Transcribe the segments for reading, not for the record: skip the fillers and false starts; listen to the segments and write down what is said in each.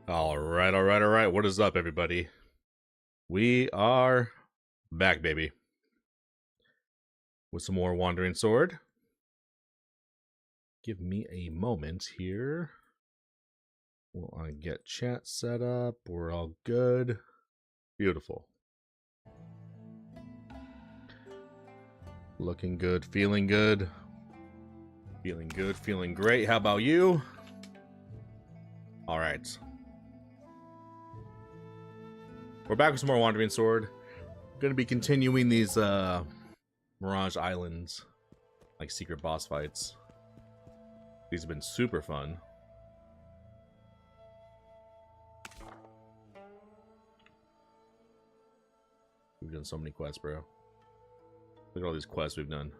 All right. What is up, everybody? We are back, baby, with some more Wandering Sword. Give me a moment here. We'll get chat set up. We're all good. Beautiful. Looking good, feeling good. Feeling good, feeling great. How about you? All right. We're back with some more Wandering Sword. Going to be continuing these Mirage Islands, like secret boss fights. These have been super fun. We've done so many quests, bro. Look at all these quests we've done.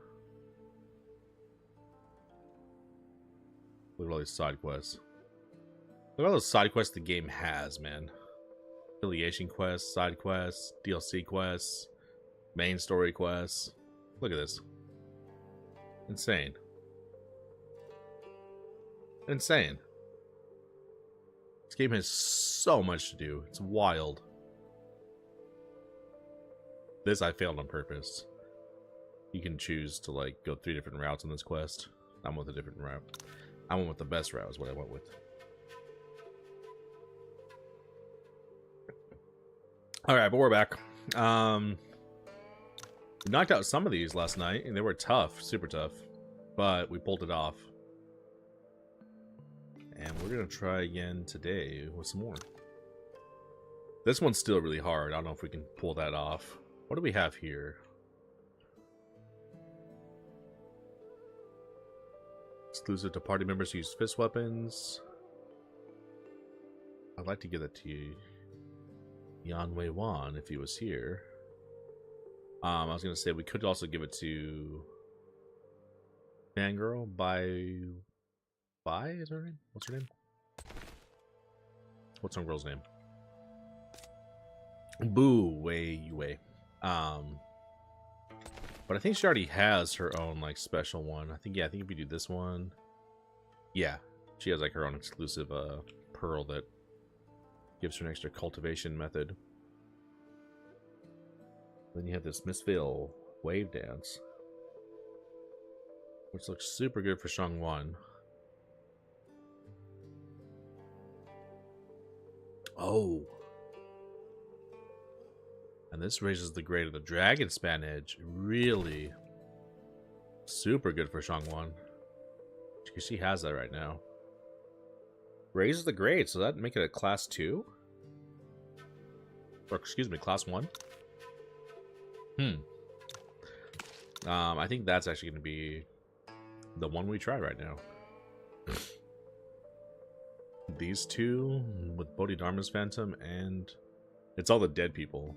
Look at all these side quests. Look at all those side quests the game has, man. Affiliation quests, side quests, DLC quests, main story quests. Look at this. Insane. Insane. This game has so much to do. It's wild. This I failed on purpose. You can choose to like go 3 different routes on this quest. I went with a different route. I went with the best route is what I went with. Alright, but we're back. We knocked out some of these last night, and they were tough, super tough. But we pulled it off. And we're going to try again today with some more. This one's still really hard. I don't know if we can pull that off. What do we have here? Exclusive to party members who use fist weapons. I'd like to give that to you. Yan Wei Wan, if he was here. I was going to say we could also give it to Fangirl Bai is her name? What's her name? What's some girl's name? Boo Wei Yue. But I think she already has her own like special one. I think if we do this one. Yeah. She has like her own exclusive pearl that gives her an extra cultivation method. Then you have this Mistvale wave dance, which looks super good for Shang-Wan. Oh. And this raises the grade of the Dragon Span Edge. Really super good for Shang-Wan. Because she has that right now. Raises the grade, so that make it a class 2? Or excuse me, class 1? I think that's actually going to be the one we try right now. These two with Bodhidharma's Phantom, and it's all the dead people.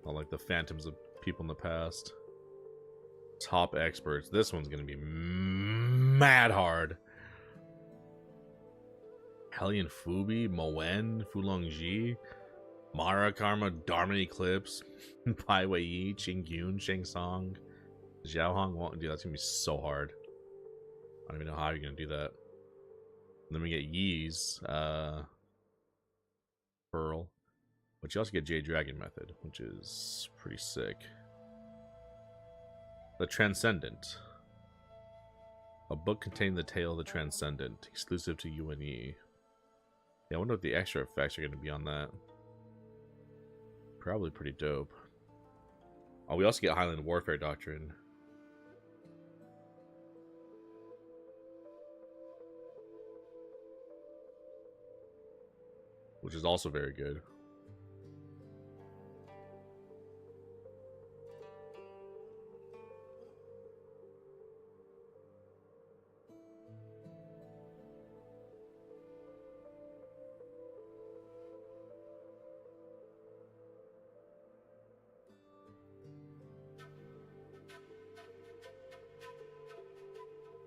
All like the phantoms of people in the past. Top experts. This one's going to be mad hard. Hellion Fubi, Moen, Fulongji, Mara Karma, Dharma Eclipse, Pai Wei, Qingyun, Shang Tsung, Zhao Hong won't do. That's gonna be so hard. I don't even know how you're gonna do that. And then we get Yi's Pearl, but you also get Jade Dragon method, which is pretty sick. The Transcendent, a book containing the tale of the Transcendent, exclusive to UNE. Yeah, I wonder what the extra effects are going to be on that. Probably pretty dope. Oh, we also get Highland Warfare Doctrine. Which is also very good.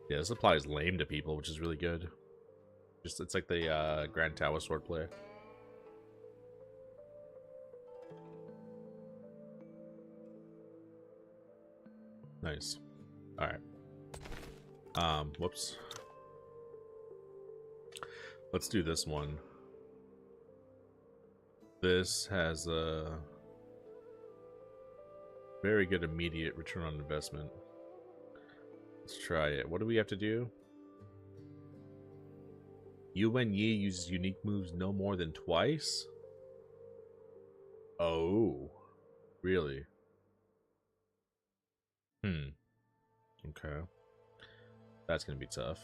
Yeah, this applies lame to people, which is really good. Just it's like the Grand Taoist swordplay. Nice. Alright. Whoops. Let's do this one. This has a very good immediate return on investment. Let's try it. What do we have to do? Yuan Yi uses unique moves no more than twice? Oh, really? Okay. That's gonna be tough.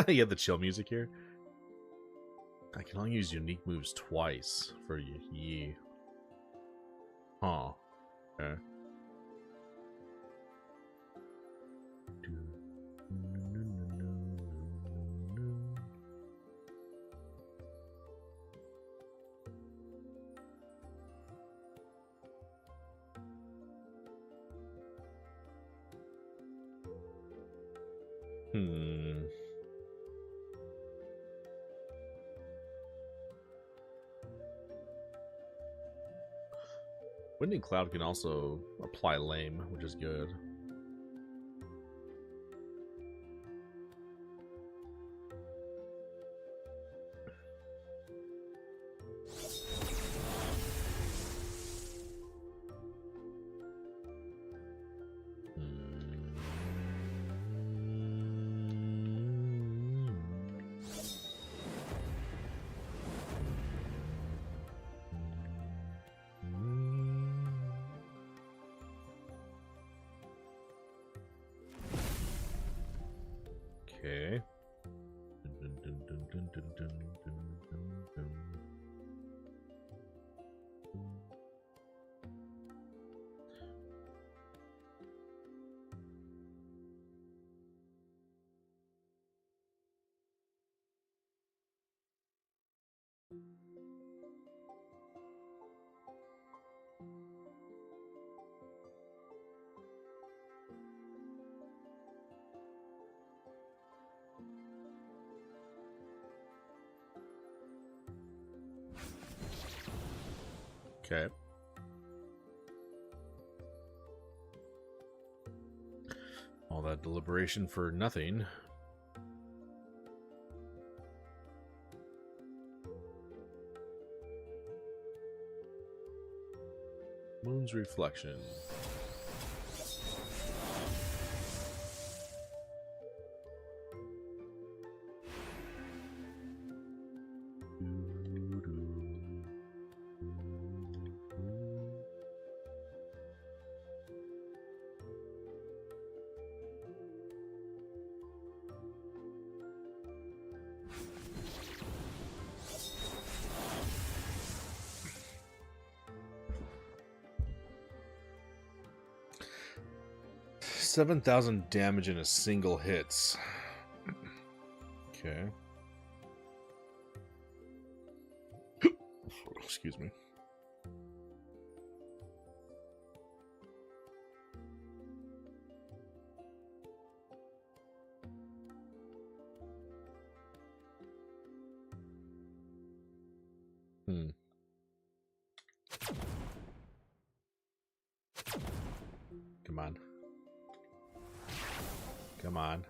You have the chill music here? I can only use unique moves twice for Yi. Huh. Okay. Wind and Cloud can also apply lame, which is good. Okay. Okay. All that deliberation for nothing. Moon's Reflection. $7,000 damage in a single hits. Okay. Excuse me. Come on. Come on.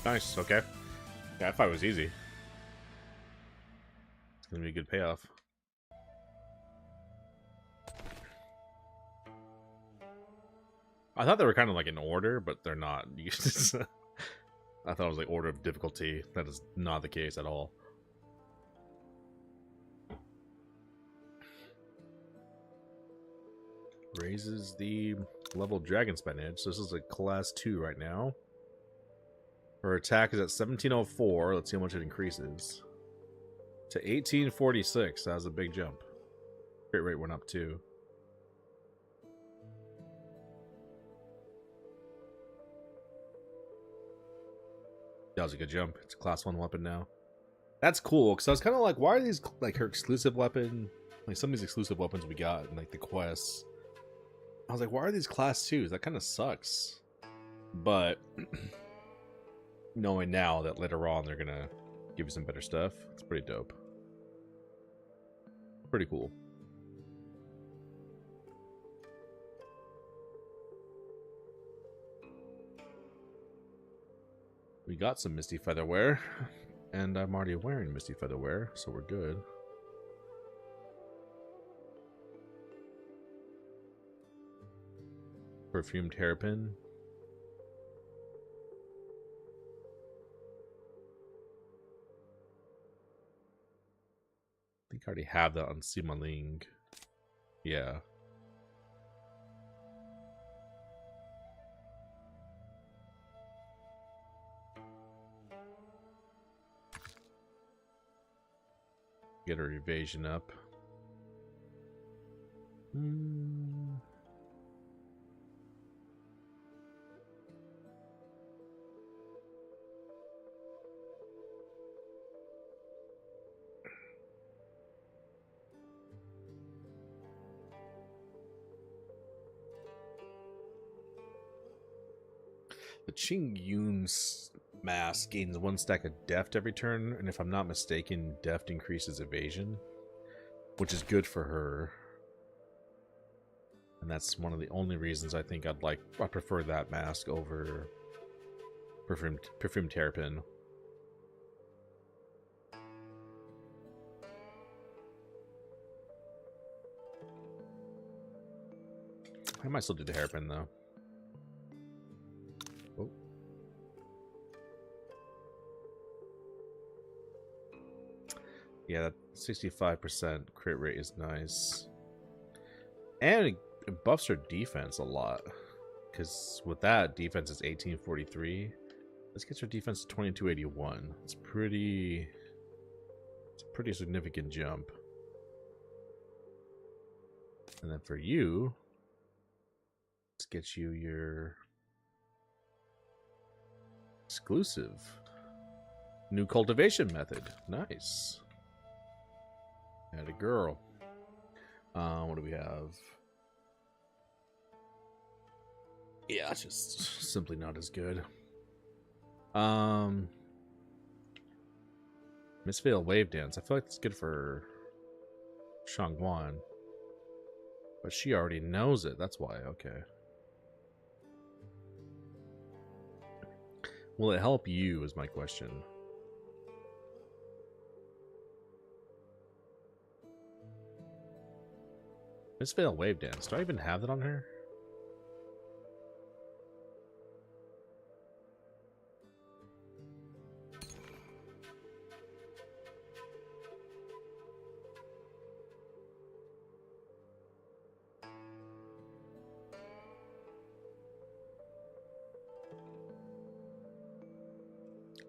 Nice, okay. That fight was easy. It's gonna be a good payoff. I thought they were kind of like in order, but they're not. I thought it was like order of difficulty. That is not the case at all. Raises the level Dragon Spinach. So this is like class 2 right now. Her attack is at 1704. Let's see how much it increases. To 1846. That was a big jump. Crit rate went up too. That was a good jump. It's a class 1 weapon now. That's cool, because I was kind of like, why are these like her exclusive weapon? Like some of these exclusive weapons we got in like the quests. I was like, why are these class 2s? That kind of sucks. But knowing now that later on they're gonna give you some better stuff, it's pretty dope. Pretty cool. We got some Misty Featherwear, and I'm already wearing Misty Featherwear, so we're good. Perfumed hairpin. I think I already have that on Simaling. Yeah. Get her evasion up. The Qingyun's mask gains 1 stack of deft every turn, and if I'm not mistaken, deft increases evasion, which is good for her. And that's one of the only reasons I think I prefer that mask over perfumed hairpin. I might still do the hairpin though. Oh. Yeah, that 65% crit rate is nice. And it buffs her defense a lot. Because with that, defense is 1843. This gets her defense to 2281. It's a pretty significant jump. And then for you, let's get you your exclusive new cultivation method. Nice. And a girl. What do we have? Yeah, it's just simply not as good. Miss Vale Wave Dance. I feel like it's good for Shangguan. But she already knows it. That's why. Okay. Will it help you is my question. Miss Vale Wave Dance. Do I even have that on her?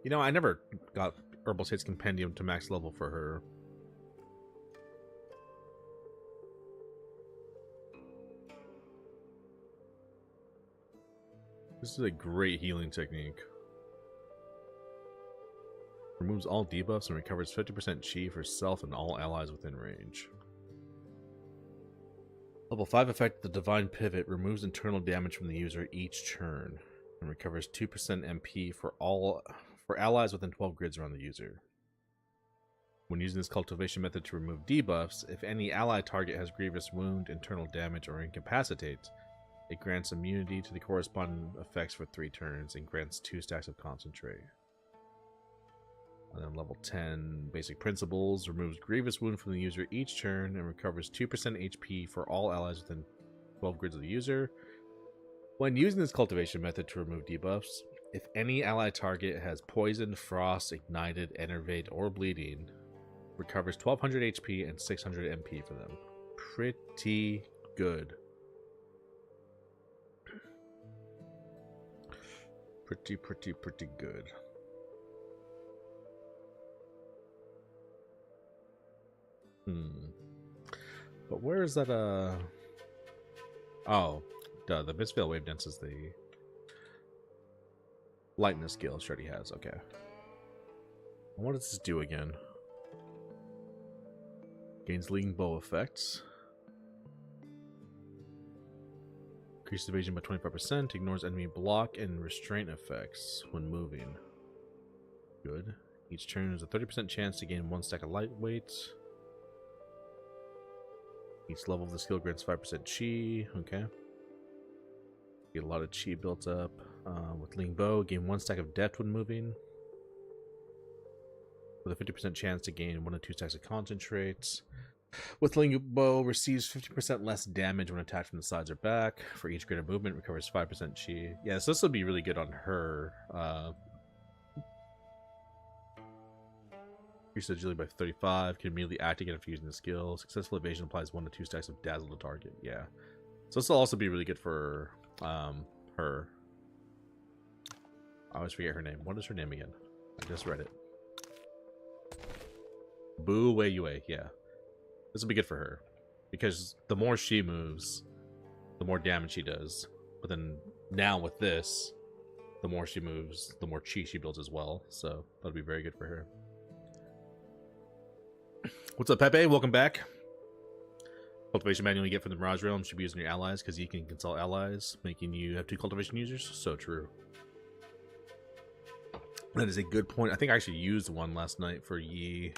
You know, I never got Herbal States Compendium to max level for her. This is a great healing technique. Removes all debuffs and recovers 50% chi for self and all allies within range. Level 5 effect, the Divine Pivot removes internal damage from the user each turn and recovers 2% MP for allies within 12 grids around the user. When using this cultivation method to remove debuffs, if any ally target has grievous wound, internal damage, or incapacitate, it grants immunity to the corresponding effects for 3 turns and grants 2 stacks of concentrate. And then level 10, Basic Principles, removes grievous wound from the user each turn and recovers 2% HP for all allies within 12 grids of the user. When using this cultivation method to remove debuffs, if any ally target has poison, frost, ignited, enervate, or bleeding, recovers 1200 HP and 600 MP for them. Pretty good. Pretty good. But where is that, Oh, duh, the Mistveil Wave Dance is the lightness skill she already has, okay. What does this do again? Gains leading bow effects. Increases evasion by 25%, ignores enemy block and restraint effects when moving. Good. Each turn has a 30% chance to gain 1 stack of lightweight. Each level of the skill grants 5% chi. Okay. Get a lot of chi built up. With Ling Bow, gain 1 stack of depth when moving. With a 50% chance to gain 1 to 2 stacks of concentrates. With Ling Bow, receives 50% less damage when attacked from the sides or back. For each greater movement, recovers 5% chi. Yeah, so this will be really good on her. Increases agility by 35. Can immediately act again after using the skill. Successful evasion applies 1 to 2 stacks of dazzle to target. Yeah. So this will also be really good for her. I always forget her name. What is her name again? I just read it. Boo Wei Yue. Yeah. This will be good for her. Because the more she moves, the more damage she does. But then now with this, the more she moves, the more chi she builds as well. So that'll be very good for her. What's up, Pepe? Welcome back. Cultivation manual you get from the Mirage Realm should be using your allies because you can consult allies, making you have 2 cultivation users. So true. That is a good point. I think I actually used one last night for Yi.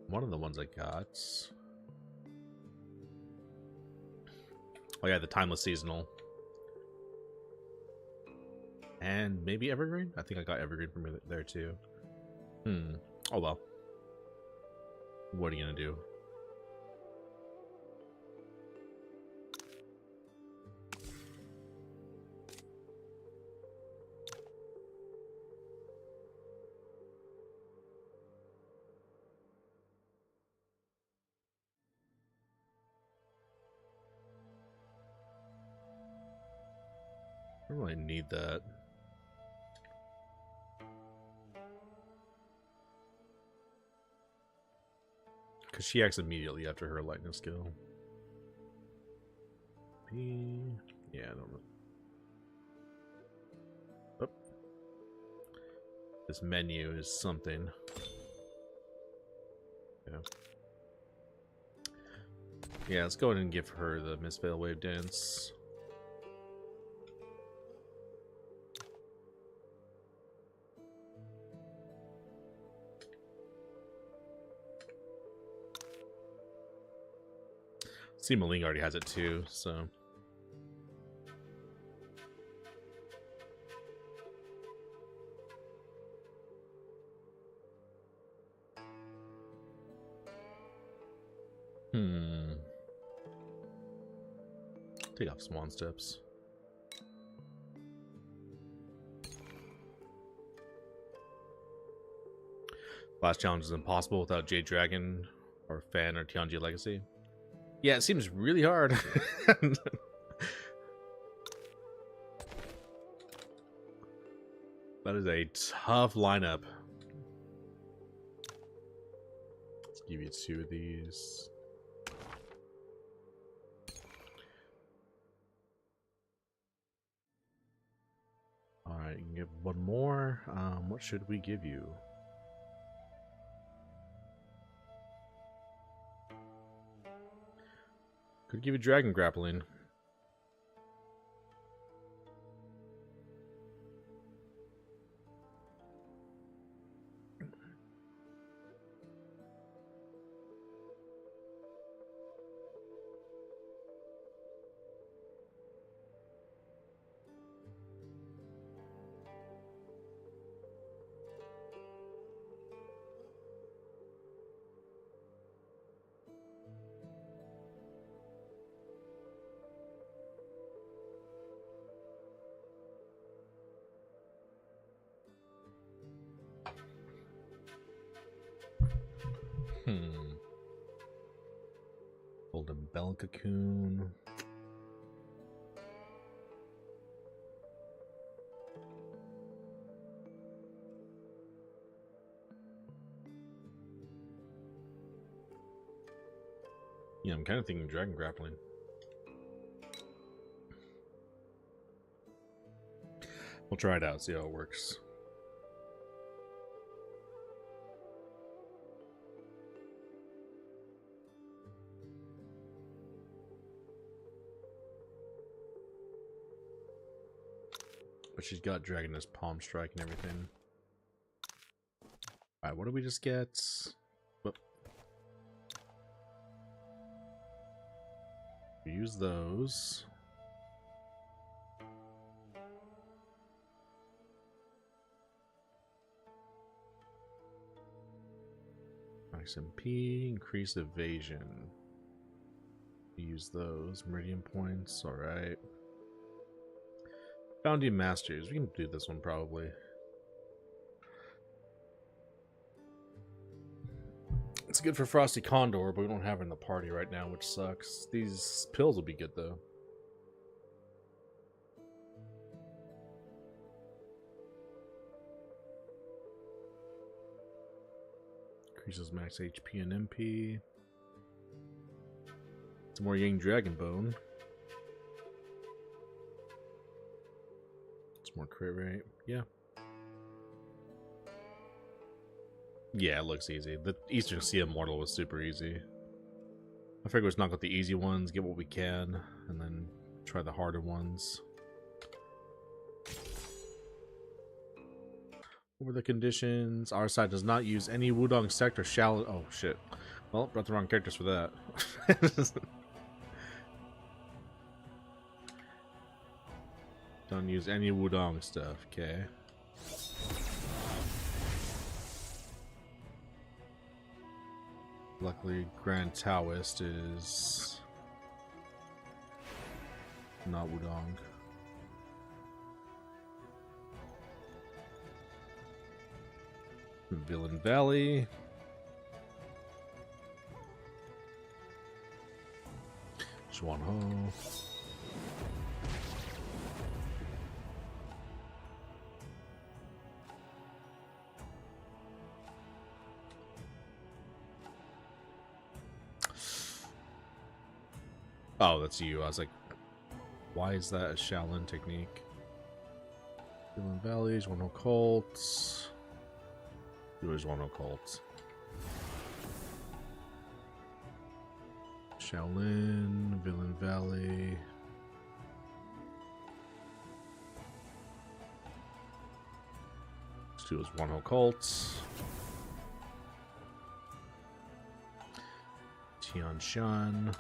One of the ones I got. Oh yeah, the Timeless Seasonal. And maybe Evergreen? I think I got Evergreen from there too. Oh well. What are you gonna do? I don't really need that. Because she acts immediately after her lightning skill. Yeah, I don't know. Oh. This menu is something. Yeah. Yeah, let's go ahead and give her the Mistveil Wave Dance. See, Maling already has it too, so. Take off Swan Steps. Last challenge is impossible without Jade Dragon or Fan or Tianji Legacy. Yeah, it seems really hard. That is a tough lineup. Let's give you 2 of these. Alright, you can give 1 more. What should we give you? Could give you Dragon Grappling. Bell Cocoon. Yeah, I'm kind of thinking Dragon Grappling. We'll try it out, see how it works. But she's got Dragoness Palm Strike and everything. Alright, what do we just get? Whoop. We use those. Max MP, increase evasion. We use those. Meridian points, alright. Founding Masters. We can do this one probably. It's good for Frosty Condor, but we don't have it in the party right now, which sucks. These pills will be good though. Increases max HP and MP. Some more Yang Dragon Bone. More crit rate, yeah. Yeah, it looks easy. The Eastern Sea Immortal was super easy. I figured let's knock out the easy ones, get what we can, and then try the harder ones. What were the conditions? Our side does not use any Wudong Sect or Shall. Oh shit. Well, brought the wrong characters for that. Don't use any Wudong stuff, okay? Luckily, Grand Taoist is not Wudong. Villain Valley. Xuanho. Oh, that's you. I was like, why is that a Shaolin technique? Villain Valleys, one occult. There's one occult. Shaolin, Villain Valley. Let's do is one occult. Tian Shan.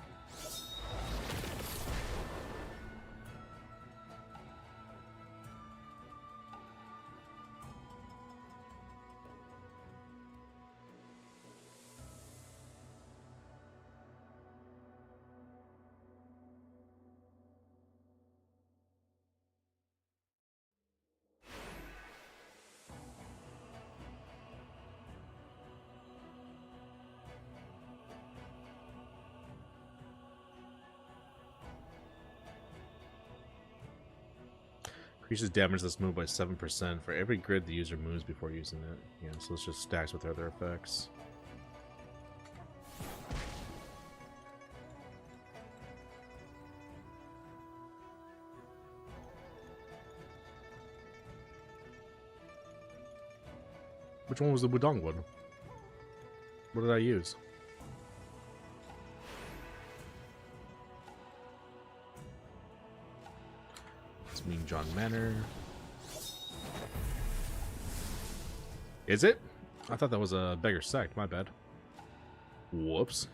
Increases damage that's moved by 7% for every grid the user moves before using it. Yeah, so it's just stacks with other effects. Which one was the Wudong one? What did I use? Mean John Manor. Is it? I thought that was a beggar sect, my bad. Whoops.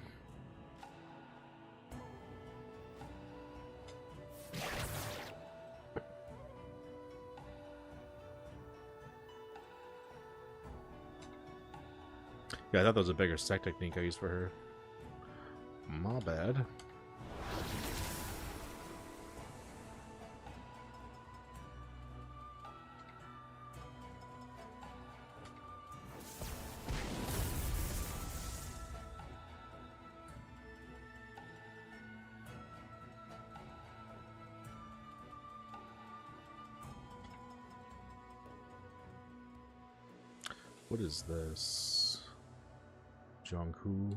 Yeah, I thought that was a beggar sect technique I used for her. My bad. What is this? Jonghu.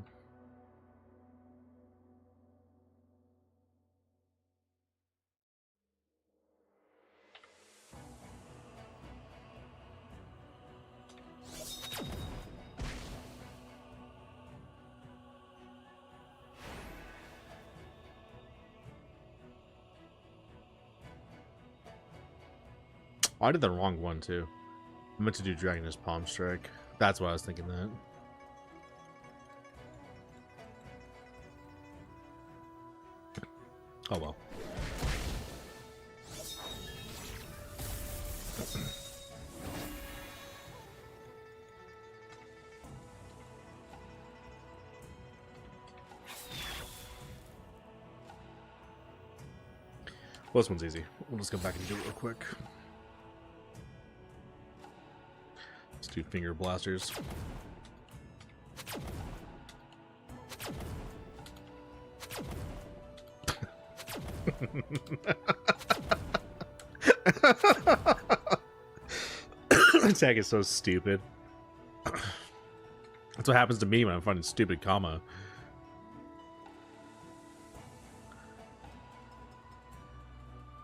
Oh, I did the wrong one too. I meant to do Dragon's Palm Strike. That's why I was thinking that. Oh well. Well, this one's easy. We'll just go back and do it real quick. Let's do finger blasters. Attack is so stupid. That's what happens to me when I'm finding stupid comma.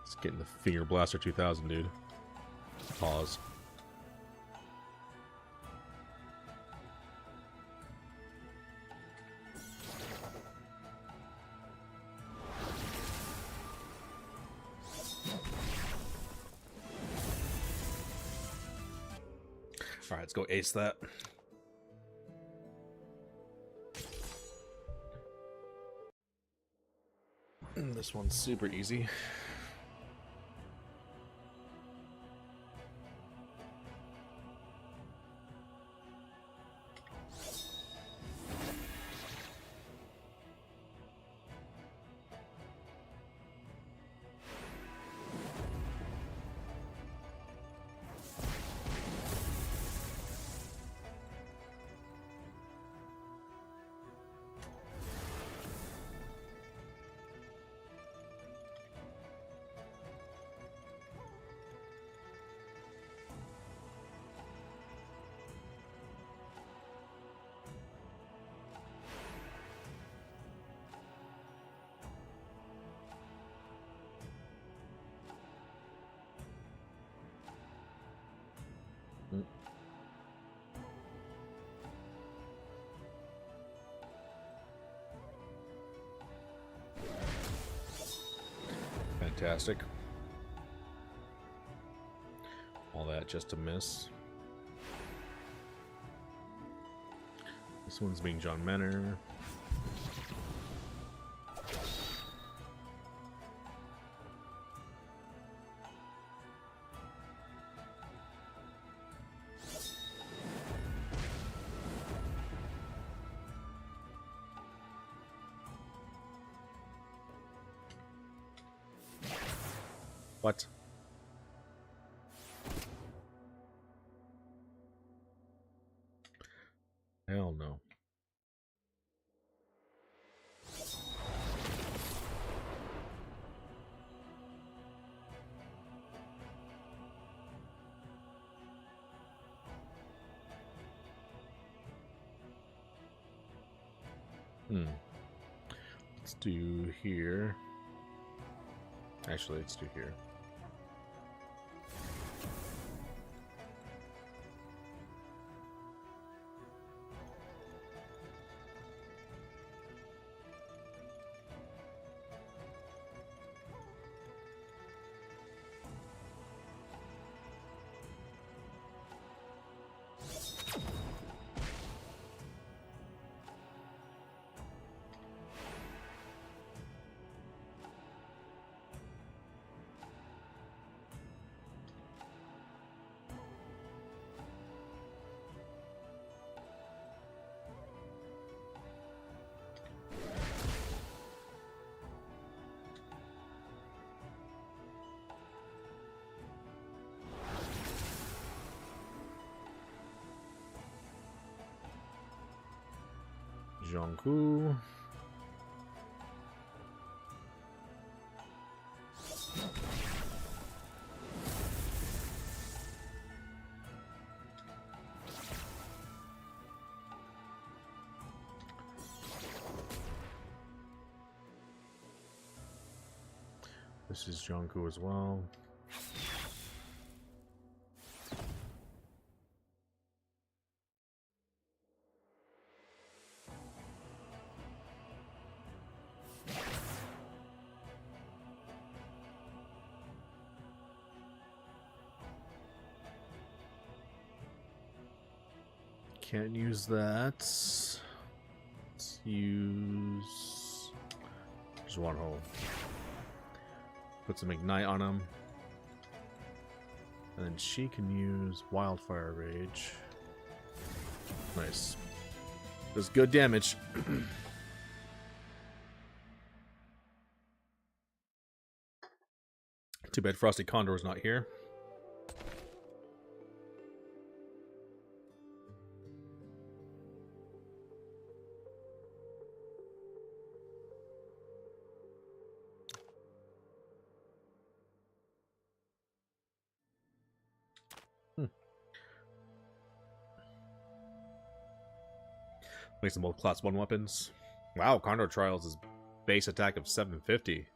It's getting the finger blaster 2000, dude. Pause. All right, let's go ace that. This one's super easy. Fantastic. All that just to miss. This one's being John Menor. What? Hell no. Let's do here. Actually, let's do here. Jonghu. This is Jonku as well. Can't use that. Let's use just one hole. Put some ignite on him. And then she can use Wildfire Rage. Nice. Does good damage. Too bad Frosty Condor is not here. Makes them both class 1 weapons. Wow, Condor Trials is base attack of 750.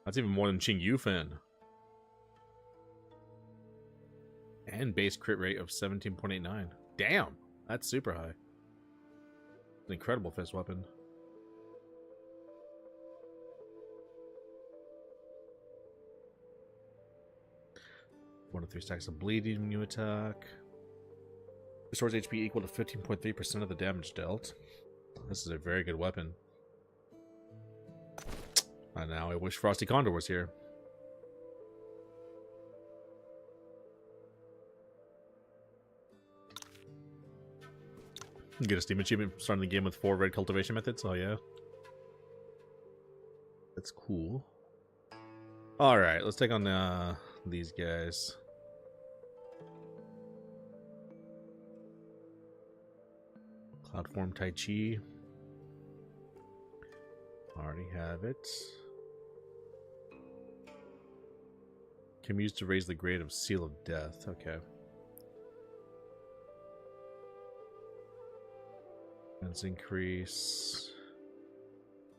That's even more than Qing Yufan. And base crit rate of 17.89. Damn, that's super high. An incredible fist weapon. 1 to 3 stacks of bleeding when you attack. Restores HP equal to 15.3% of the damage dealt. This is a very good weapon. And now I wish Frosty Condor was here. Get a Steam achievement starting the game with 4 red cultivation methods. Oh yeah. That's cool. Alright, let's take on these guys. Cloudform Tai Chi. Already have it. Can be used to raise the grade of Seal of Death. Okay. Let's increase.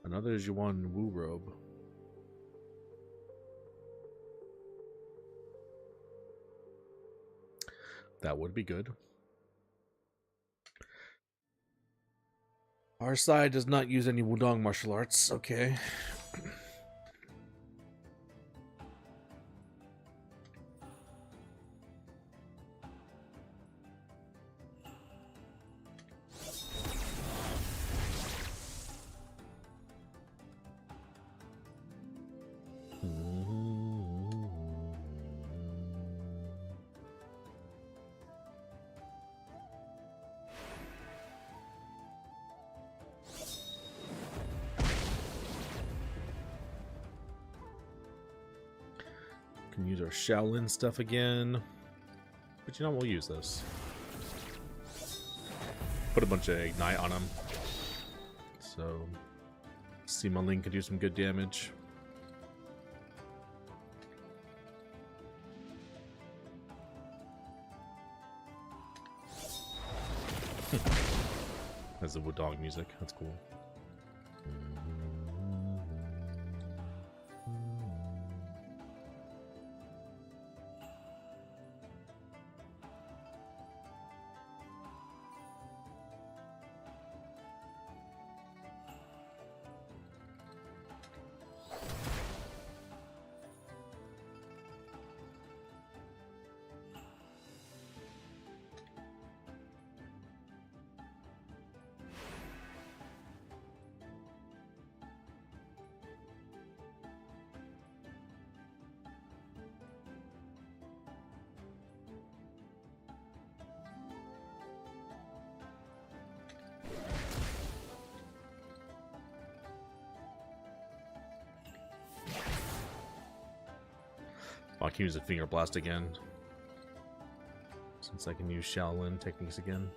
Another Zhuan Wu robe. That would be good. Our side does not use any Wudong martial arts. Okay. Can use our Shaolin stuff again. But you know, we'll use this. Put a bunch of Ignite on him. So, Sima Ling could do some good damage. That's the Wudong music. That's cool. I can use a Finger Blast again. Since I can use Shaolin techniques again.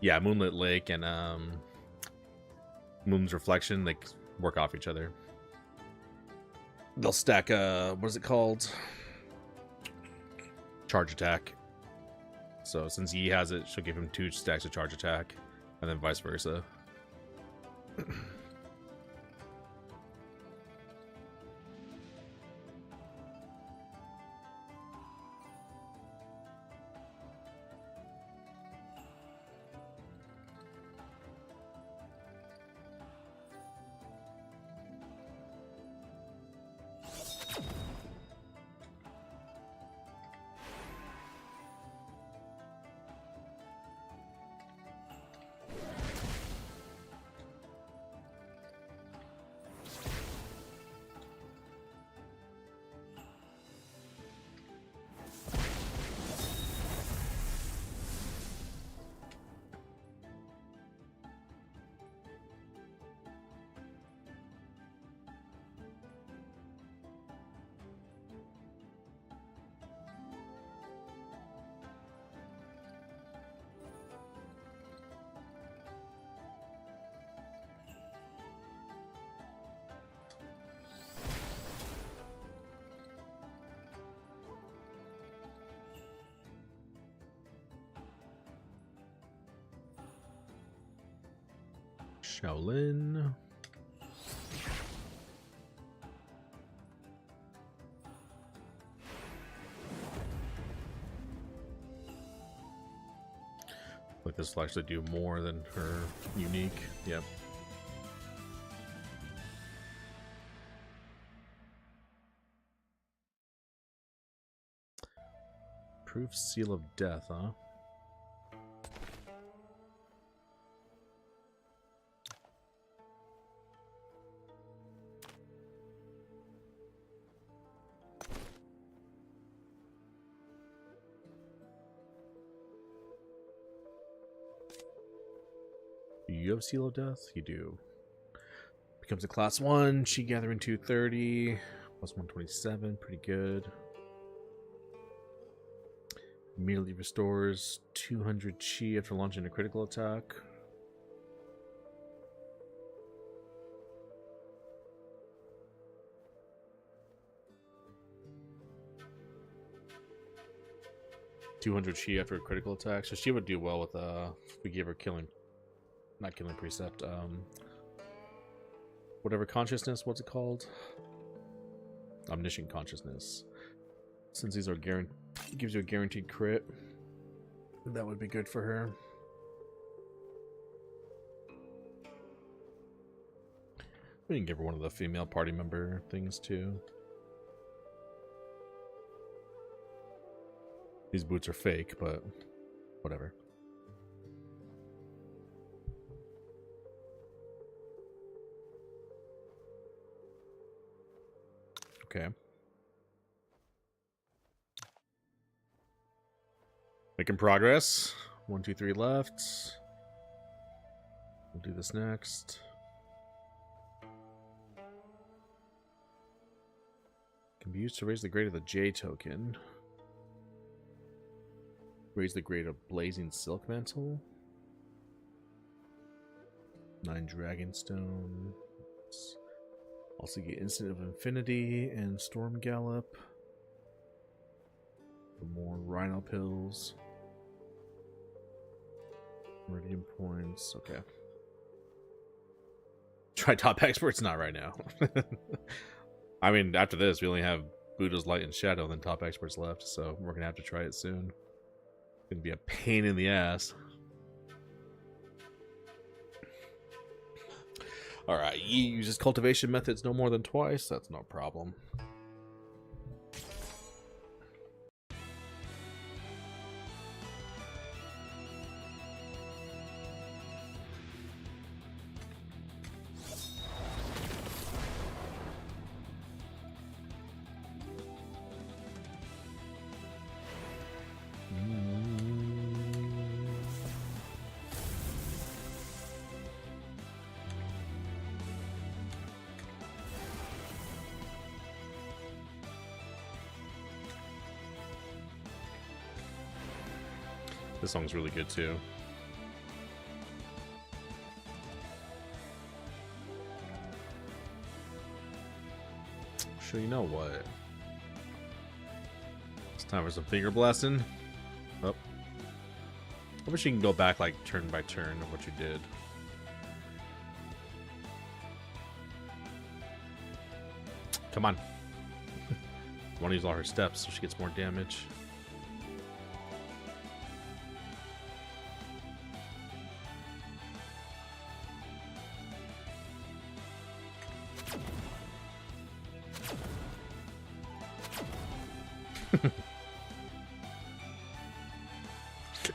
Yeah, Moonlit Lake and Moon's Reflection, they work off each other. They'll stack what is it called? Charge attack. So since Yi has it, she'll give him 2 stacks of charge attack, and then vice versa. Shaolin. Like this will actually do more than her unique. Yep. Proof Seal of Death, huh? Do you have Seal of Death? You do. Becomes a class 1. Chi Gathering 230. Plus 127. Pretty good. Immediately restores 200 Chi after launching a critical attack. $200 Chi after a critical attack. So she would do well with if we give her not killing precept, whatever consciousness, what's it called? Omniscient consciousness. Since these are gives you a guaranteed crit, that would be good for her. We can give her one of the female party member things too. These boots are fake, but whatever. Okay. Making progress. 1, 2, 3 left. We'll do this next. Can be used to raise the grade of the J token. Raise the grade of Blazing Silk Mantle. 9 Dragonstone. Also get Instant of Infinity and Storm Gallop. More Rhino Pills. Meridian Points. Okay. Try top experts? Not right now. I mean, after this, we only have Buddha's Light and Shadow, and then top experts left, so we're gonna have to try it soon. It's gonna be a pain in the ass. Alright, he uses cultivation methods no more than twice. That's no problem. This song's really good too. Sure, you know what? It's time for some finger blasting. Oh. I wish you can go back like turn by turn of what you did. Come on. I want to use all her steps so she gets more damage.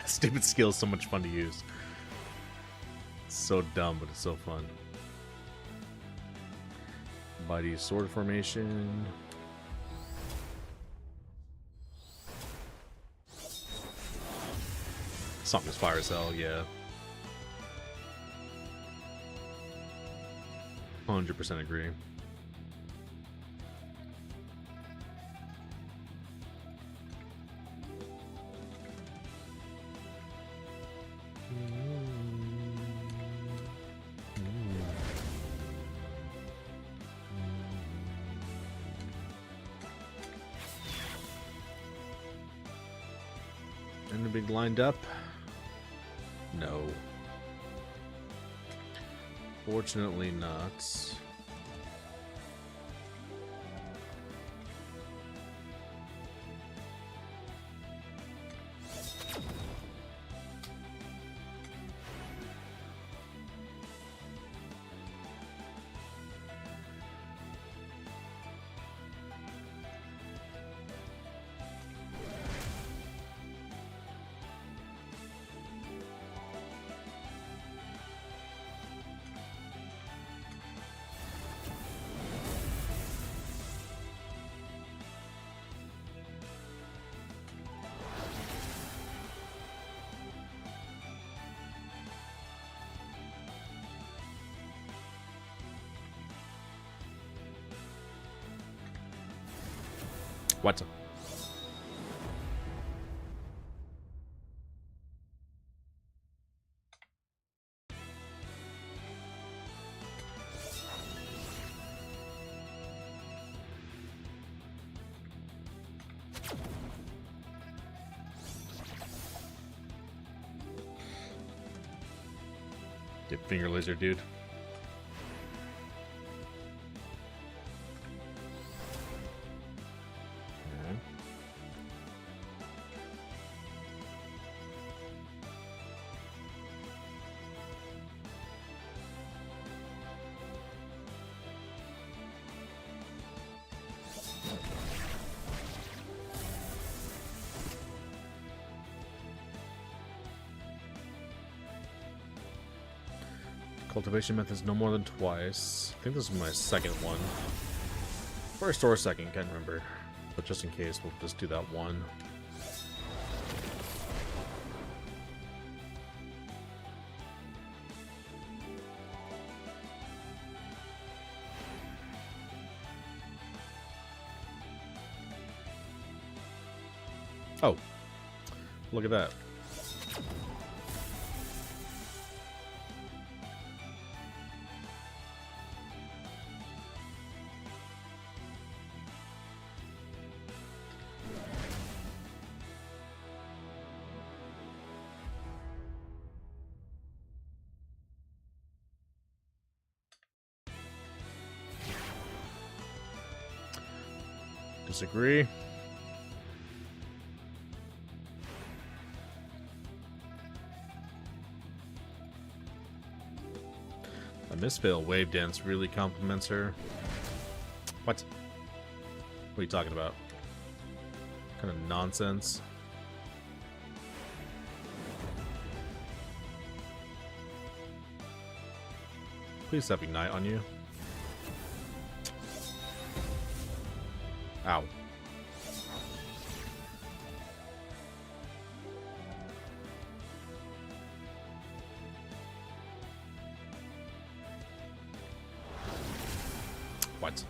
Stupid skill is so much fun to use. It's so dumb, but it's so fun. Body sword formation. Something's fire as hell, yeah. 100% agree. Anything lined up? No. Fortunately not. What? Get finger laser, dude. Cultivation methods no more than twice. I think this is my second one. First or second, can't remember. But just in case, we'll just do that one. Oh, look at that. Disagree. A Misfail wave dance really compliments her. What? What are you talking about? What kind of nonsense? Please have Ignite on you. Ow. What?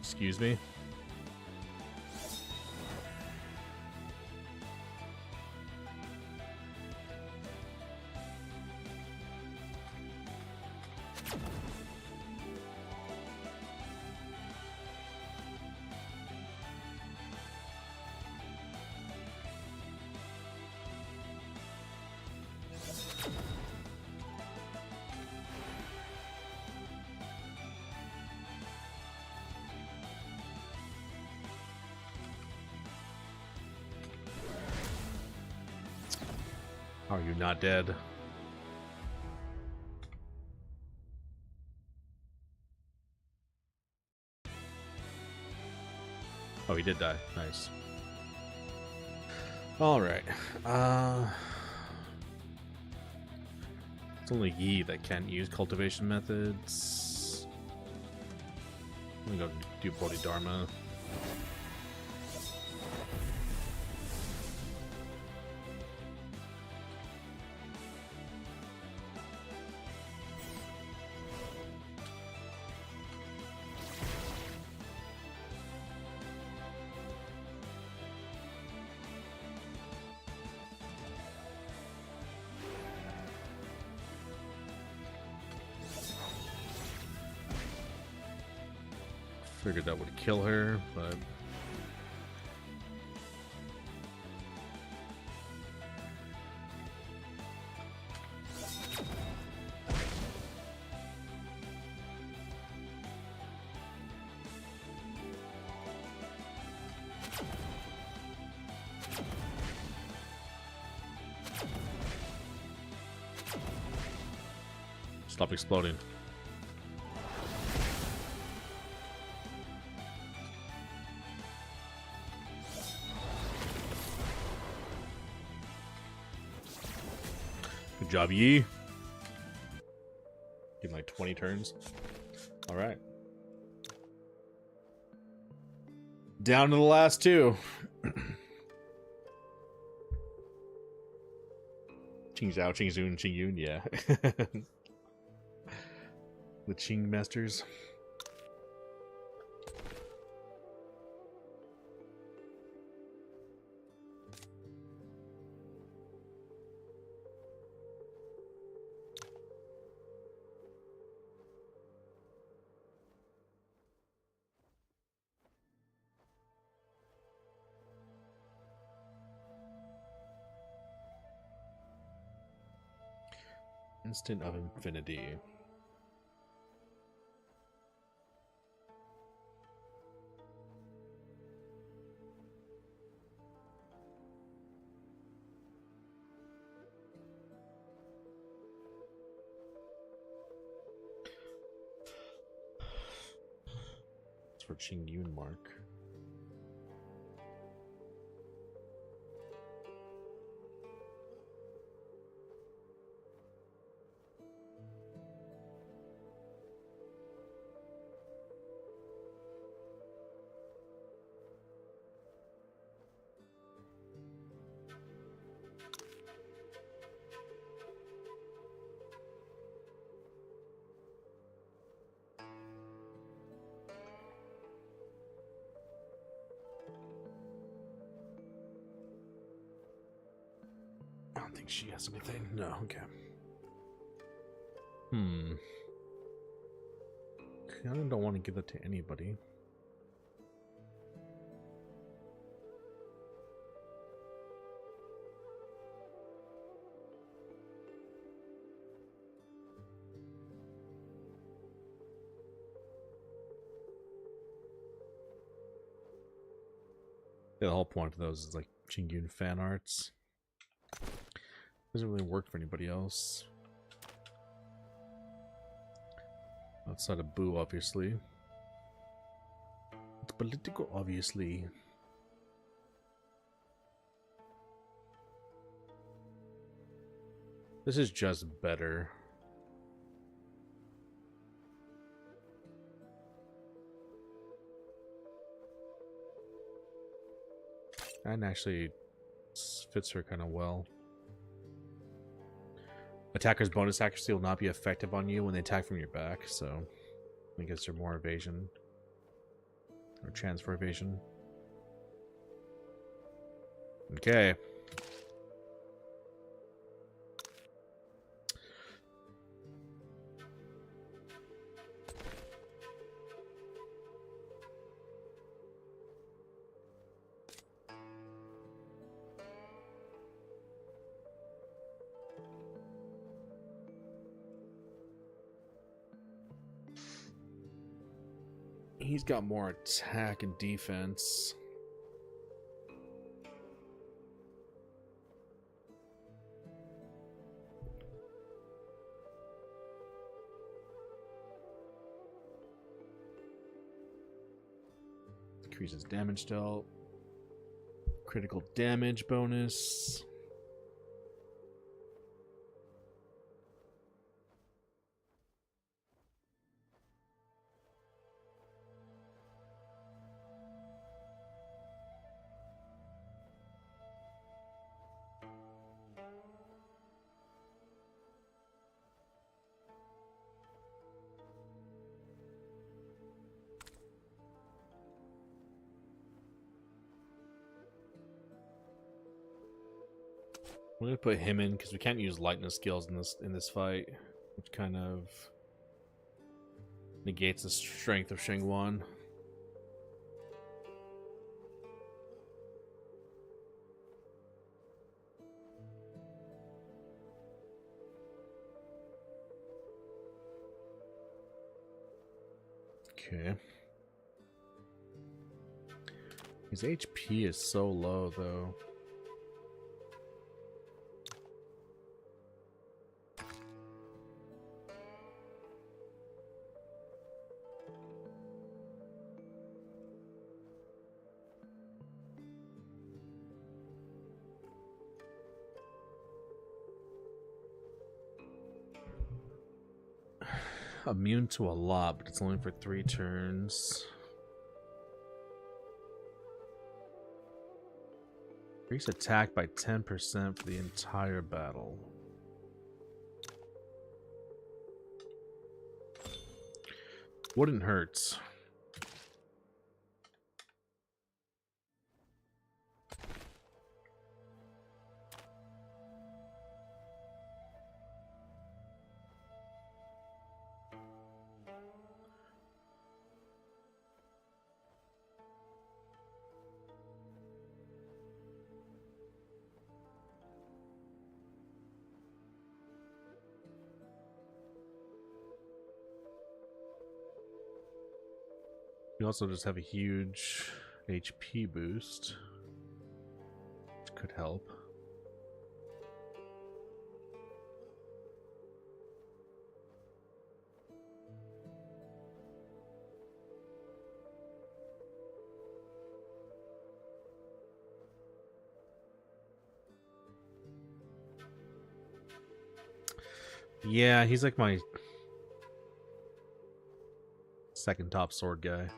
Excuse me? How are you not dead? Oh, he did die. Nice. Alright. It's only Yi that can't use cultivation methods. I'm gonna go do Bodhidharma. Figured that would kill her, but stop exploding. Good job, Yi. Give him like 20 turns. All right. Down to the last two. Qing Zhao, Qing Zun, Qing Yun, yeah. The Qing Masters. Instant of Infinity. It's for Qing Yun mark. I don't think she has anything. No, okay. I don't want to give that to anybody. Yeah, the whole point of those is like Qing Yun fan arts. Doesn't really work for anybody else. Outside of Boo, obviously. It's political, obviously. This is just better. And actually fits her kind of well. Attacker's bonus accuracy will not be effective on you when they attack from your back, so it gives her more evasion. Or chance for evasion. Okay. He's got more attack and defense. Increases damage dealt. Critical damage bonus. I'm gonna put him in because we can't use lightning skills in this fight, which kind of negates the strength of Shengwan. Okay. His HP is so low, though. Immune to a lot, but it's only for 3 turns. Increase attack by 10% for the entire battle. Wouldn't hurt. We also just have a huge HP boost, which could help. Yeah, he's like my second top sword guy.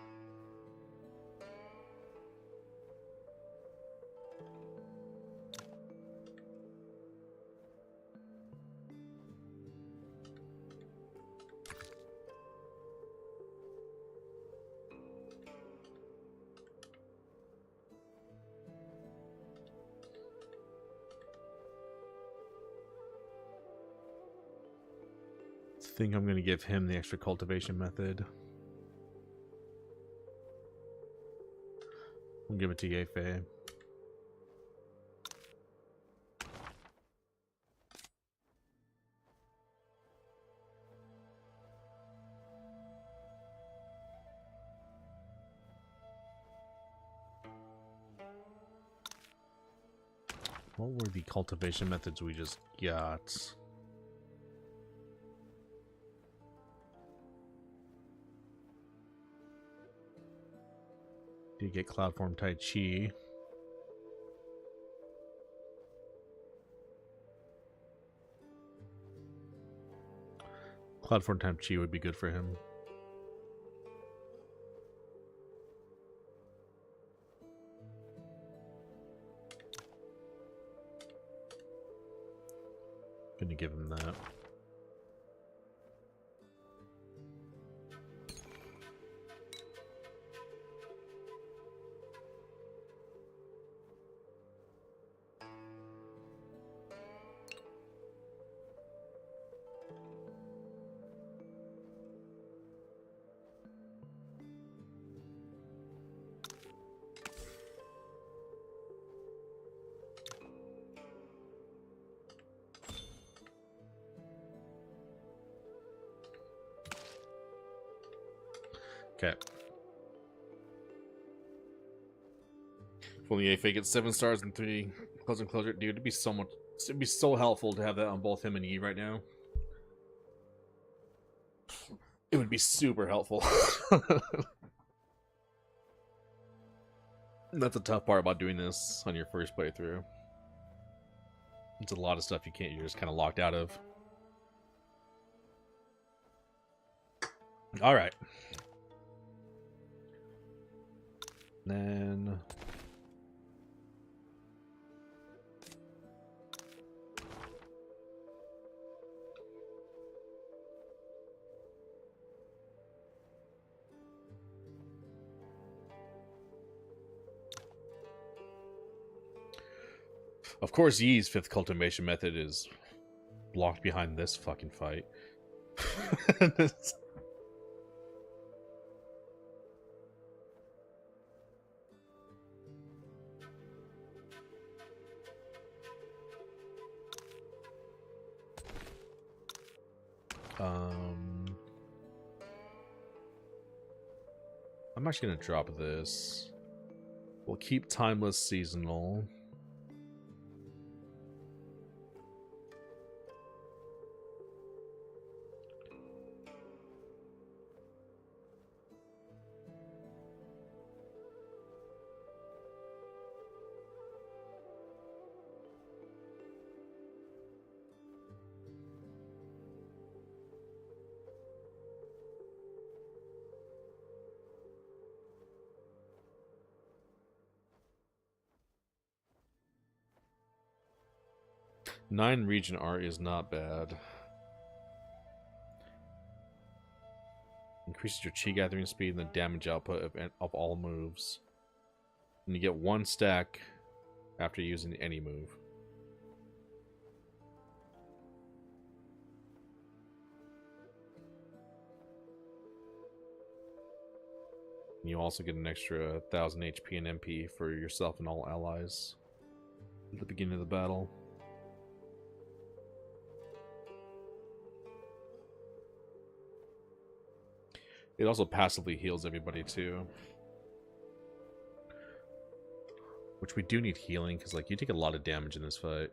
I think I'm going to give him the extra cultivation method. We'll give it to Yefei. What were the cultivation methods we just got? Did get Cloud Form Tai Chi. Cloud Form Tai Chi would be good for him. Gonna give him that. Okay. If only Yefei gets 7 stars and 3 closer and closer, dude, it'd be so much. It'd be so helpful to have that on both him and Yi right now. It would be super helpful. That's the tough part about doing this on your first playthrough. It's a lot of stuff you're just kind of locked out of. All right. Then of course Yi's fifth cultivation method is blocked behind this fucking fight. I'm actually gonna drop this. We'll keep timeless seasonal. Nine region art is not bad. Increases your chi gathering speed and the damage output of all moves. And you get 1 stack after using any move. And you also get an extra 1000 HP and MP for yourself and all allies at the beginning of the battle. It also passively heals everybody too. Which we do need healing, because like you take a lot of damage in this fight.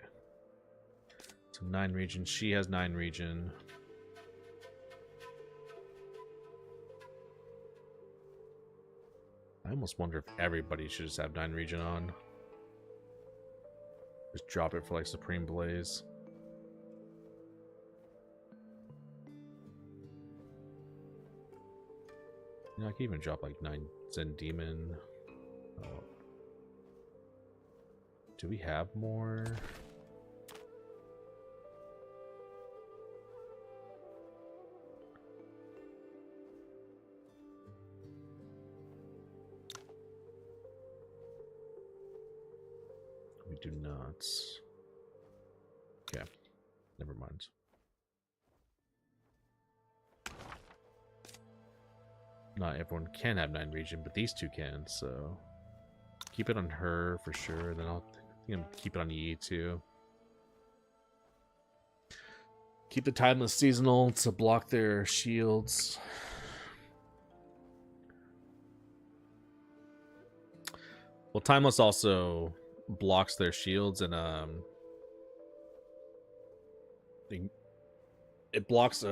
So 9 region. She has 9 region. I almost wonder if everybody should just have 9 region on. Just drop it for like Supreme Blaze. You know, I can even drop like 9 Zen Demon. Oh. Do we have more? We do not. Okay, never mind. Not everyone can have 9 region, but these 2 can, so keep it on her for sure. Then I'll keep it on Yi too. Keep the timeless seasonal to block their shields. Well, timeless also blocks their shields, and it blocks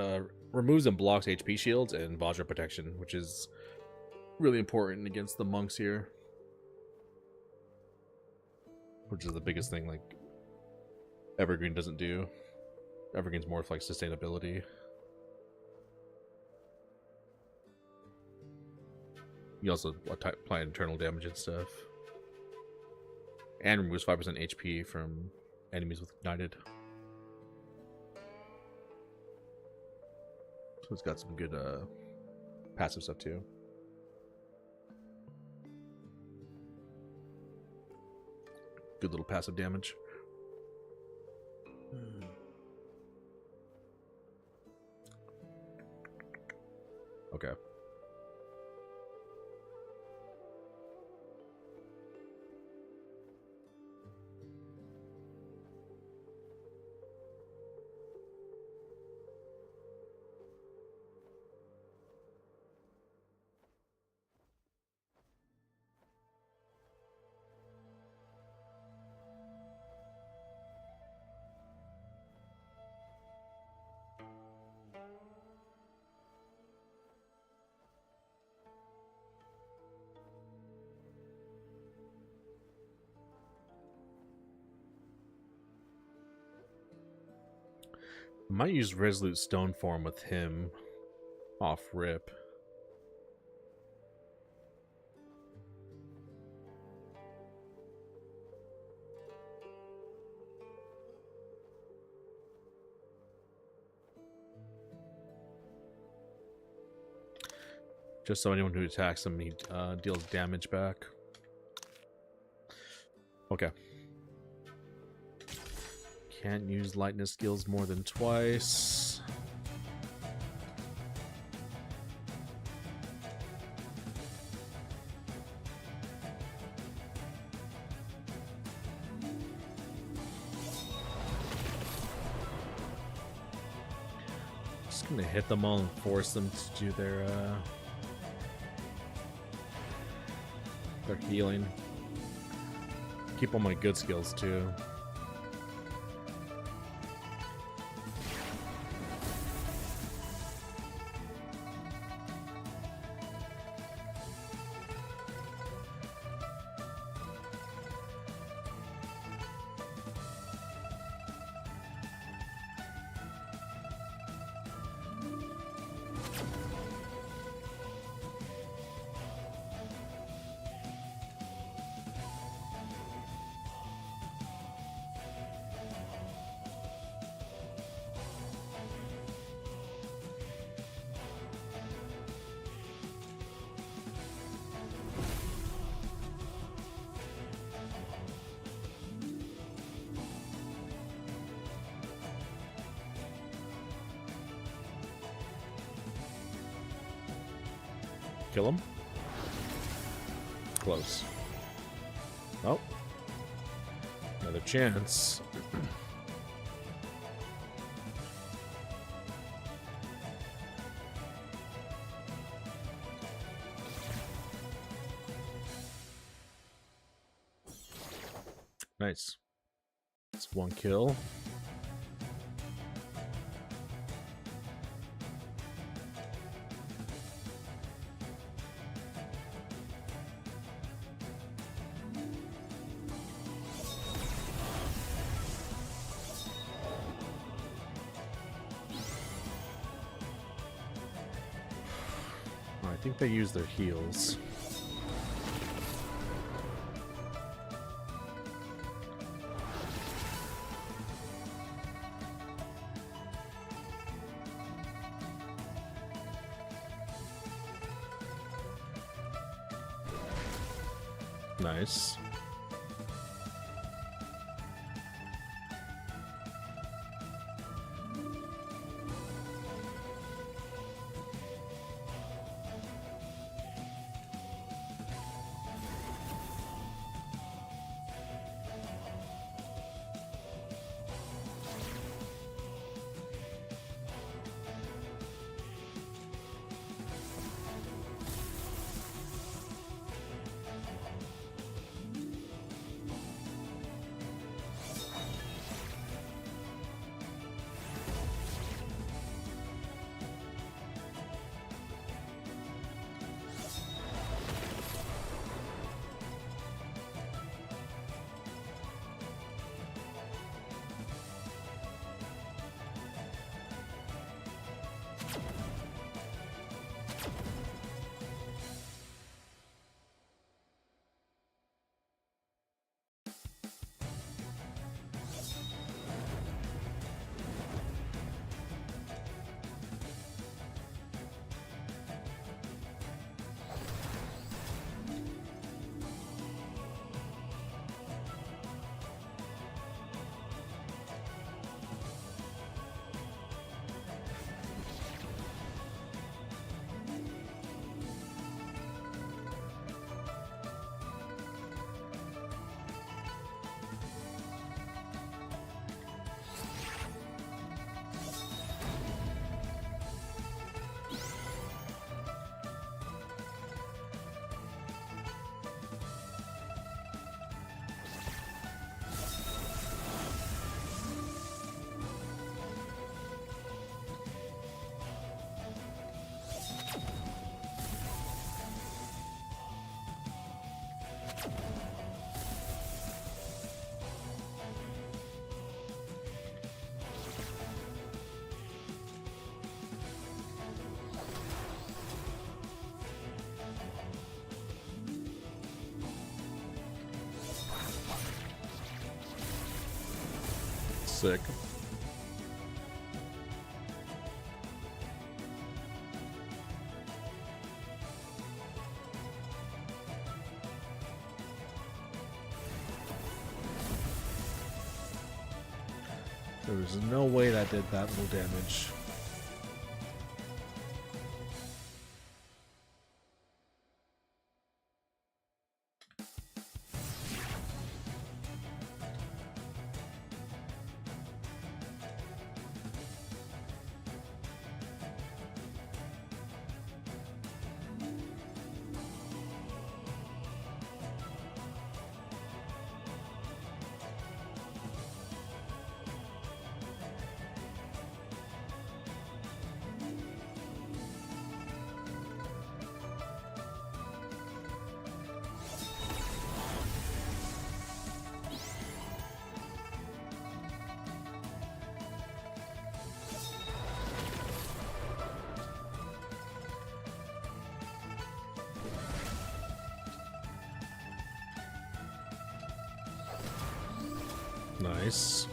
removes and blocks HP shields and Vajra protection, which is really important against the monks here. Which is the biggest thing like Evergreen doesn't do. Evergreen's more of like sustainability. You also apply internal damage and stuff. And removes 5% HP from enemies with Ignited. So it's got some good passive stuff too. Good little passive damage. Okay. might use Resolute Stone form with him off rip. Just so anyone who attacks him, he deals damage back. Okay. Can't use lightness skills more than twice. Just gonna hit them all and force them to do their healing. Keep all my good skills too. Kill him. Close. Oh. Another chance. Nice. It's one kill. I think they use their heals. Nice. Sick. There was no way that did that little damage. Nice.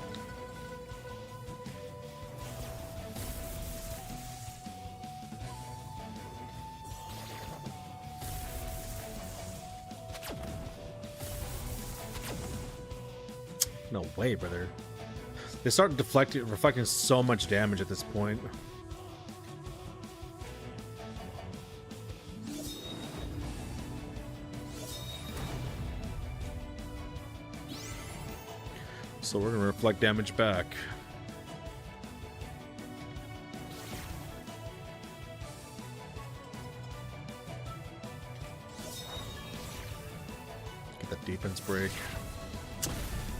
No way, brother. They start deflecting, reflecting so much damage at this point. So we're gonna reflect damage back. Get that defense break.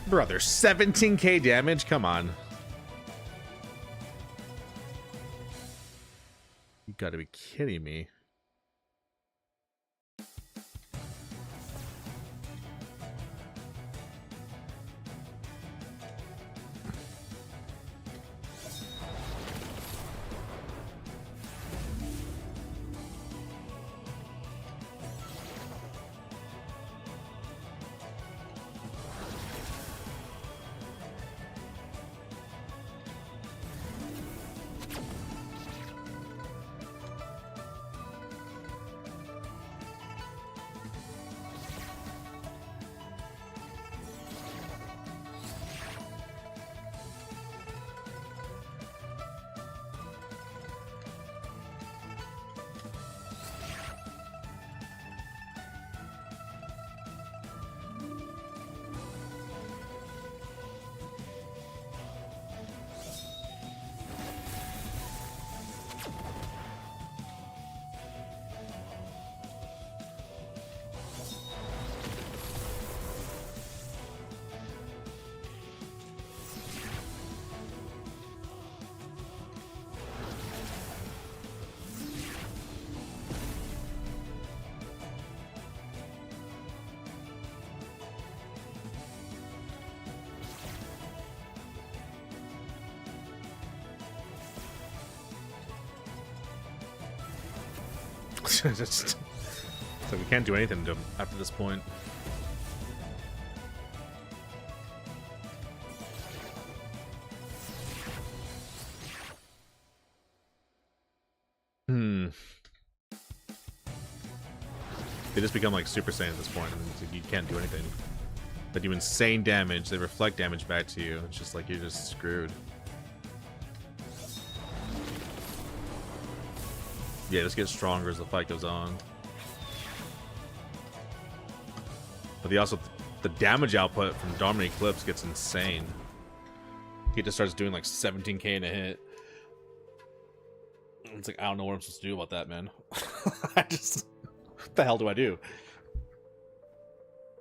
Brother, 17k damage? Come on. You gotta be kidding me. Just, so we can't do anything to him after this point. They just become like Super Saiyan at this point, and it's like you can't do anything. They do insane damage, they reflect damage back to you. It's just like you're just screwed. Yeah, just get stronger as the fight goes on. But the damage output from Darman Eclipse gets insane. He just starts doing like 17k in a hit. It's like, I don't know what I'm supposed to do about that, man. What the hell do I do?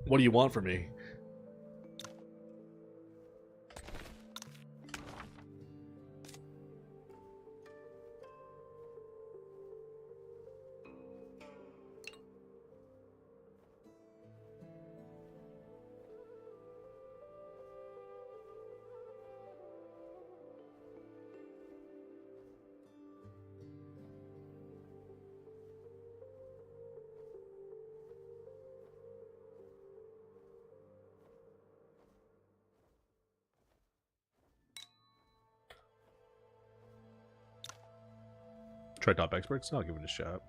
What do you want from me? Try top experts. I'll give it a shot.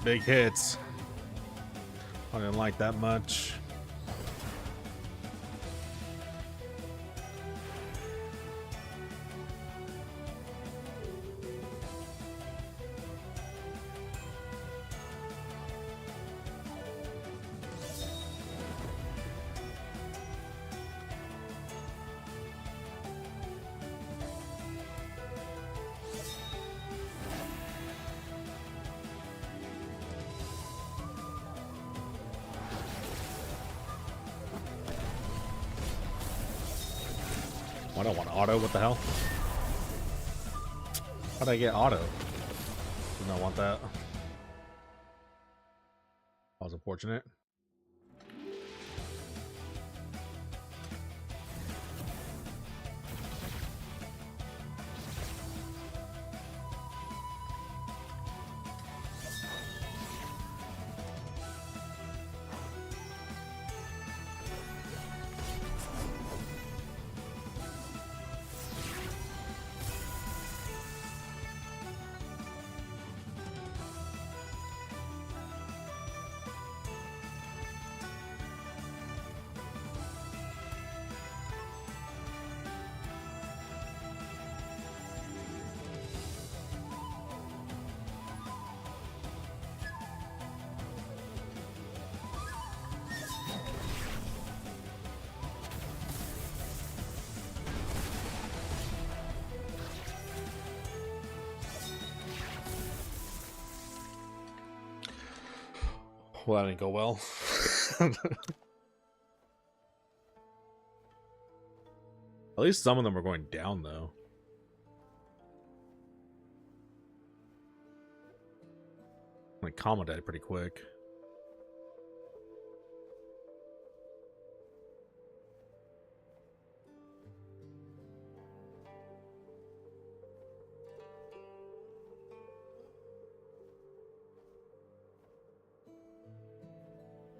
Big hits. I didn't like that much. I don't want auto. What the hell? How'd I get auto? Did not want that. That was unfortunate. Well, that didn't go well. At least some of them are going down, though. Like, Kama died pretty quick.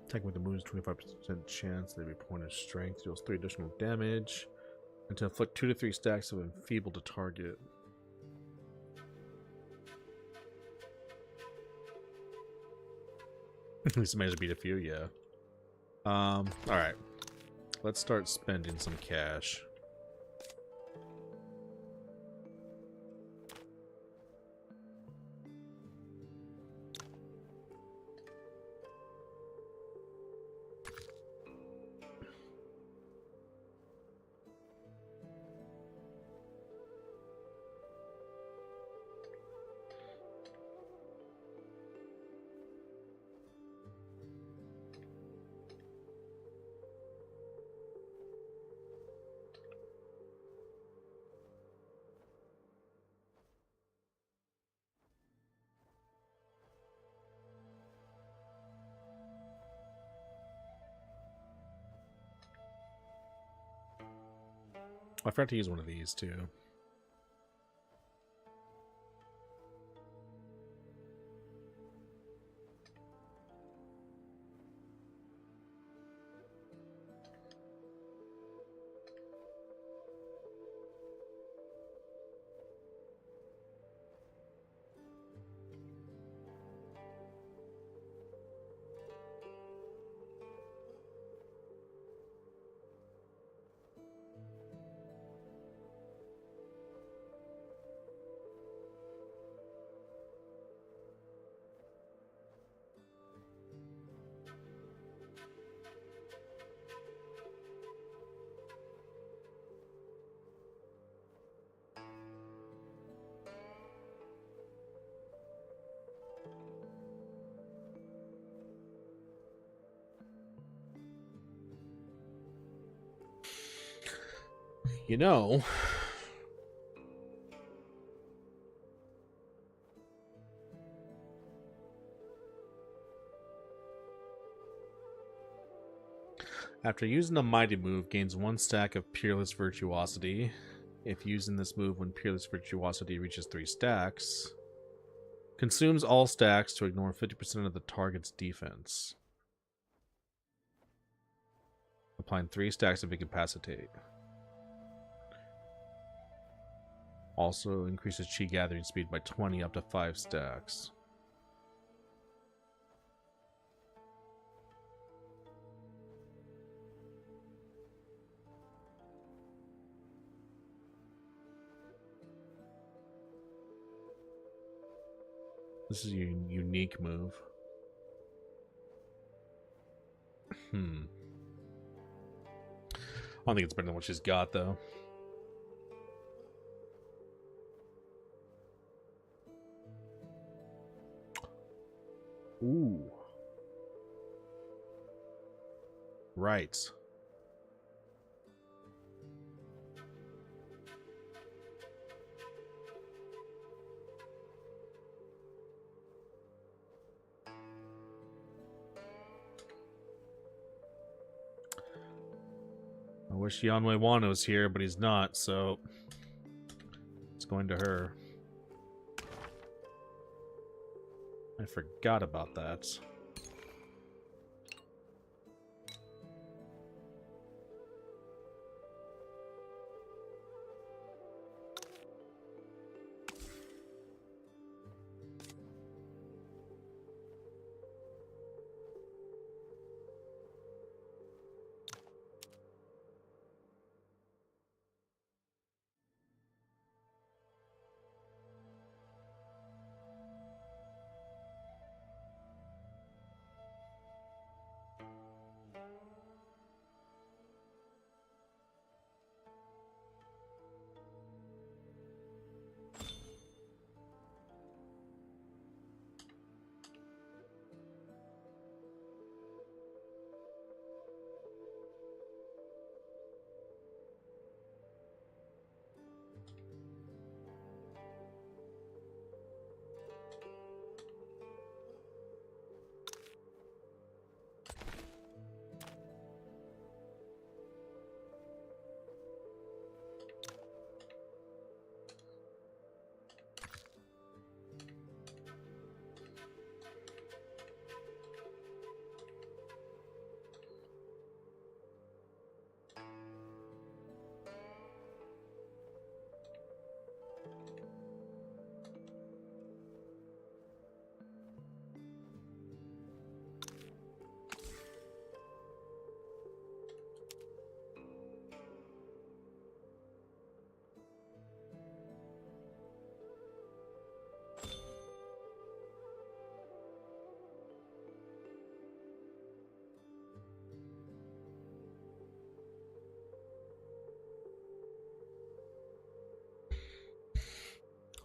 Attacking with the moon's 25% chance that every point of strength deals 3 additional damage. And to inflict 2 to 3 stacks of enfeeble to target. At least managed to beat a few, yeah. Alright. Let's start spending some cash. I forgot to use one of these too. You know, after using the Mighty Move, gains 1 stack of Peerless Virtuosity. If using this move when Peerless Virtuosity reaches 3 stacks, consumes all stacks to ignore 50% of the target's defense. Applying 3 stacks of Incapacitate. Also increases Chi gathering speed by 20 up to 5 stacks. This is a unique move. I don't think it's better than what she's got, though. Ooh. Right. I wish Yanwei Wano was here, but he's not, so it's going to her. I forgot about that.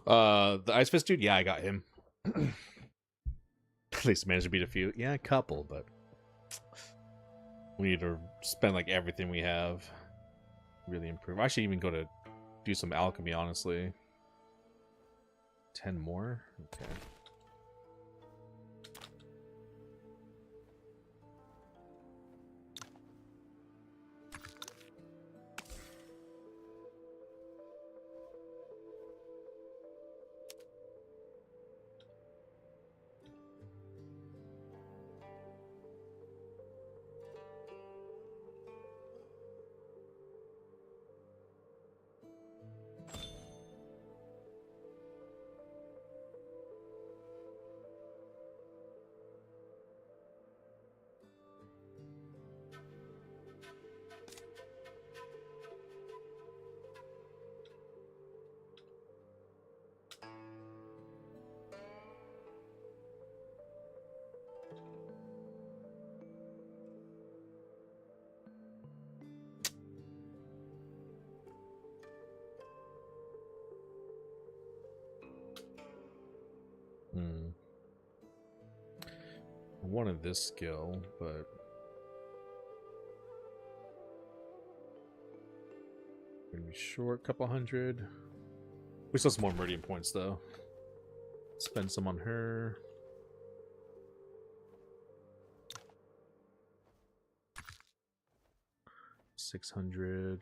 The Ice Fist dude, yeah, I got him. At least managed to beat a few. Yeah, a couple, but we need to spend like everything we have. Really improve. I should even go to do some alchemy, honestly. 10 more? Okay. I wanted this skill, but gonna be short a couple hundred. We still have some more meridian points though. Spend some on her. $600.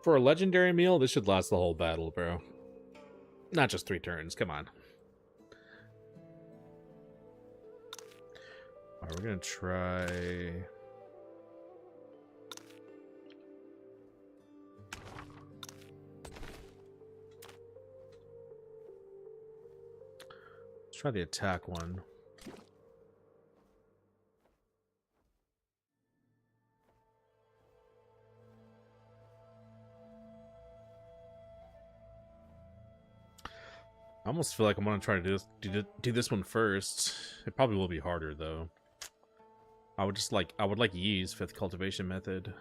For a legendary meal, this should last the whole battle, bro. Not just 3 turns, come on. Alright, we're gonna try... Let's try the attack one. I almost feel like I'm gonna try to do this one first. It probably will be harder though. I would like Yi's 5th cultivation method.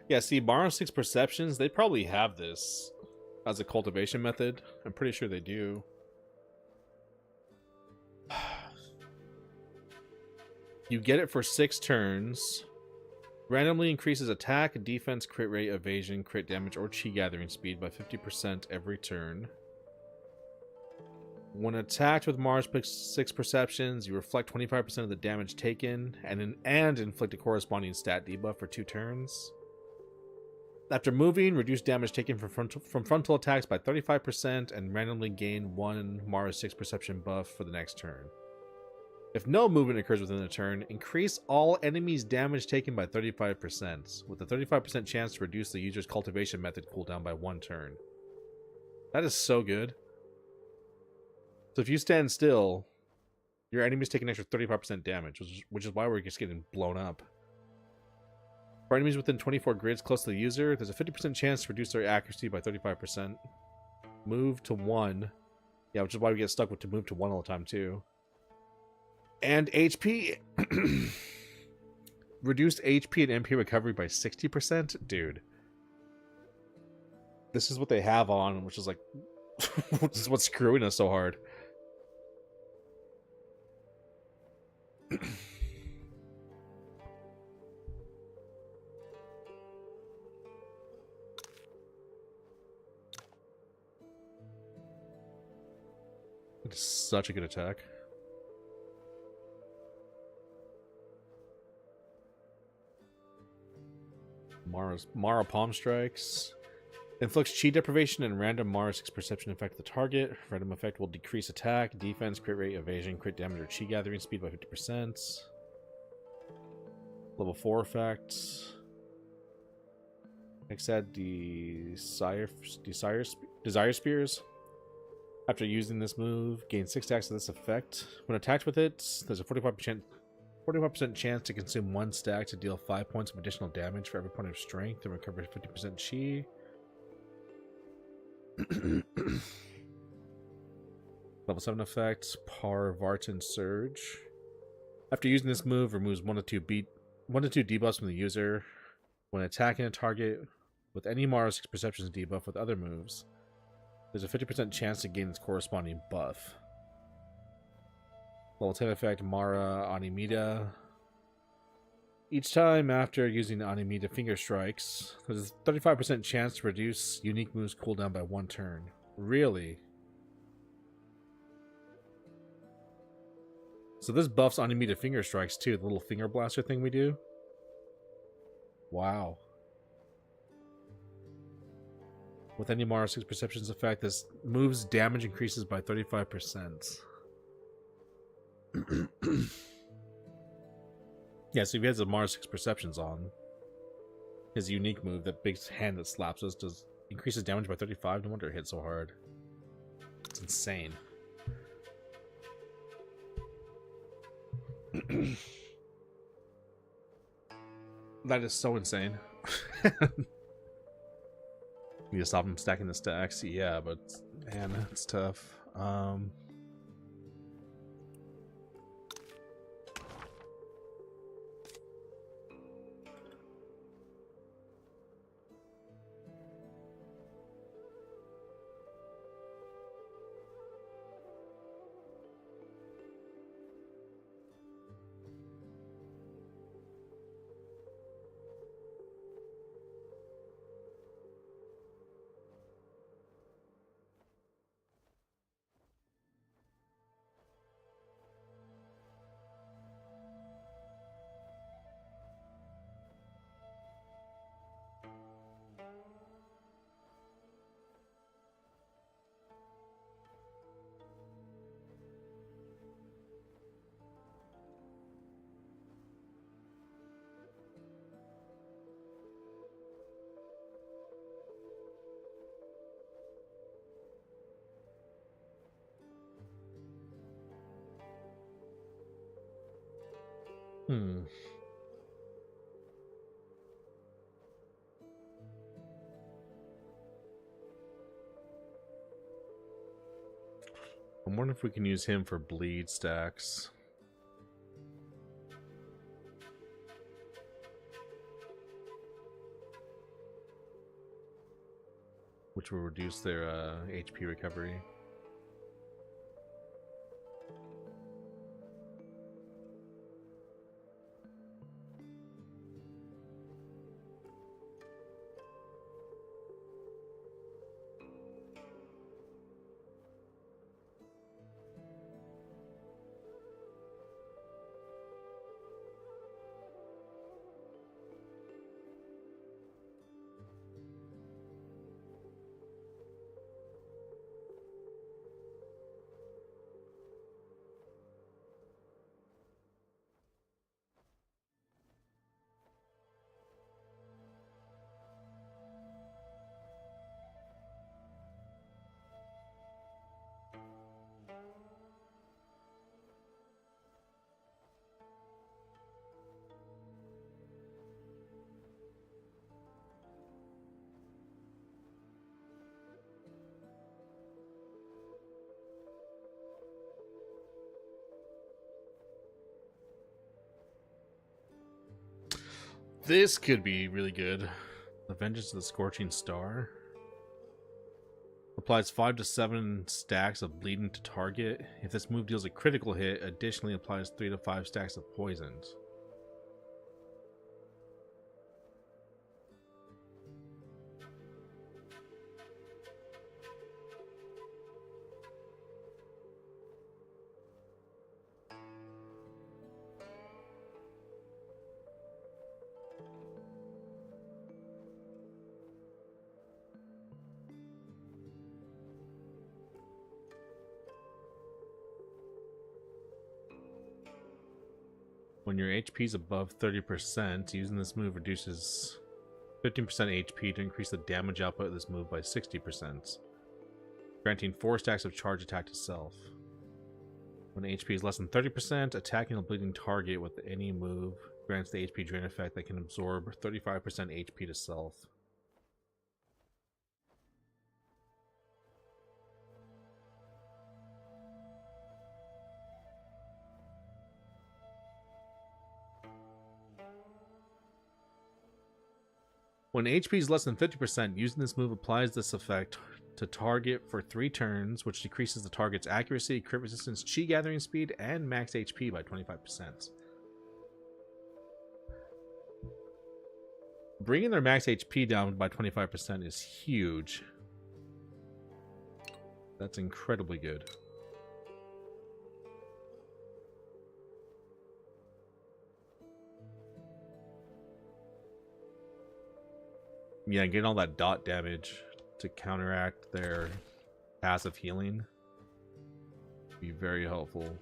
Yeah, see, Borrow 6 Perceptions, they probably have this as a cultivation method. I'm pretty sure they do. You get it for 6 turns. Randomly increases attack, defense, crit rate, evasion, crit damage, or chi gathering speed by 50% every turn. When attacked with Mars 6 Perceptions, you reflect 25% of the damage taken and inflict a corresponding stat debuff for 2 turns. After moving, reduce damage taken from frontal attacks by 35% and randomly gain 1 Mars 6 Perception buff for the next turn. If no movement occurs within a turn, increase all enemies' damage taken by 35%, with a 35% chance to reduce the user's cultivation method cooldown by 1 turn. That is so good. So if you stand still, your enemies take an extra 35% damage, which is why we're just getting blown up. For enemies within 24 grids close to the user, there's a 50% chance to reduce their accuracy by 35%. Move to 1. Yeah, which is why we get stuck with to move to 1 all the time, too. And HP. Reduced HP and MP recovery by 60%? Dude. This is what they have on, which is like... this is what's screwing us so hard. It's such a good attack. Mara Palm Strikes. Inflicts chi deprivation and random Mara 6 perception effect to the target. Random effect will decrease attack, defense, crit rate, evasion, crit damage, or chi gathering speed by 50%. Level 4 effect. Next add Desire Spears. After using this move, gain 6 attacks of this effect. When attacked with it, there's a 45% chance to consume 1 stack to deal 5 points of additional damage for every point of strength and recover 50% chi. Level 7 effect, Parvartan Surge. After using this move, removes 1 to 2 debuffs from the user. When attacking a target with any Mara 6 Perceptions debuff with other moves, there's a 50% chance to gain its corresponding buff. Level 10 effect, Mara Animita. Each time after using Animita Finger Strikes, there's a 35% chance to reduce unique moves cooldown by 1 turn. Really? So this buffs Animita Finger Strikes too, the little finger blaster thing we do. Wow. With any Mara 6 Perceptions effect, this move's damage increases by 35%. Yeah, so if he has a Mara 6 Perceptions on, his unique move, that big hand that slaps us, does increases damage by 35. No wonder it hit so hard. It's insane. That is so insane. Need to stop him stacking the stacks. Yeah, but man, it's tough. Hmm. I'm wondering if we can use him for bleed stacks. Which will reduce their HP recovery. This could be really good. The Vengeance of the Scorching Star. Applies 5 to 7 stacks of bleeding to target. If this move deals a critical hit, additionally applies 3 to 5 stacks of poisons. When your HP is above 30%, using this move reduces 15% HP to increase the damage output of this move by 60%, granting 4 stacks of charge attack to self. When HP is less than 30%, attacking a bleeding target with any move grants the HP drain effect that can absorb 35% HP to self. When HP is less than 50%, using this move applies this effect to target for 3 turns, which decreases the target's accuracy, crit resistance, chi gathering speed, and max HP by 25%. Bringing their max HP down by 25% is huge. That's incredibly good. Yeah, getting all that dot damage to counteract their passive healing would be very helpful.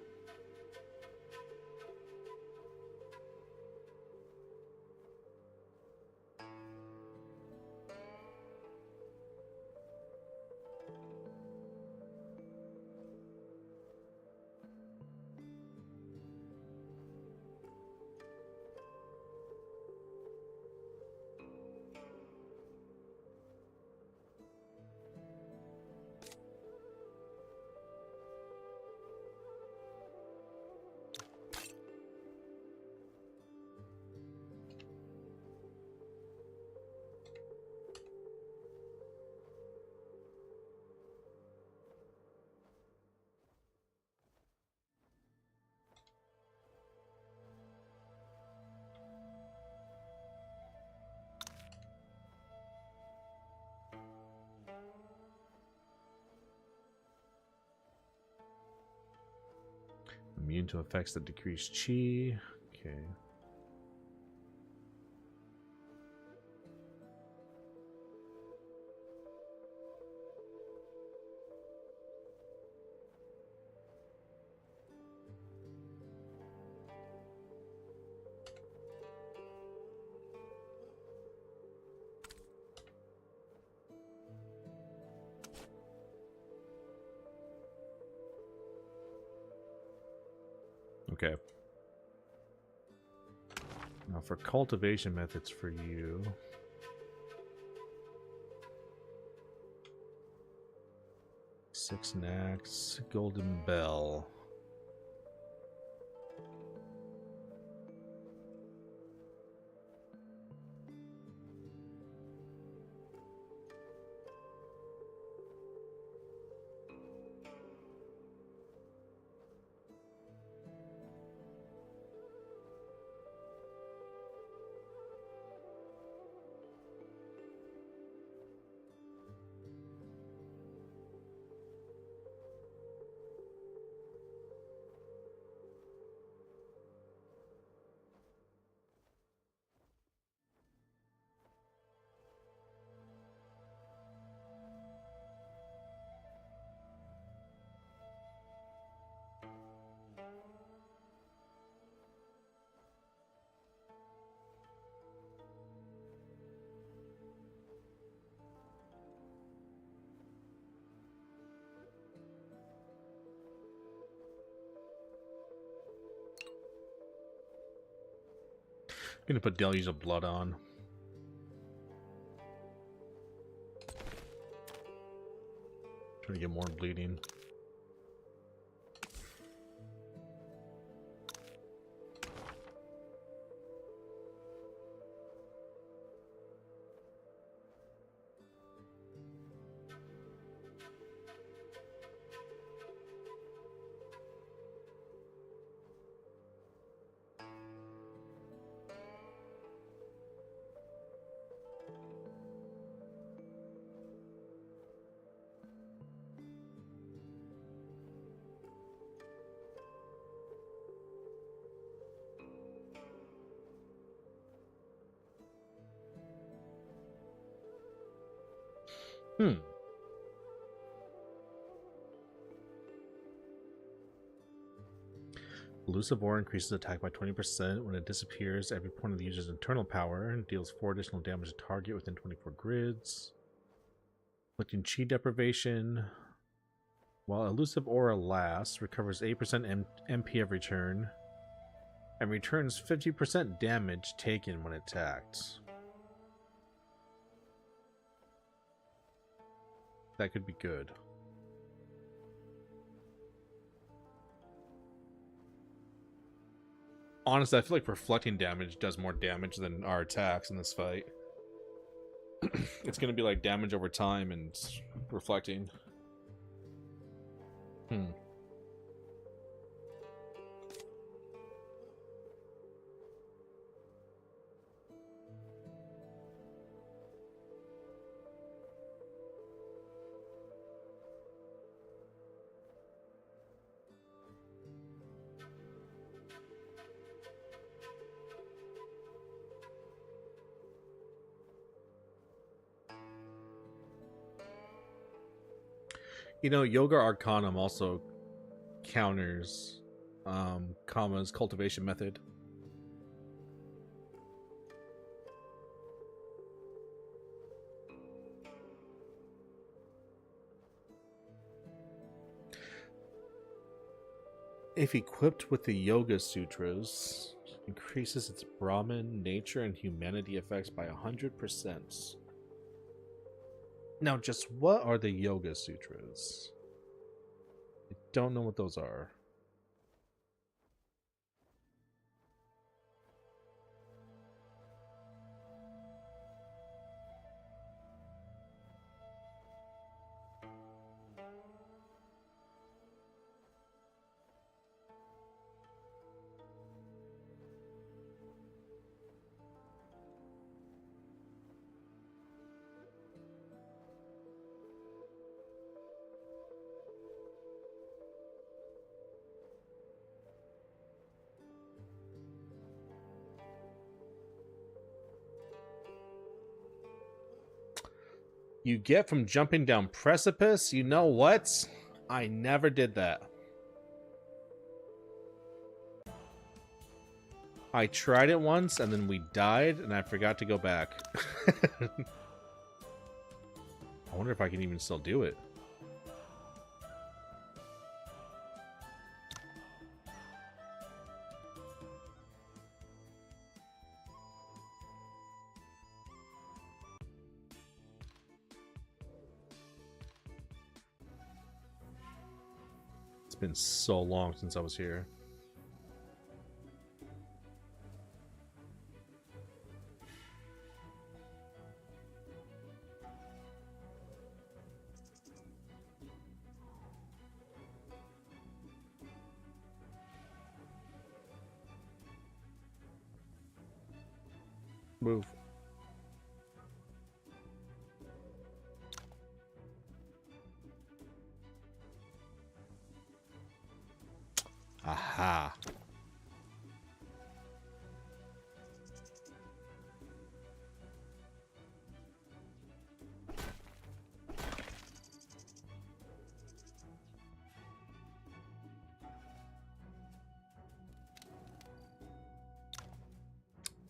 Immune to effects that decrease chi. Okay. Okay. Now for cultivation methods for you. Six Nax, Golden Bell. I'm gonna put Deluge of Blood on. Try to get more bleeding. Hmm. Elusive Ore increases attack by 20% when it disappears every point of the user's internal power and deals 4 additional damage to target within 24 grids. Inflicting chi deprivation. While Elusive Aura lasts, recovers 8% MP every turn, and returns 50% damage taken when attacked. That could be good. Honestly, I feel like reflecting damage does more damage than our attacks in this fight. It's going to be like damage over time and reflecting. You know, Yoga Arcanum also counters Kama's cultivation method. If equipped with the Yoga Sutras, increases its Brahmin, nature, and humanity effects by 100%. Now, just what are the Yoga Sutras? I don't know what those are. You get from jumping down precipice? You know what? I never did that. I tried it once and then we died and I forgot to go back. I wonder if I can even still do it. It's been so long since I was here. Move. Aha.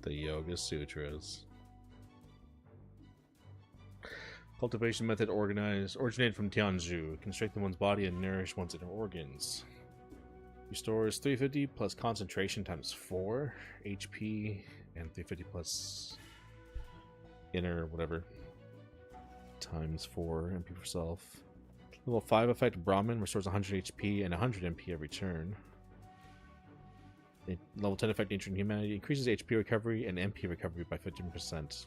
The Yoga Sutras. Cultivation method originated from Tianzhu. Can strengthen one's body and nourish one's inner organs. Restores 350 plus concentration times 4 HP and 350 plus inner whatever times 4 MP per self. Level 5 effect Brahmin restores 100 HP and 100 MP every turn. Level 10 effect Nature and Humanity increases HP recovery and MP recovery by 15%.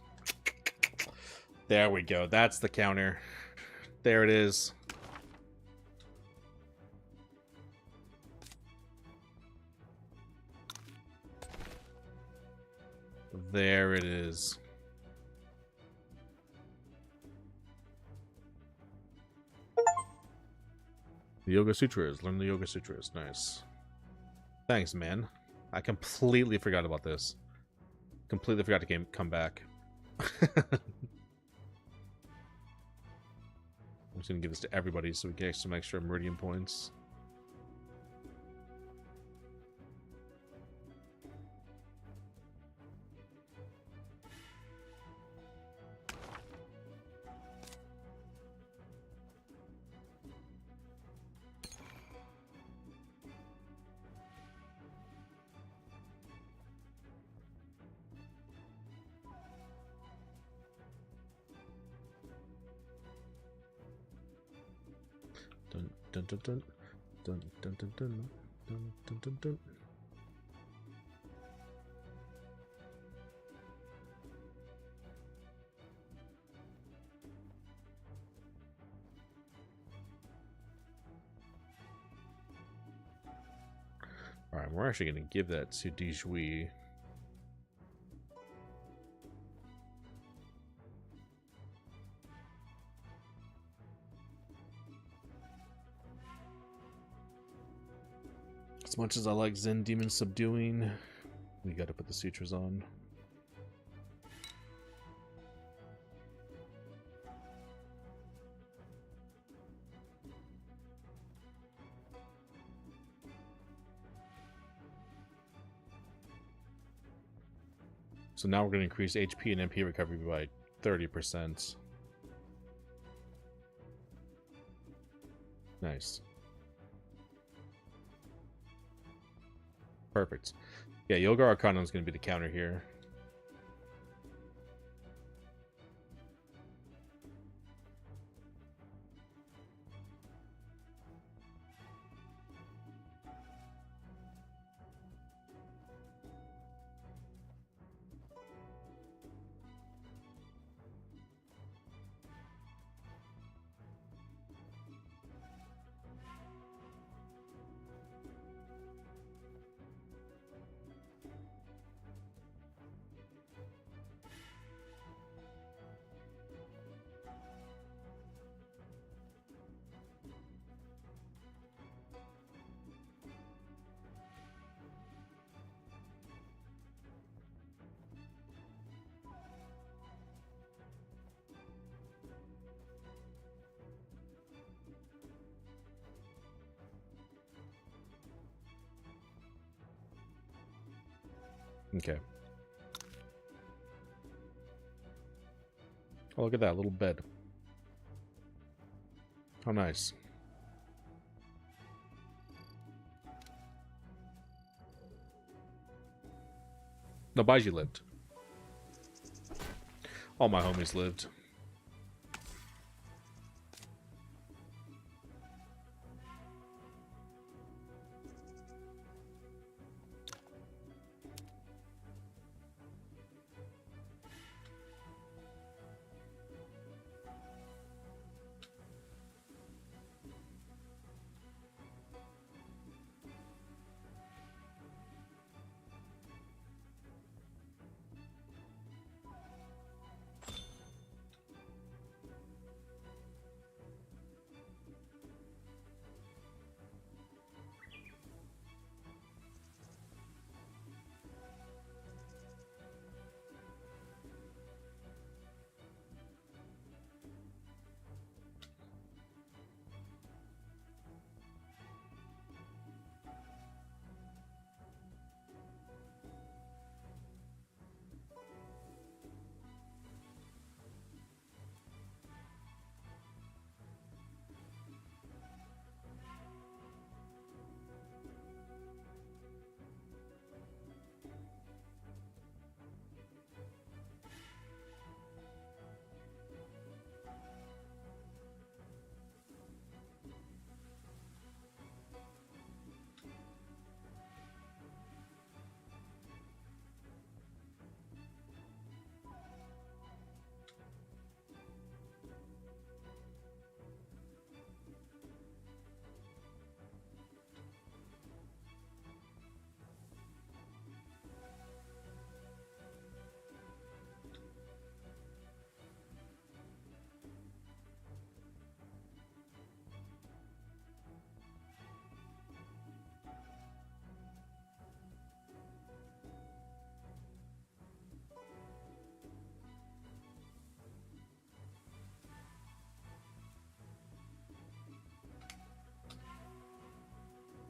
There we go. That's the counter. There it is. There it is. The Yoga Sutras. Learn the Yoga Sutras. Nice. Thanks, man. I completely forgot about this. Completely forgot to come back. just gonna give this to everybody so we get some extra Meridian points. Dun dun dun dun dun dun dun dun dun dun dun dun. Alright, we're actually gonna give that to Dijui. As much as I like Zen Demon subduing, we gotta put the sutras on. So now we're gonna increase HP and MP recovery by 30%. Nice. Perfect. Yeah, Yoga Arcanum is going to be the counter here. Okay. Oh, look at that little bed. How nice. No, Baiji lived. All my homies lived.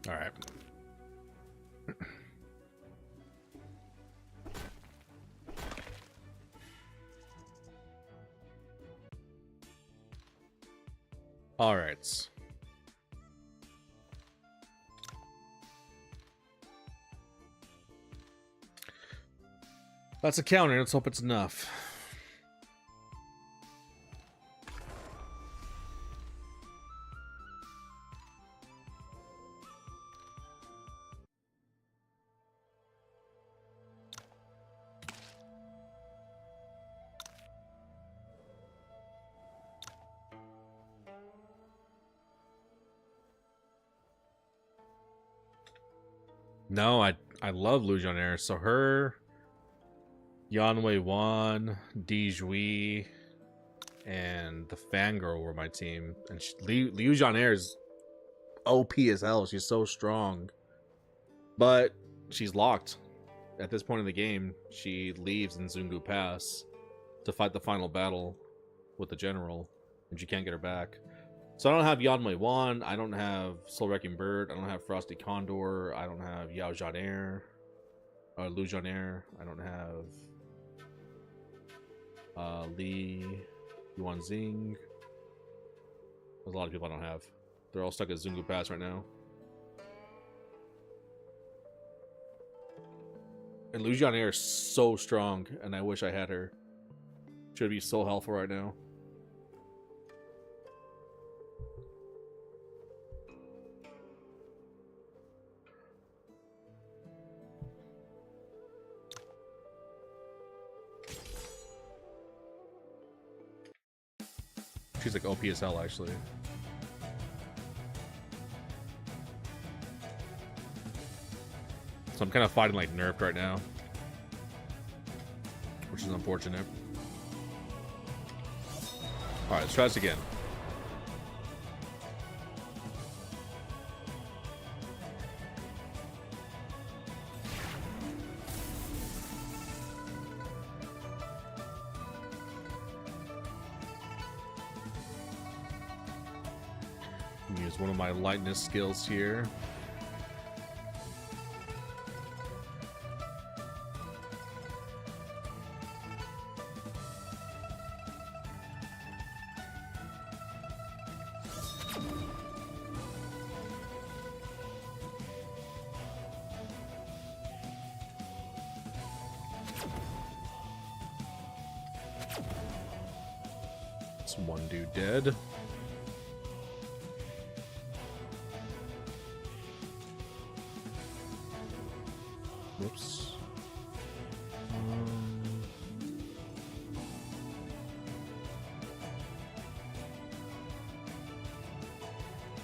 All right. All right. That's a counter. Let's hope it's enough. No, I love Lujonair. So her, Yanwei Wan, Dijui, and the Fangirl were my team. And Liu Jonair is OP as hell. She's so strong. But she's locked. At this point in the game, she leaves in Zungu Pass to fight the final battle with the general, and she can't get her back. So I don't have Yanmei Wan, I don't have Soul Wrecking Bird, I don't have Frosty Condor, I don't have Yao Jonair, or Lu Jonair, I don't have Li Yuanxing. There's a lot of people I don't have. They're all stuck at Zungu Pass right now. And Lu Jonair is so strong, and I wish I had her. Should be so helpful right now. She's like OP as hell, actually. So I'm kind of fighting like nerfed right now, which is unfortunate. All right, let's try this again. Use one of my lightness skills here. It's one dude dead. Whoops.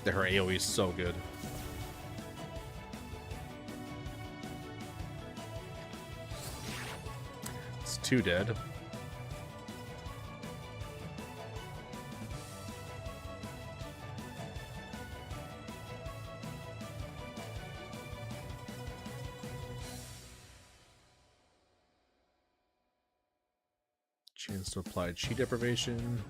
Her AoE is so good. It's 2 dead. Chance to apply chi deprivation.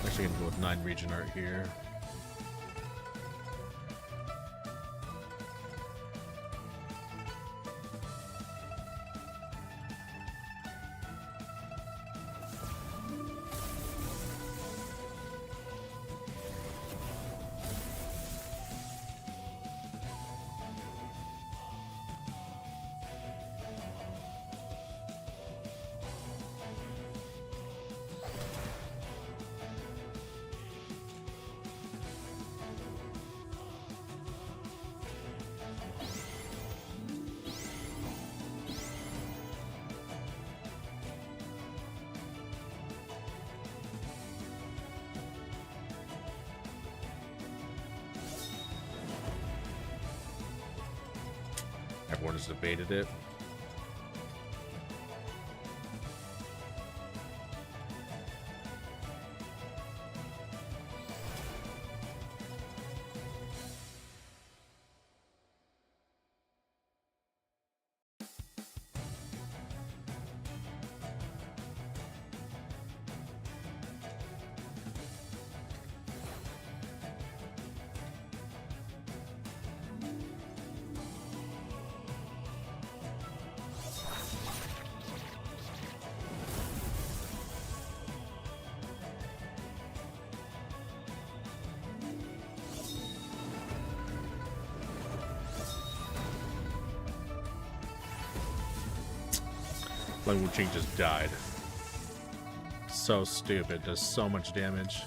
Actually gonna go with 9 region art here. Everyone has debated it. Like Wu Ching just died. So stupid. Does so much damage.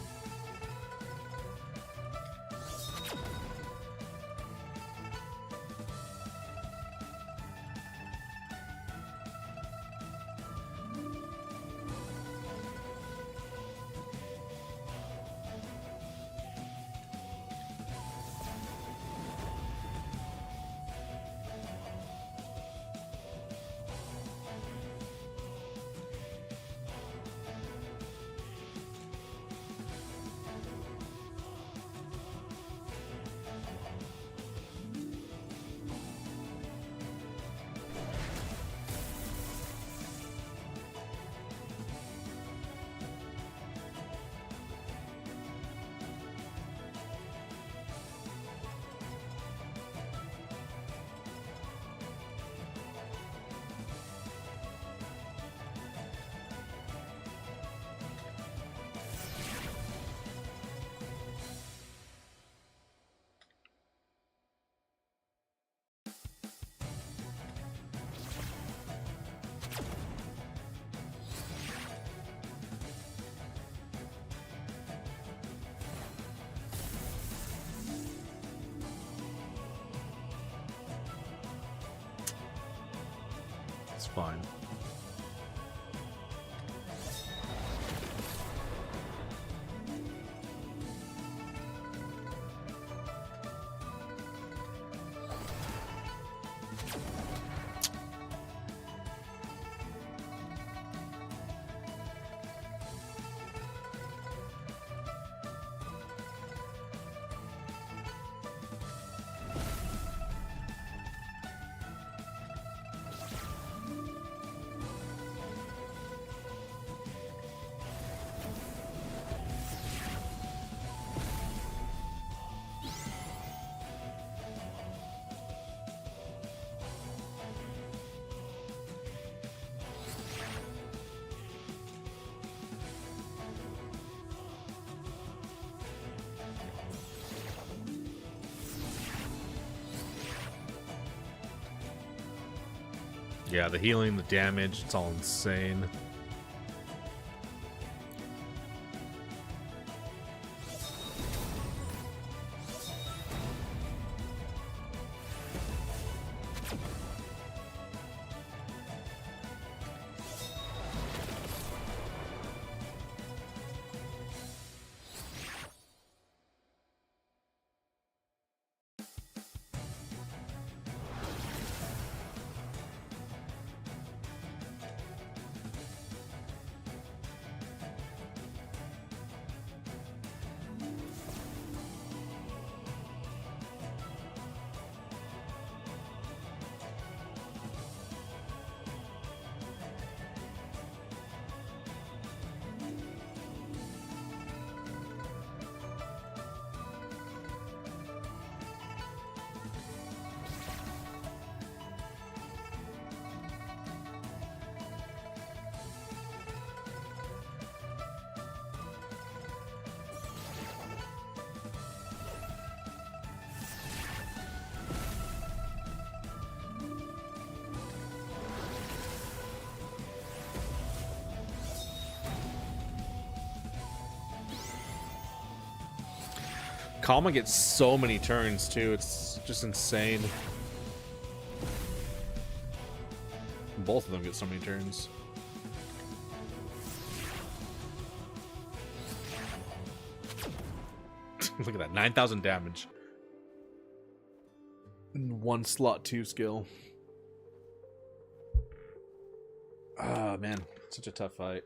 It's fine. Yeah, the healing, the damage, it's all insane. Kalma gets so many turns too, it's just insane. Both of them get so many turns. Look at that, 9,000 damage. One slot 2 skill. Oh man, such a tough fight.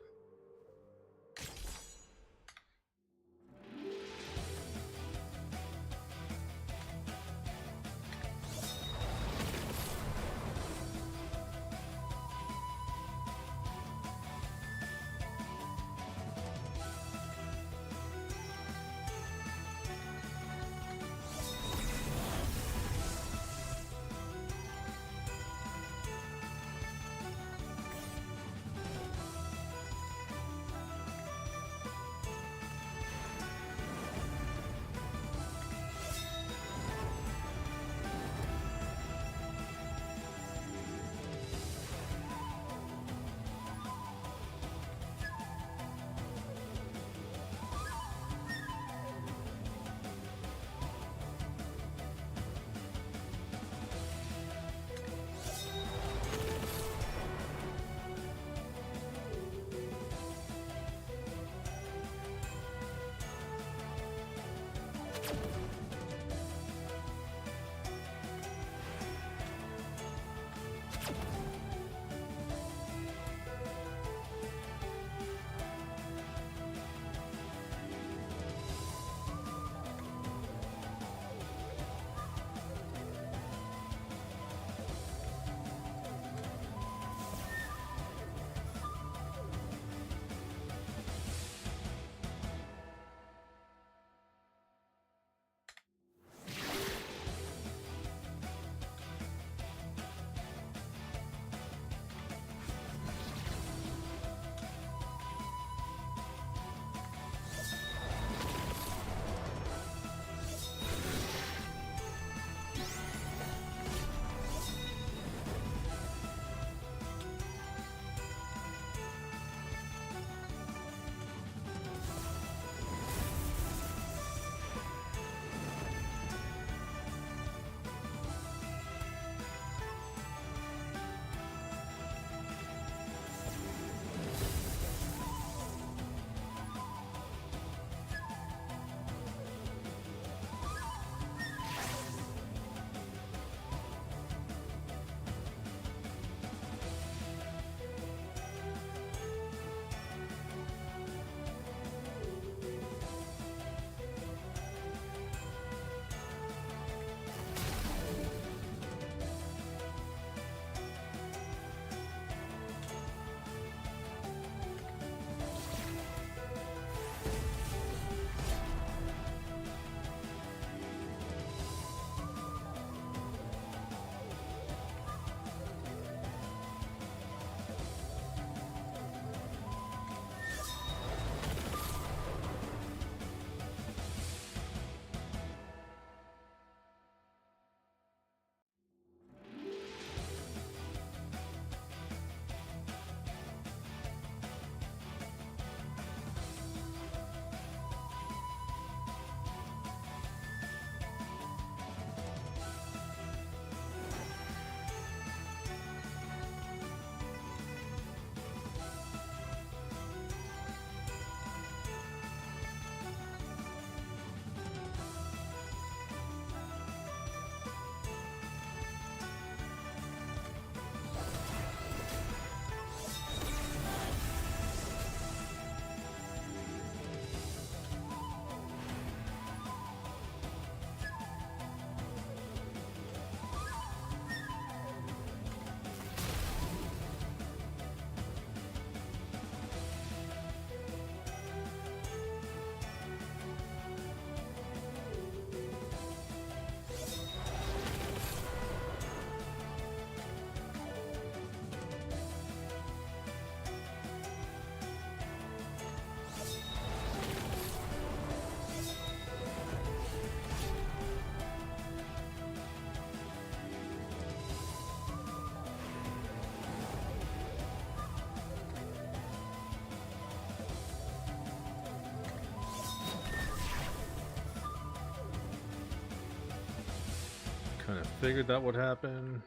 Kind of figured that would happen.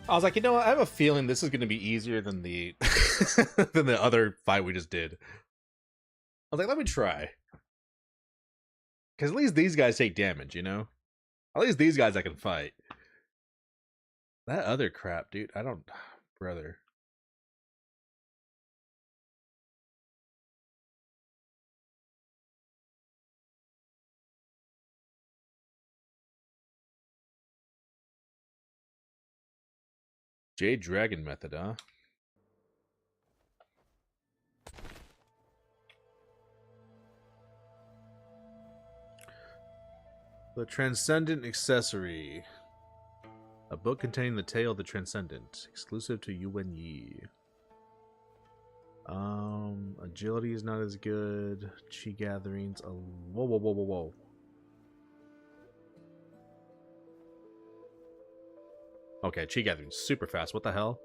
I was like, you know what? I have a feeling this is going to be easier than the than the other fight we just did. I was like, let me try. Because at least these guys take damage, you know? At least these guys I can fight. That other crap, dude, I don't... Brother. Jade Dragon method, huh? The Transcendent Accessory. A book containing the tale of the Transcendent, exclusive to Yuan Yi. Agility is not as good. Chi gatherings. Whoa, whoa, whoa, whoa, whoa. Okay, Chi gatherings super fast. What the hell?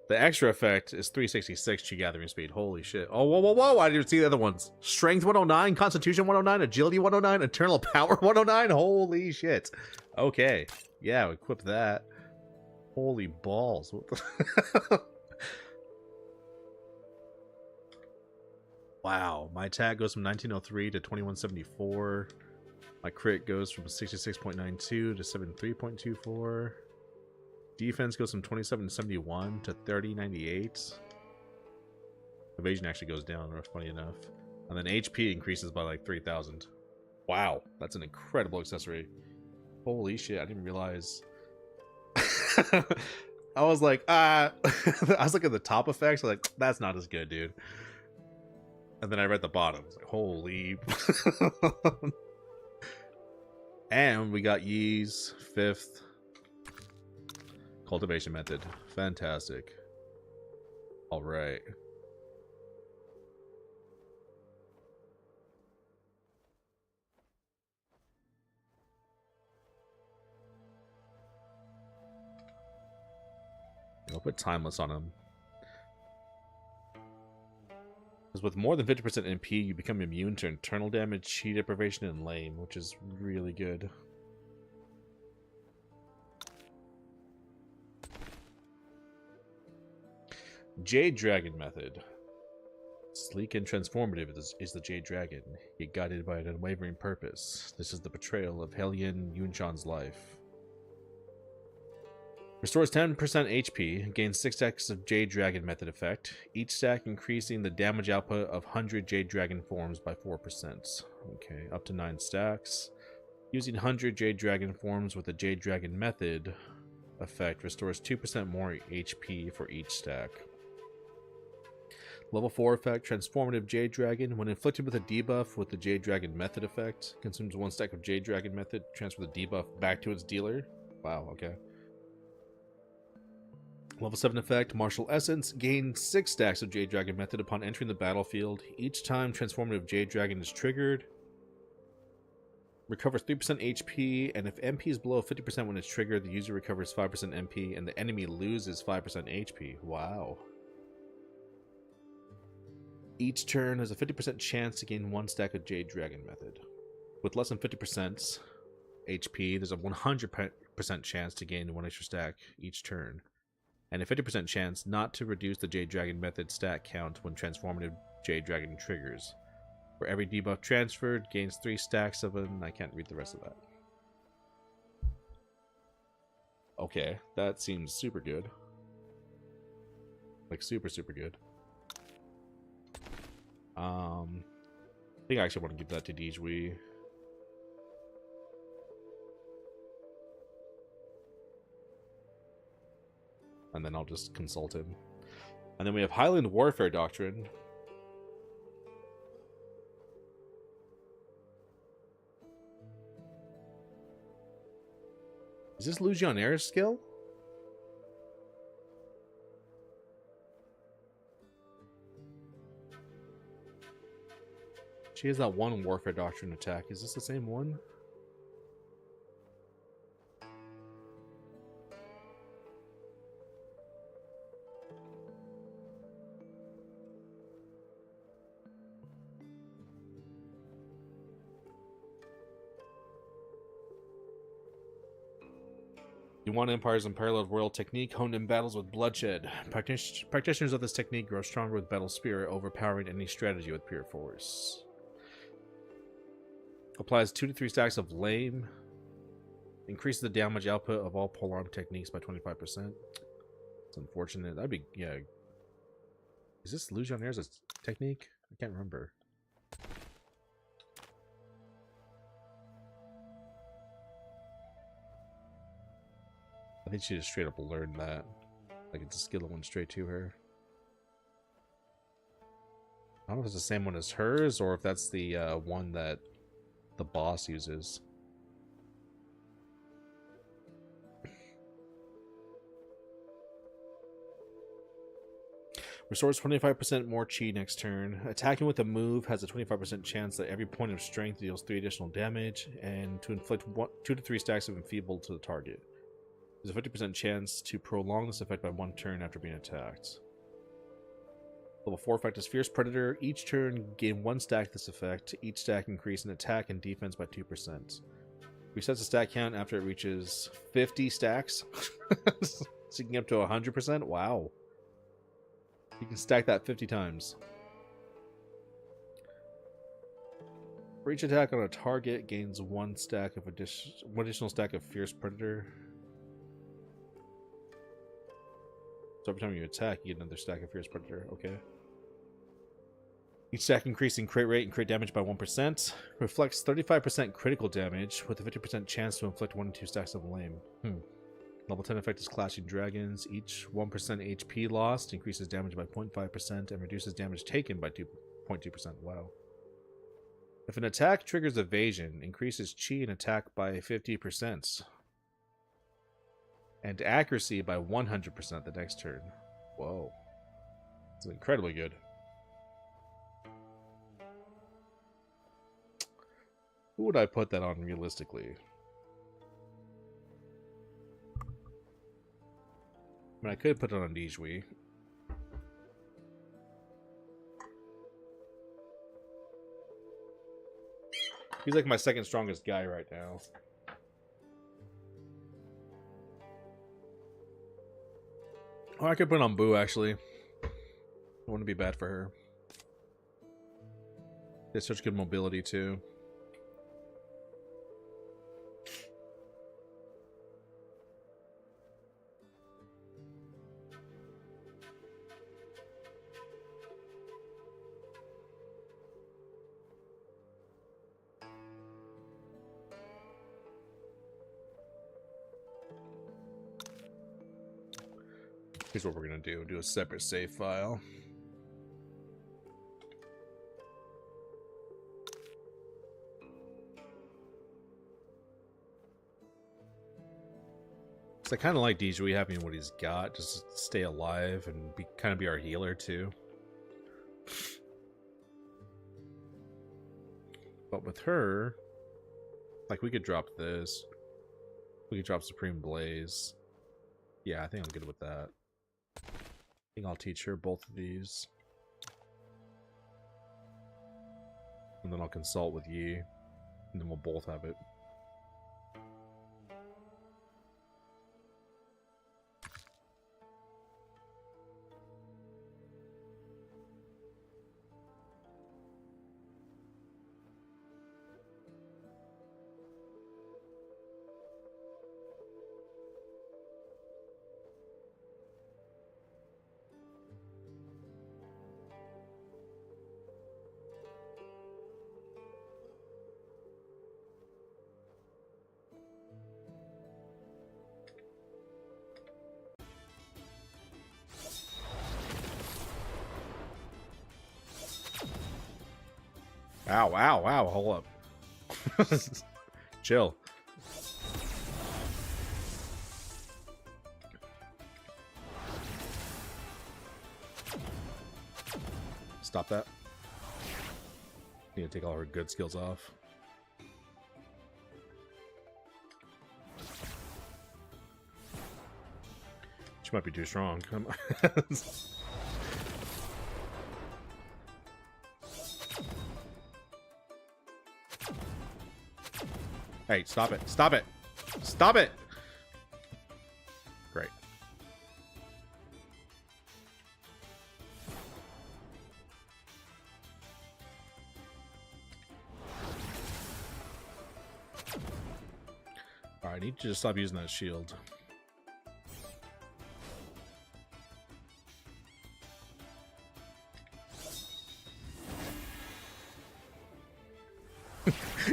The extra effect is 366 Chi gathering speed. Holy shit. Oh, whoa, whoa, whoa. I didn't see the other ones. Strength 109, Constitution 109, Agility 109, Eternal Power 109. Holy shit. Okay. Yeah, equip that. Holy balls. What the... Wow. My attack goes from 1903 to 2174. My crit goes from 66.92 to 73.24. Defense goes from 2771 to 3098. Evasion actually goes down, funny enough. And then HP increases by like 3,000. Wow, that's an incredible accessory. Holy shit, I didn't realize. I was like, I was looking at the top effects, like, that's not as good, dude. And then I read the bottom. I was like, holy. And we got Yi's 5th cultivation method. Fantastic. All right. I'll put timeless on him. Because with more than 50% MP, you become immune to internal damage, chi deprivation, and lame, which is really good. Jade Dragon method. Sleek and transformative is the Jade Dragon, yet guided by an unwavering purpose. This is the portrayal of Hellion Yunshan's life. Restores 10% HP, gains 6 stacks of Jade Dragon method effect, each stack increasing the damage output of 100 Jade Dragon forms by 4%. Okay, up to 9 stacks. Using 100 Jade Dragon forms with the Jade Dragon method effect restores 2% more HP for each stack. Level 4 effect, Transformative Jade Dragon. When inflicted with a debuff with the Jade Dragon method effect, consumes 1 stack of Jade Dragon method, transfer the debuff back to its dealer. Wow, okay. Level 7 effect, Martial Essence. Gain 6 stacks of Jade Dragon method upon entering the battlefield. Each time Transformative Jade Dragon is triggered, recovers 3% HP, and if MP is below 50% when it's triggered, the user recovers 5% MP, and the enemy loses 5% HP. Wow. Each turn has a 50% chance to gain 1 stack of Jade Dragon method. With less than 50% HP, there's a 100% chance to gain 1 extra stack each turn, and a 50% chance not to reduce the Jade Dragon method stat count when Transformative Jade Dragon triggers. For every debuff transferred, gains 3 stacks of them. I can't read the rest of that. Okay, that seems super good. Like, super, super good. I think I actually want to give that to Dijwi. And then I'll just consult him. And then we have Highland Warfare Doctrine. Is this Legionnaires skill? She has that one Warfare Doctrine attack. Is this the same one? You want Empire's unparalleled royal technique honed in battles with bloodshed. Practitioners of this technique grow stronger with battle spirit, overpowering any strategy with pure force. Applies 2 to 3 stacks of lame. Increases the damage output of all polearm techniques by 25%. It's unfortunate. That'd be, yeah. Is this Legionnaires' technique? I can't remember. I think she just straight up learned that. Like it's a skill that went straight to her. I don't know if it's the same one as hers or if that's the one that the boss uses. Restores 25% more chi next turn. Attacking with a move has a 25% chance that every point of strength deals 3 additional damage, and to inflict 2 to 3 stacks of enfeebled to the target. There's a 50% chance to prolong this effect by 1 turn after being attacked. Level 4 effect is Fierce Predator. Each turn, gain 1 stack this effect. Each stack increase in attack and defense by 2%. Resets the stack count after it reaches 50 stacks. So you can get up to 100%? Wow. You can stack that 50 times. For each attack on a target, gains 1 stack of one additional stack of Fierce Predator. So every time you attack, you get another stack of Fierce Predator. Okay. Each stack increasing crit rate and crit damage by 1%. Reflects 35% critical damage with a 50% chance to inflict 1 to 2 stacks of lame. Level 10 effect is Clashing Dragons. Each 1% HP lost increases damage by 0.5% and reduces damage taken by 2.2%. Wow. If an attack triggers evasion, increases chi and attack by 50%. And accuracy by 100% the next turn. Whoa. It's incredibly good. Who would I put that on realistically? I mean, I could put it on Dijui. He's like my second strongest guy right now. Oh, I could put it on Boo, actually. It wouldn't be bad for her. He has such good mobility, too. Here's what we're gonna do. Do a separate save file. So I kind of like Dijui having what he's got, just to stay alive and kind of be our healer too. But with her, like we could drop this. We could drop Supreme Blaze. Yeah, I think I'm good with that. I think I'll teach her both of these. And then I'll consult with Yi. And then we'll both have it. Ow, ow, ow, hold up. Chill. Stop that. Need to take all her good skills off. She might be too strong. Come on. Hey, stop it. Stop it. Stop it. Alright, I need you to stop using that shield.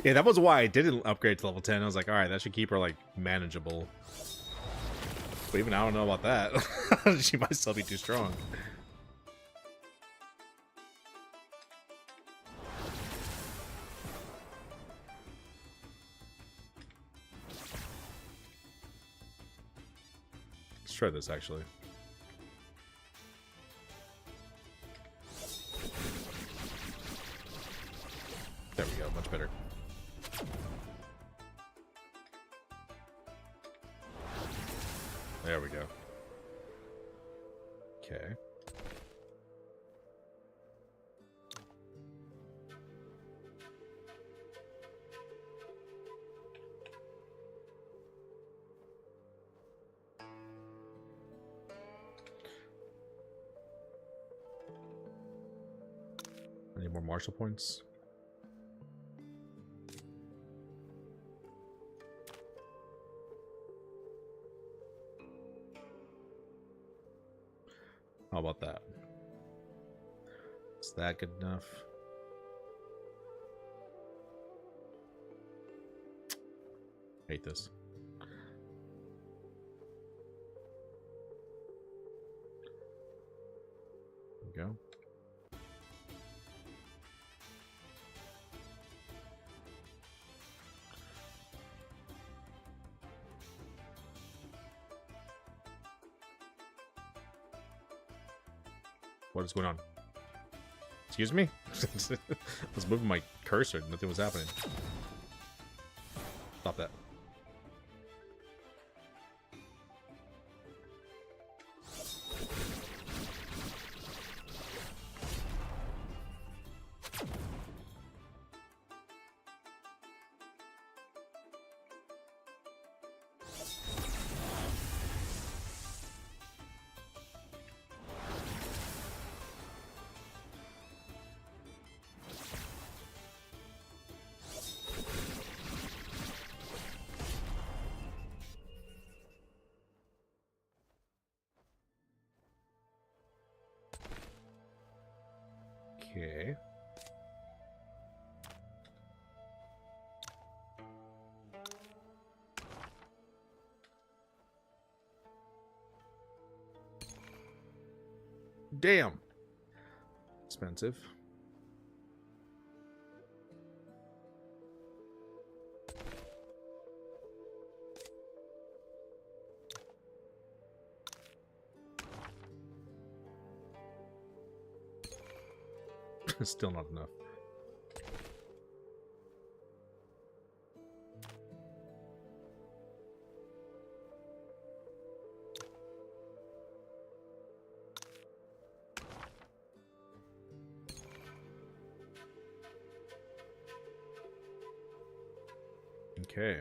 Yeah, that was why I didn't upgrade to level 10. I was like, alright, that should keep her, like, manageable. But even I don't know about that. She might still be too strong. Let's try this, actually. There we go, much better. There we go. Okay. I need more martial points. How about that? Is that good enough? Hate this. There we go. What is going on? Excuse me? I was moving my cursor. Nothing was happening. Stop that. Okay. Damn. Expensive. Still not enough. Okay.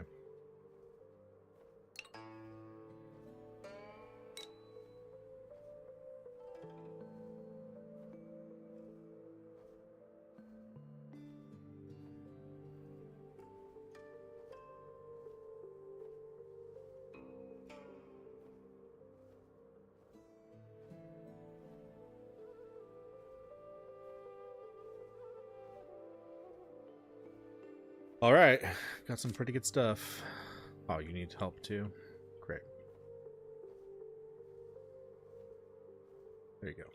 All right, got some pretty good stuff. Oh, you need help too? Great. There you go.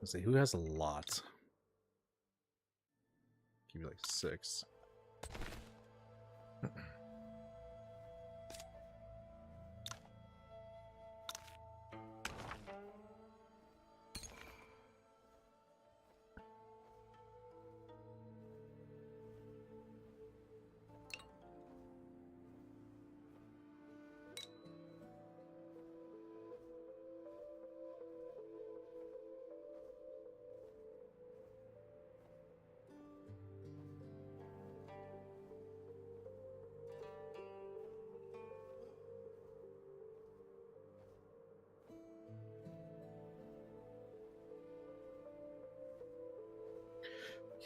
Let's see, who has a lot? Give you like 6.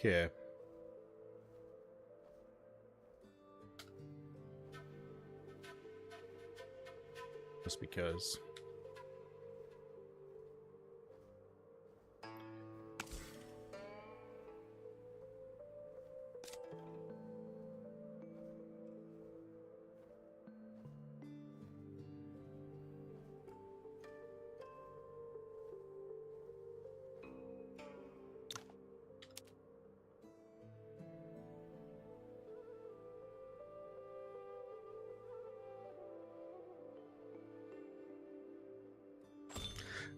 Yeah. just because.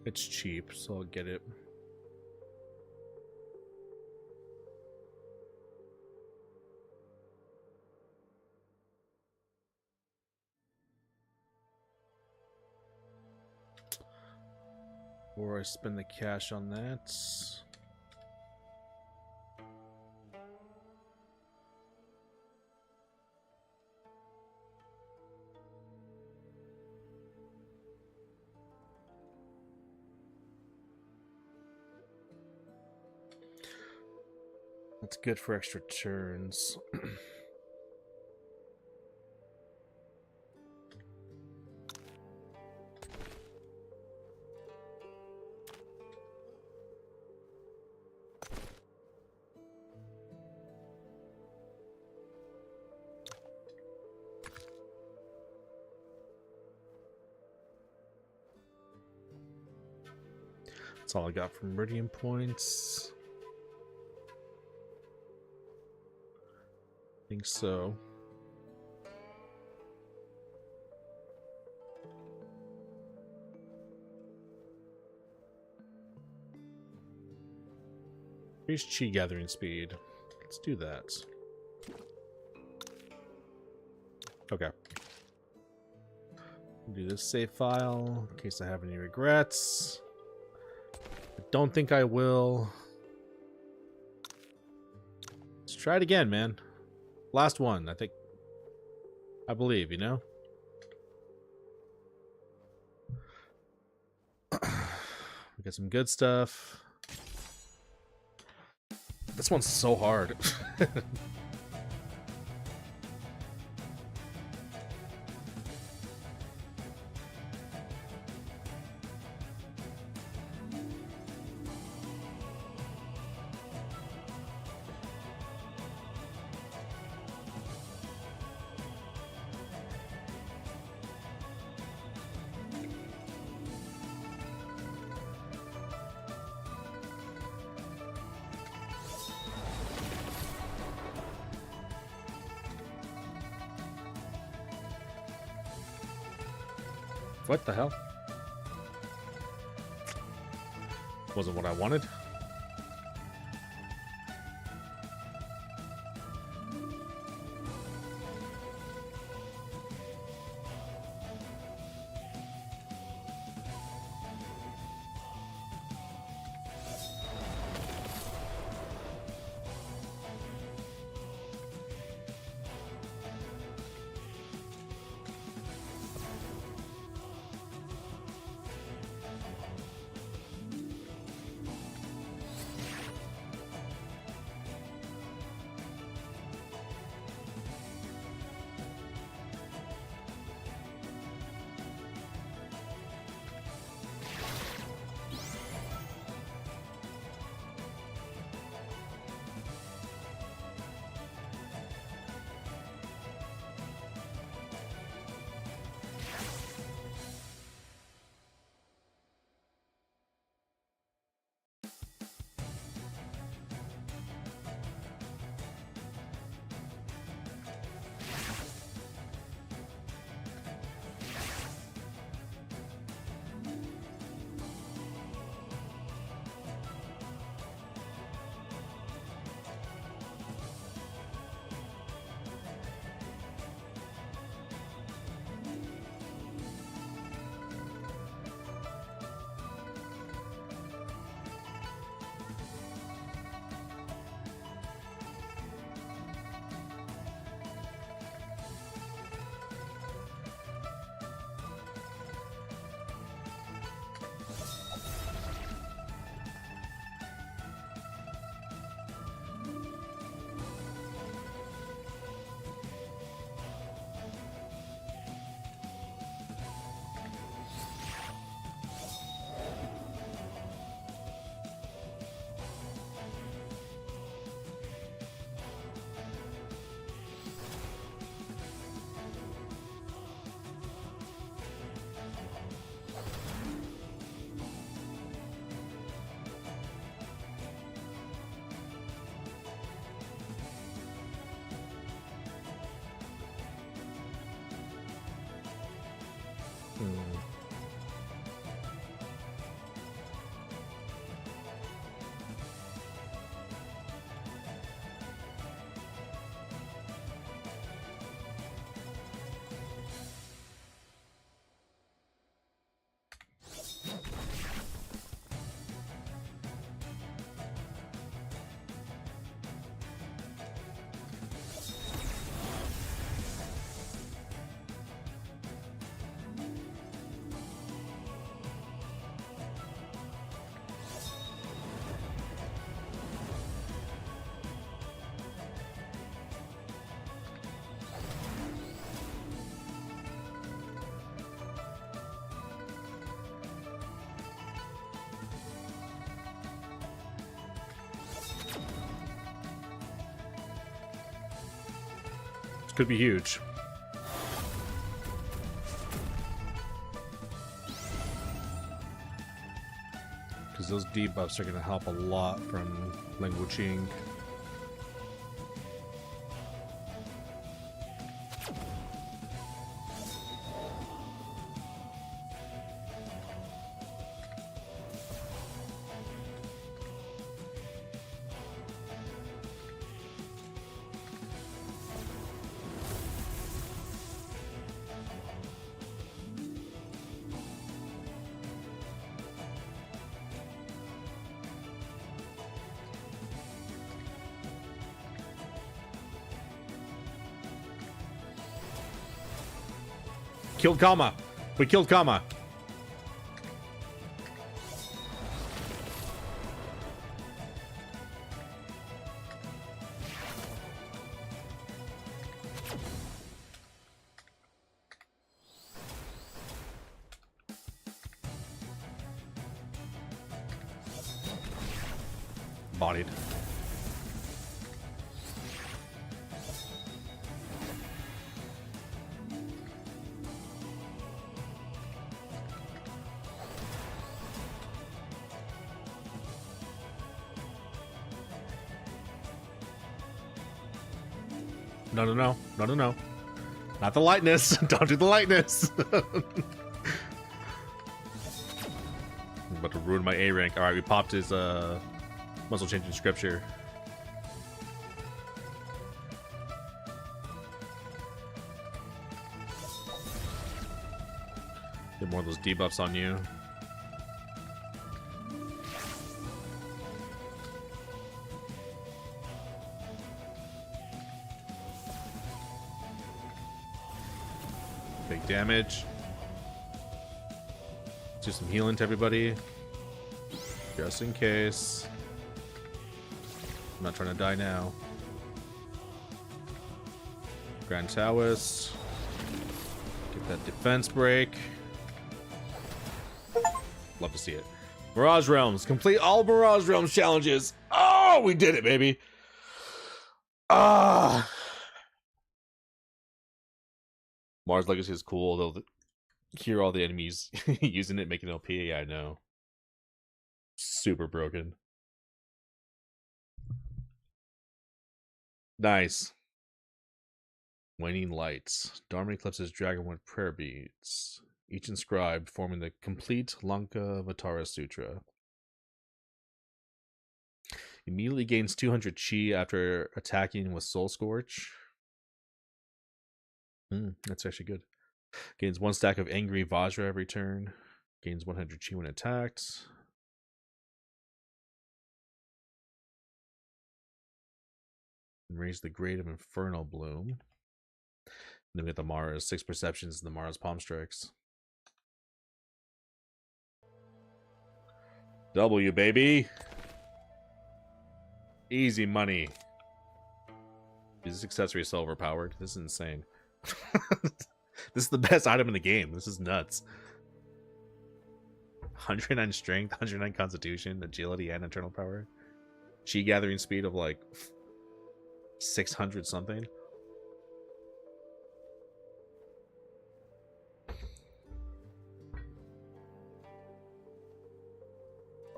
It's cheap, so I'll get it. Or I spend the cash on that. That's good for extra turns. That's all I got from Meridian points. I think so. Increase chi gathering speed. Let's do that. Okay. Do this save file in case I have any regrets. I don't think I will. Let's try it again, man. Last one, I think. I believe, you know? We got some good stuff. This one's so hard. What the hell? Wasn't what I wanted. Hmm. Could be huge. Because those debuffs are going to help a lot from Ling Wuqing. Killed Kama. We killed Kama. Bodied. No, no, no. No, no, no. Not the lightness. Don't do the lightness. I'm about to ruin my A rank. Alright, we popped his muscle changing scripture. Get more of those debuffs on you. Big damage. Do some healing to everybody. Just in case. I'm not trying to die now. Grand Taoist. Get that defense break. Love to see it. Mirage Realms. Complete all Mirage Realms challenges. Oh, we did it, baby. Ah. Mars Legacy is cool. They'll hear all the enemies using it, making LP. Yeah, I know. Super broken. Nice. Waning Lights. Dharma eclipses Dragonwood prayer beads. Each inscribed, forming the complete Lankavatara Sutra. Immediately gains 200 chi after attacking with Soul Scorch. That's actually good. Gains 1 stack of Angry Vajra every turn. Gains 100 chi when attacked. And raise the grade of Infernal Bloom. And then we get the Mara's 6 perceptions and the Mara's Palm Strikes. W, baby. Easy money. Is this accessory so overpowered? This is insane. This is the best item in the game. This is nuts. 109 strength, 109 constitution, agility, and internal power. Chi gathering speed of like 600 something.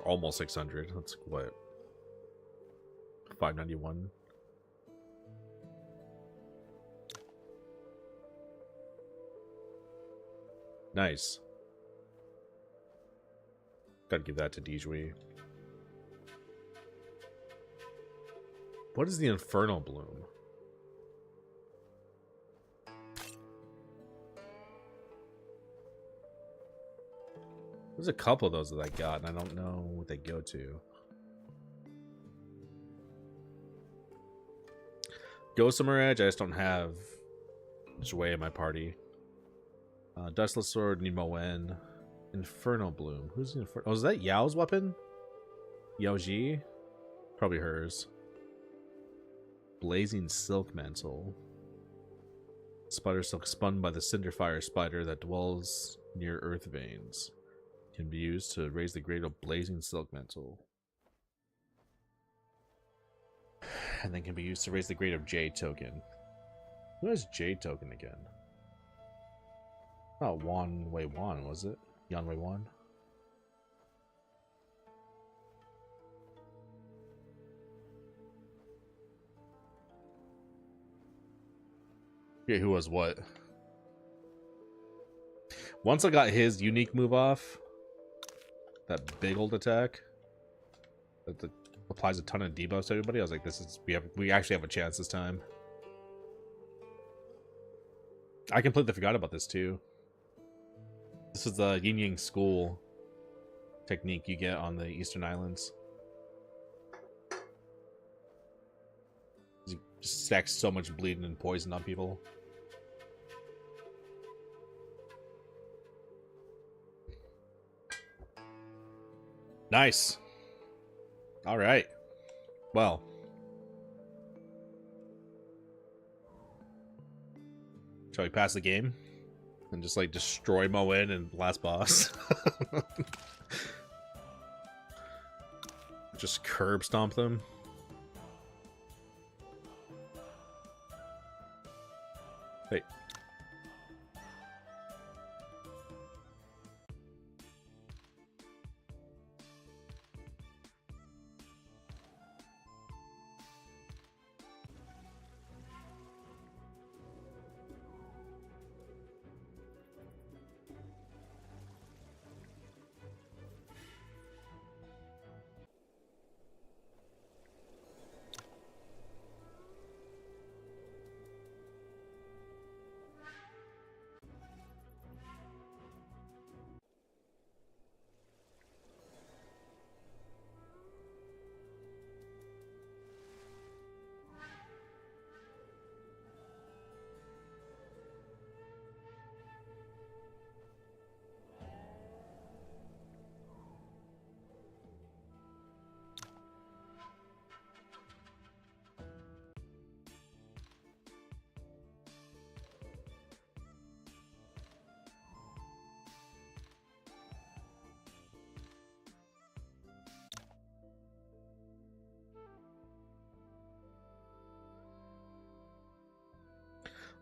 Almost 600. That's what? 591. Nice. Gotta give that to Dijui. What is the Infernal Bloom? There's a couple of those that I got, and I don't know what they go to. Gossamer Edge, I just don't have Zhui in my party. Dustless Sword, Nimoen. Infernal Bloom. Who's the Infernal? Oh, is that Yao's weapon? Yao Ji? Probably hers. Blazing Silk Mantle. Spider silk spun by the Cinderfire spider that dwells near earth veins. Can be used to raise the grade of Blazing Silk Mantle. And then can be used to raise the grade of Jade Token. Who has Jade Token again? Oh, Wan Wei Wan, was it? Yan Wei Wan? Yeah, who was what? Once I got his unique move off, that big old attack that applies a ton of debuffs to everybody, I was like, we actually have a chance this time. I completely forgot about this too. This is the Yin Yang School technique you get on the Eastern Islands. You just stack so much bleeding and poison on people. Nice. All right. Well. Shall we pass the game? And just like destroy Moen and last boss. Just curb stomp them. Hey.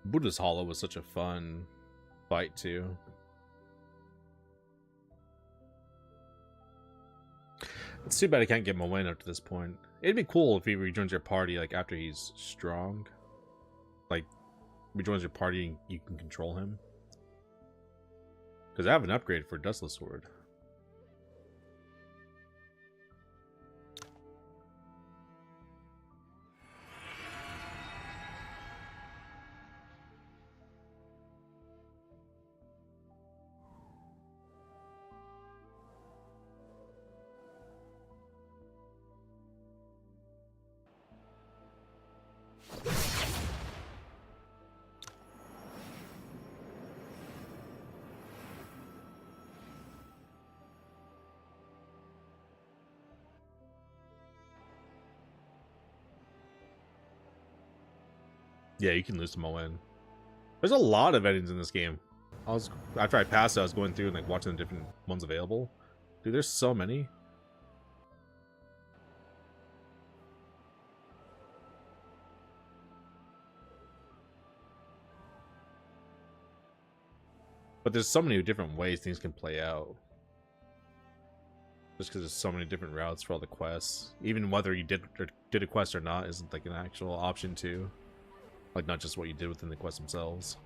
Buddha's Hollow was such a fun fight too. It's too bad I can't get Moen up to this point. It'd be cool if he rejoins your party like after he's strong. Like rejoins your party and you can control him. Because I have an upgrade for Dustless Sword. Yeah, you can lose to Moen. There's a lot of endings in this game. After I passed it, I was going through and like watching the different ones available. Dude, there's so many. But there's so many different ways things can play out. Just because there's so many different routes for all the quests. Even whether you did a quest or not isn't like an actual option too. Like not just what you did within the quests themselves.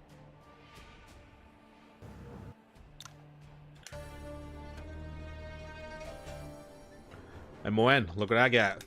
And Moen, look what I got.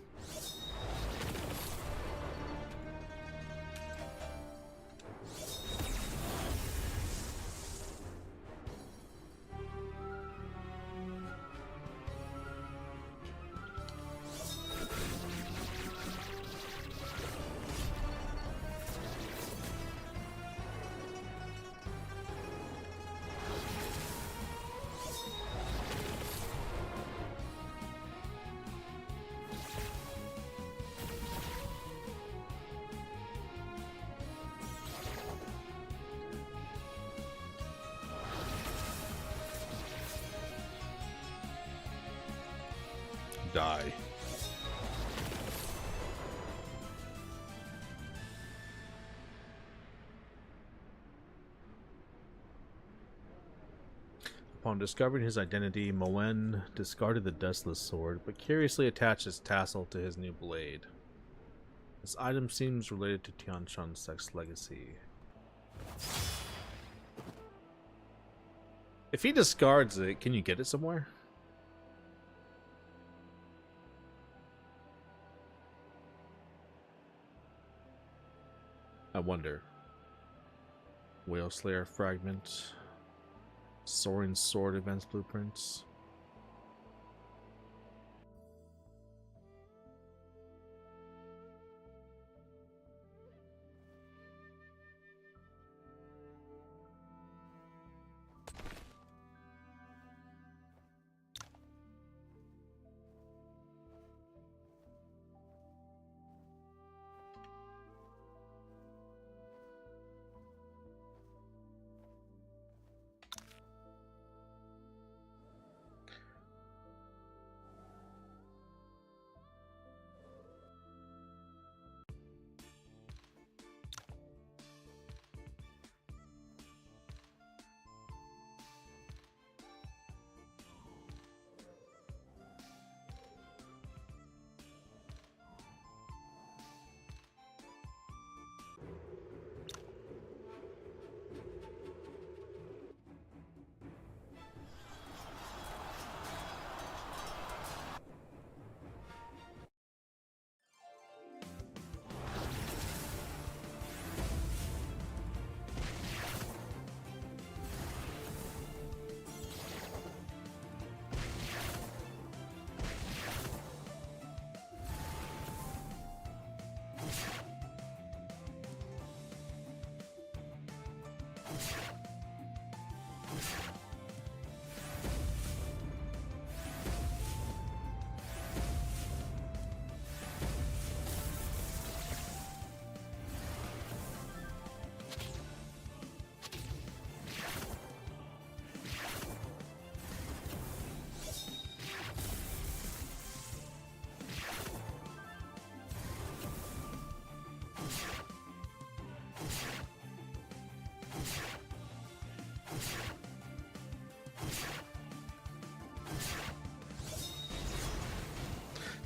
Die. Upon discovering his identity, Moen discarded the Dustless Sword, but curiously attached its tassel to his new blade. This item seems related to Tian Shan's sex legacy. If he discards it, can you get it somewhere? I wonder. Whale Slayer fragment. Soaring Sword events blueprints.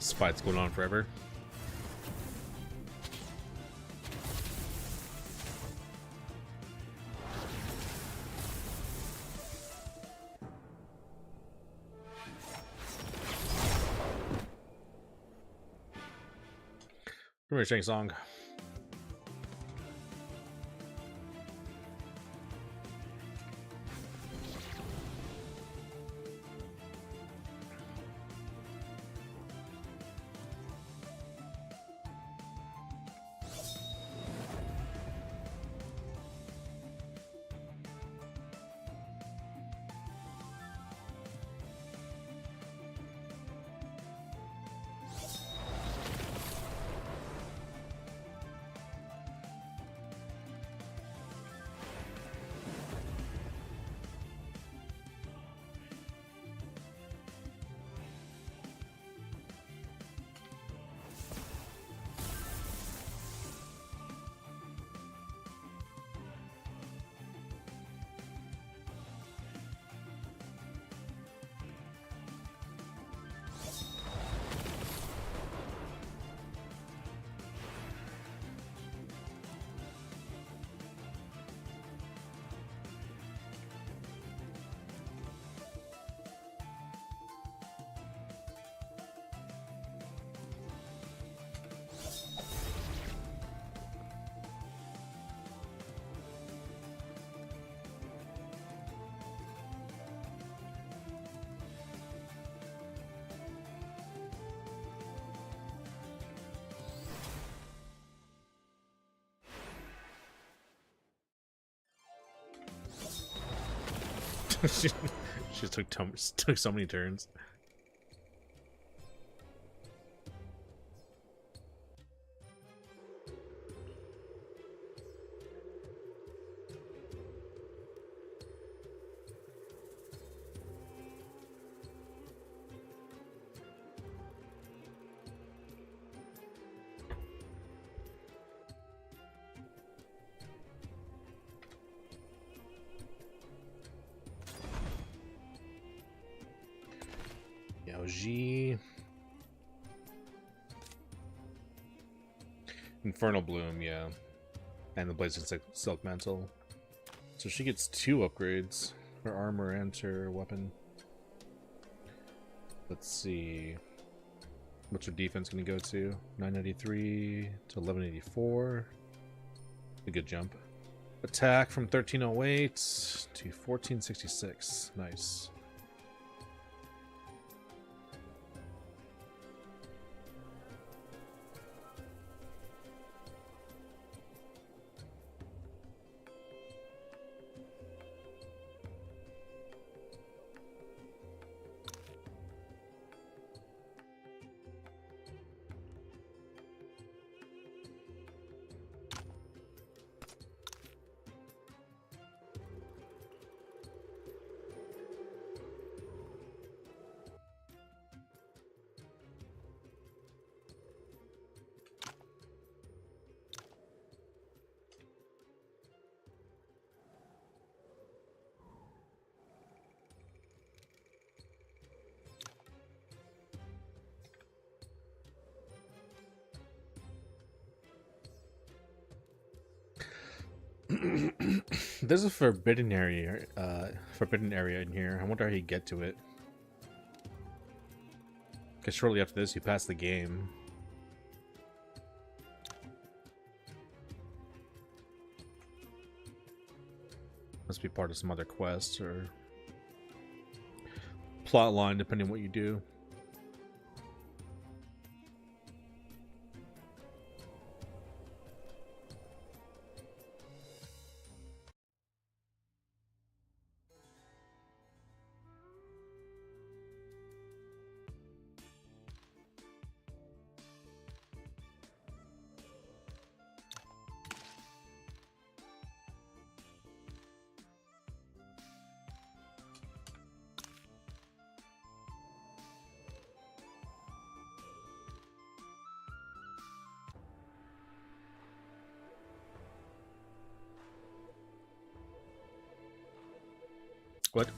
This fight's going on forever. Come here, Shang Tsung. she just took so many turns. G. Infernal Bloom, yeah. And the Blazing Silk Mantle. So she gets 2 upgrades. Her armor and her weapon. Let's see. What's her defense going to go to? 993 to 1184. A good jump. Attack from 1308 to 1466. Nice. There's a forbidden area in here. I wonder how you get to it. Because shortly after this, you pass the game. Must be part of some other quest or plot line, depending on what you do. What?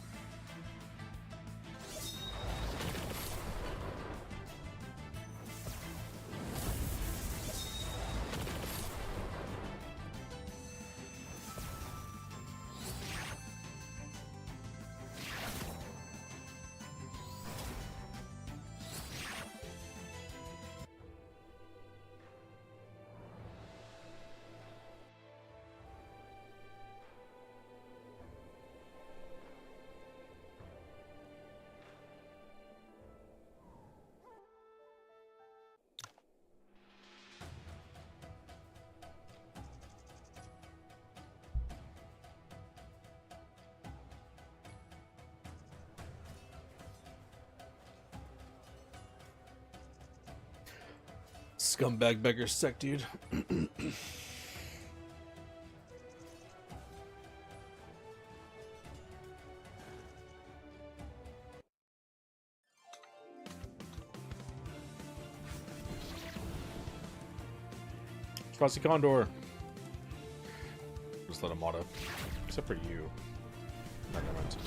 Scumbag beggar sect, dude. Frosty Condor. Just let him auto. Except for you. Not gonna run to.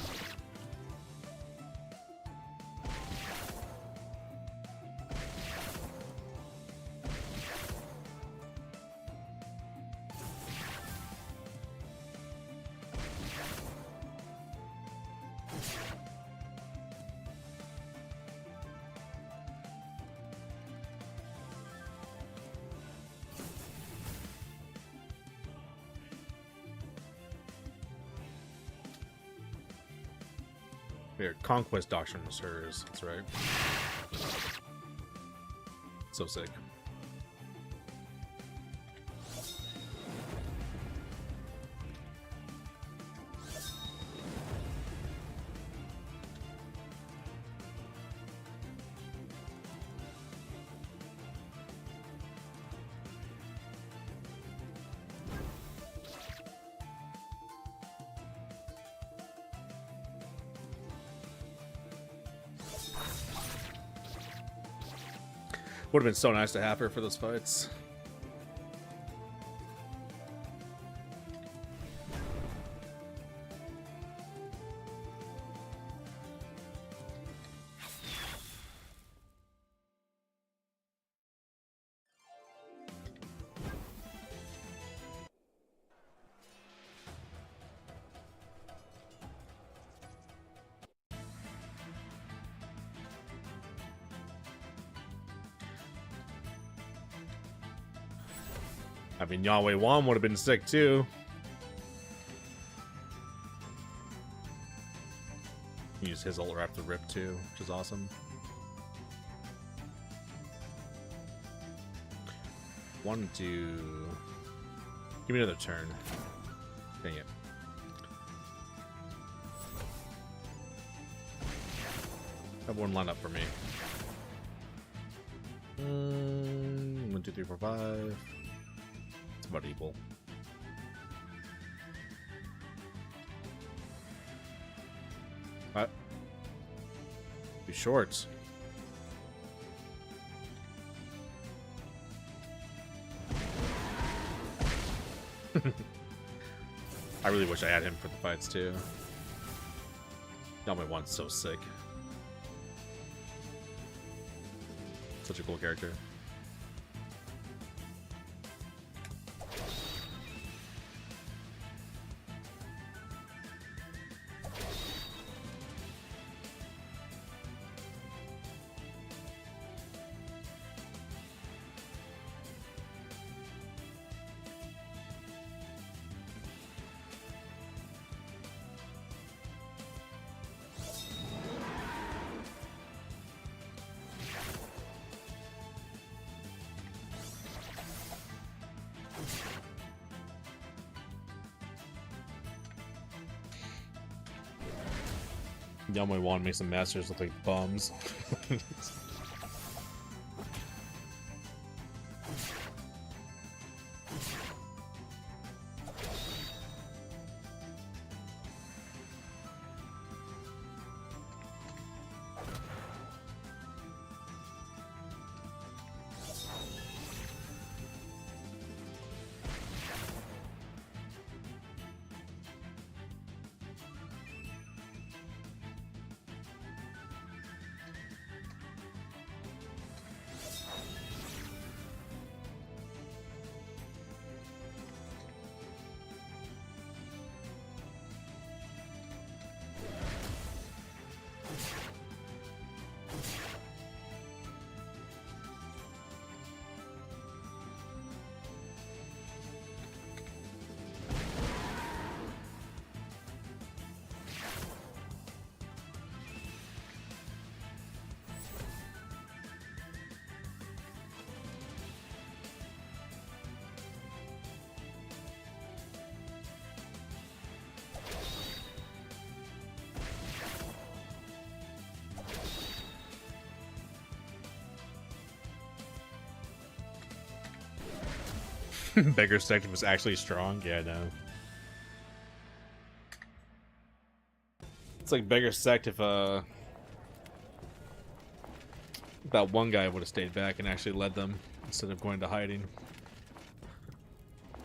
Here, Conquest Doctrine was hers. That's right. So sick. Would have been so nice to have her for those fights. I mean, Yahweh Wan would have been sick too. Use his ult after rip too, which is awesome. One, two. Give me another turn. Dang it. Have one line up for me. 1, 2, 3, 4, 5. It's about equal. What? Be shorts. I really wish I had him for the fights too. Yahweh Wan's so sick. Such a cool character. Yahweh Wan makes the masters look like bums. Beggar Sect was actually strong? Yeah, I know. It's like Beggar Sect if that one guy would have stayed back and actually led them instead of going to hiding.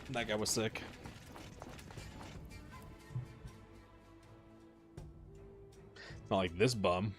That guy was sick. Not like this bum.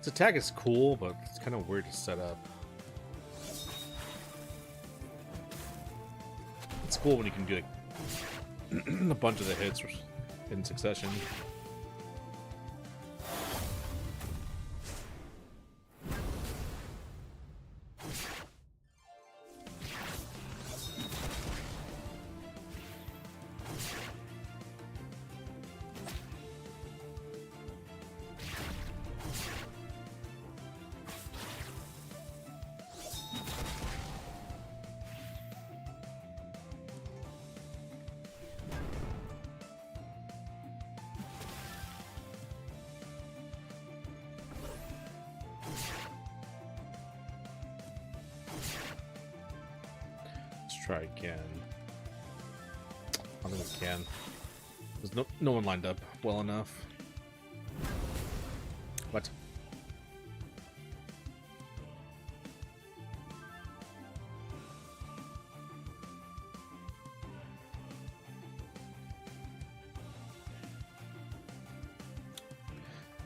Its attack is cool, but it's kind of weird to set up. It's cool when you can do like a bunch of the hits in succession. Try again. I don't think we can. There's no one lined up well enough. What?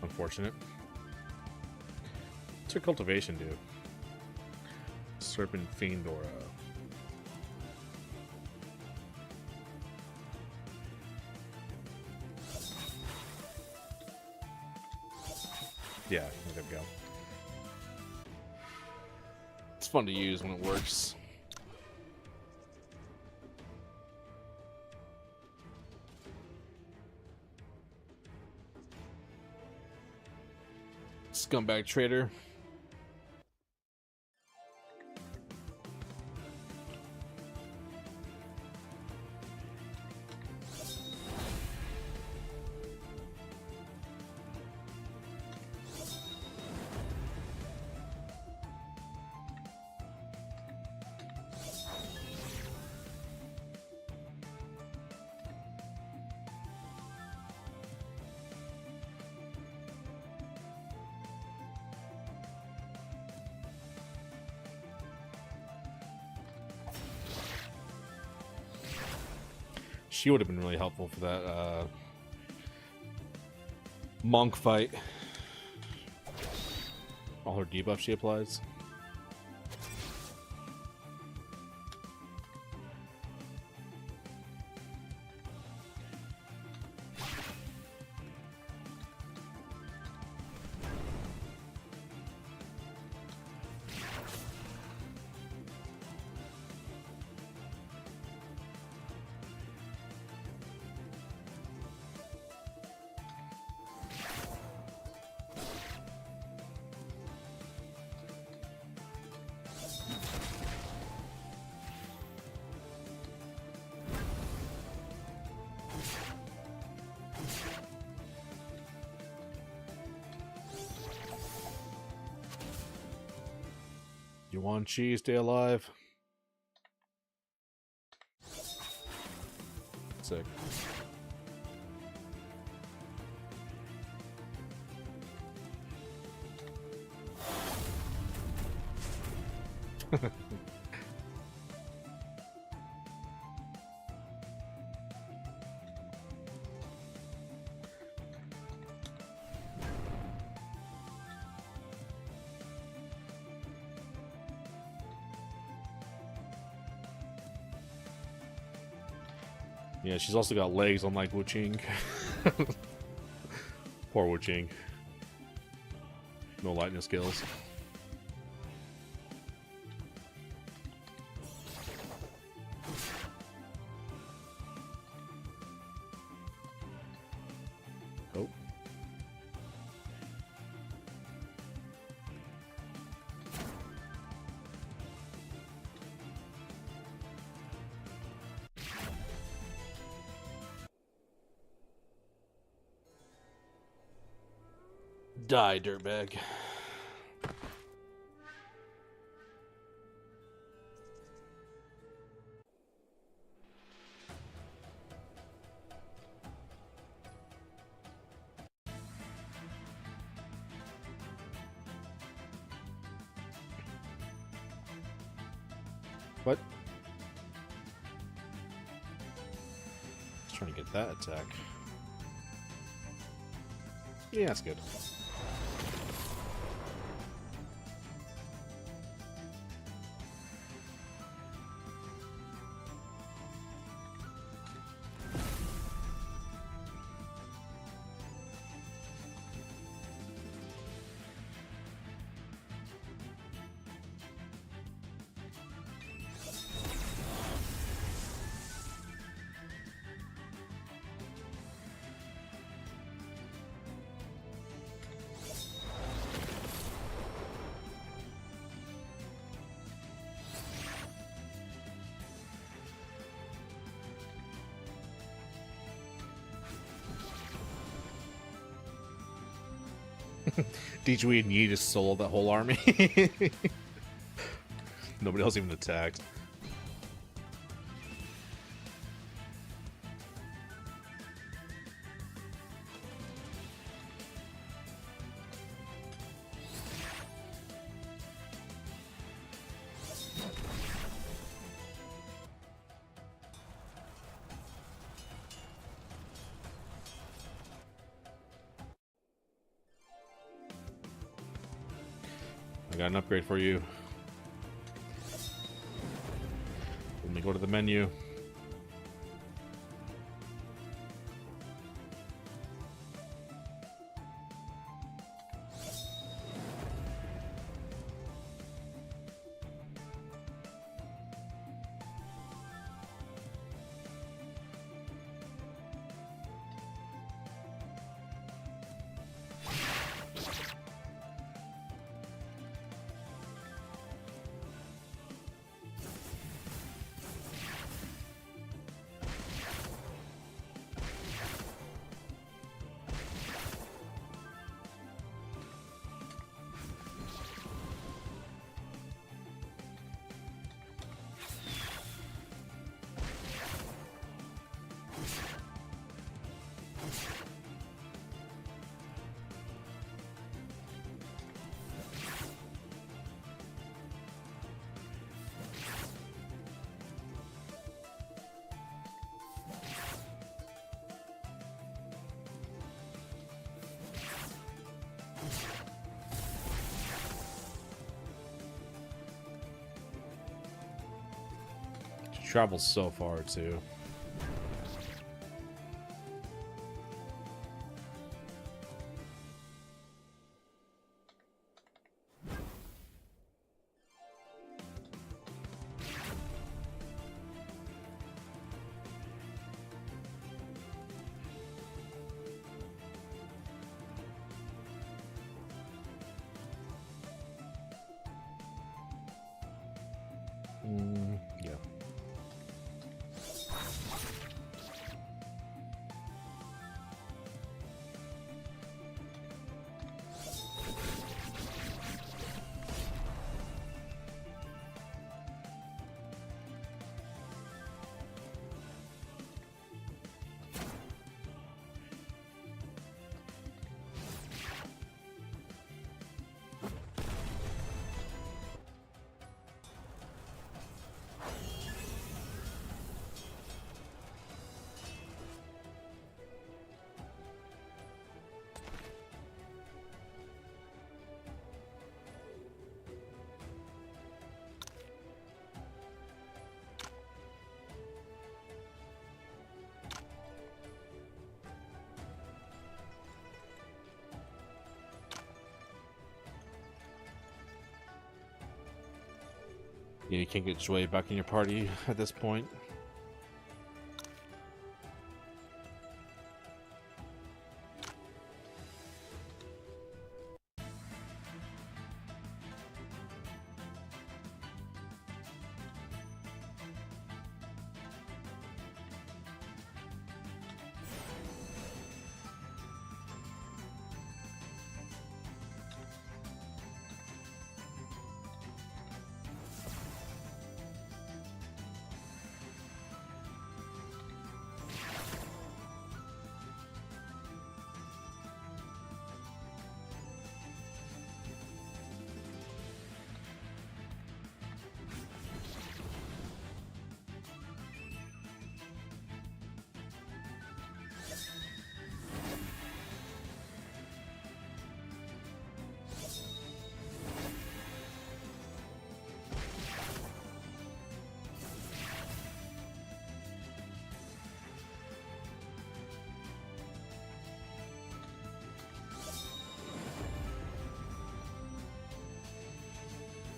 Unfortunate. What's her cultivation do? Serpent Fiend Aura. Yeah, there we go. It's fun to use when it works. Scumbag trader. She would have been really helpful for that monk fight. All her debuff she applies. You want cheese, stay alive. Sick. Yeah, she's also got legs unlike Wu Qing. Poor Wu Qing. No lightning skills. Oh. Die, dirtbag. What? Just trying to get that attack. Yeah, that's good. Deejui and Yi just solo that whole army. Nobody else even attacked. I got an upgrade for you. Let me go to the menu. She travels so far too. Yeah. Yeah, you can't get Shui back in your party at this point.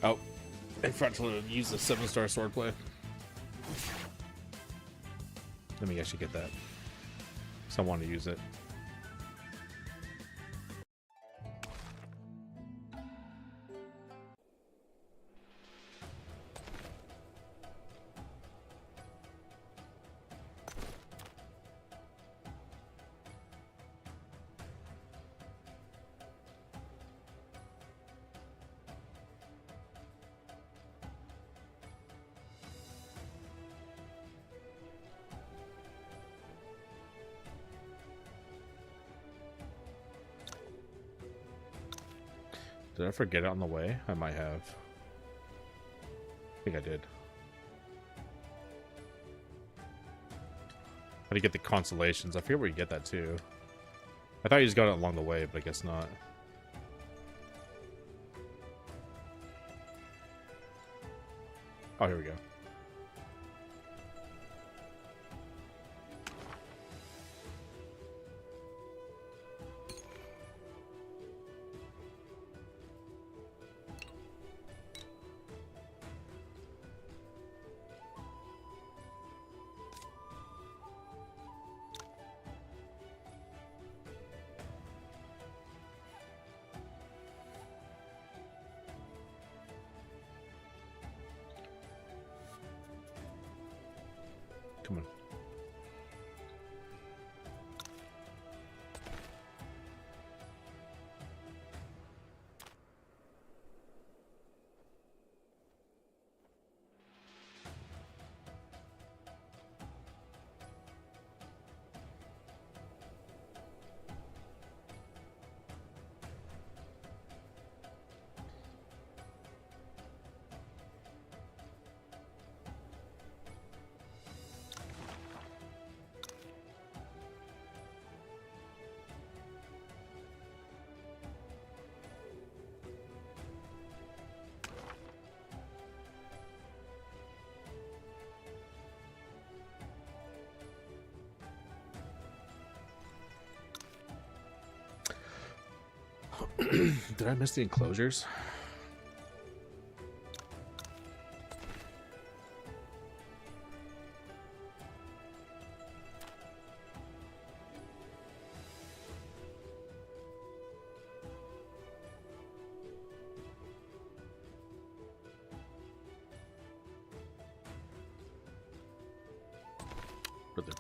Oh, I forgot to use the 7-star swordplay. Let me actually get that. So I want to use it. Did I forget it on the way? I might have. I think I did. How to get the constellations? I forget where you get that too. I thought you just got it along the way, but I guess not. Oh, here we go. Come on. Did I miss the enclosures? Brother.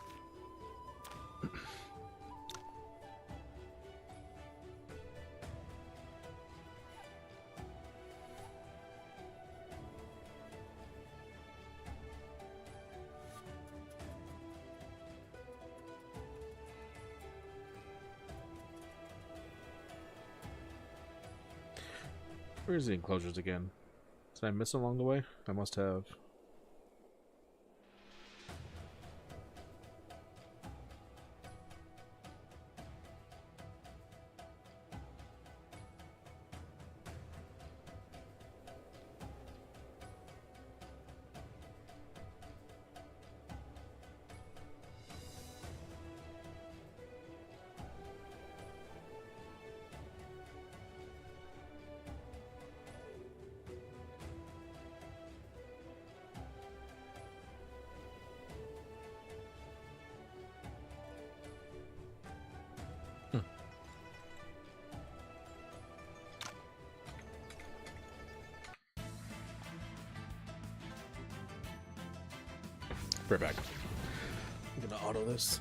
Where's the enclosures again? Did I miss along the way? I must have. Right back. I'm gonna auto this.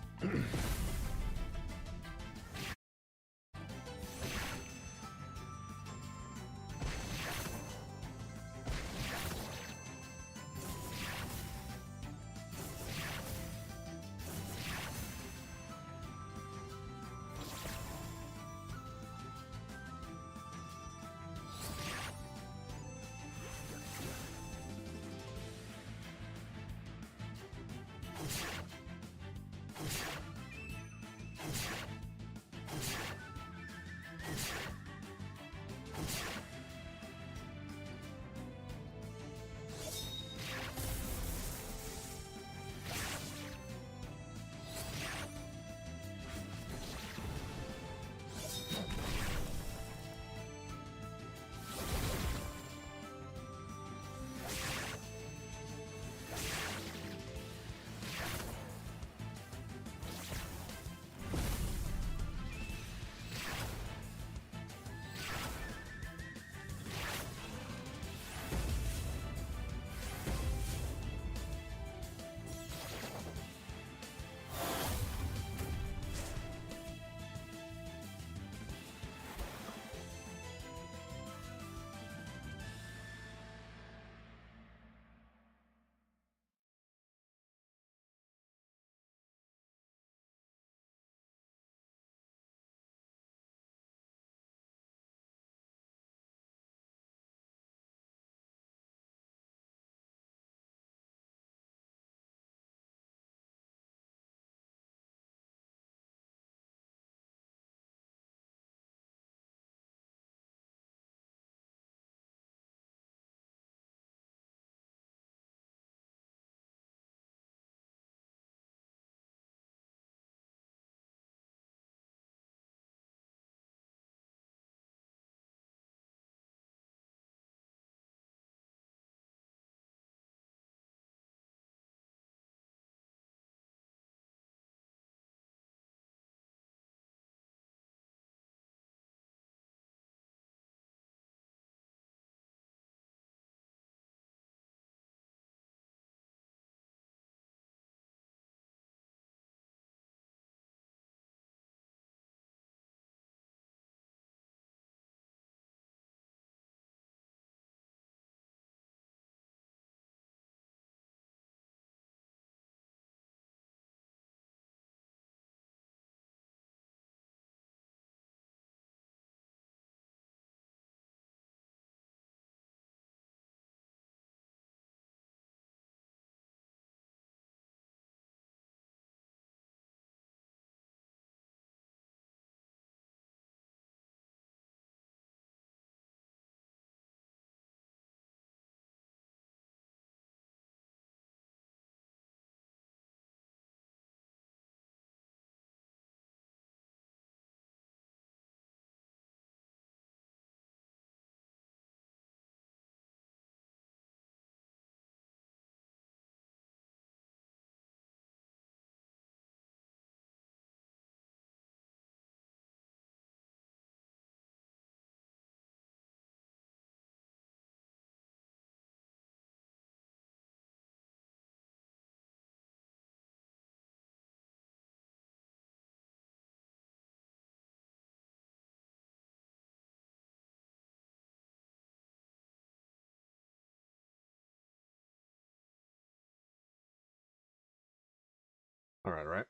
Alright, right?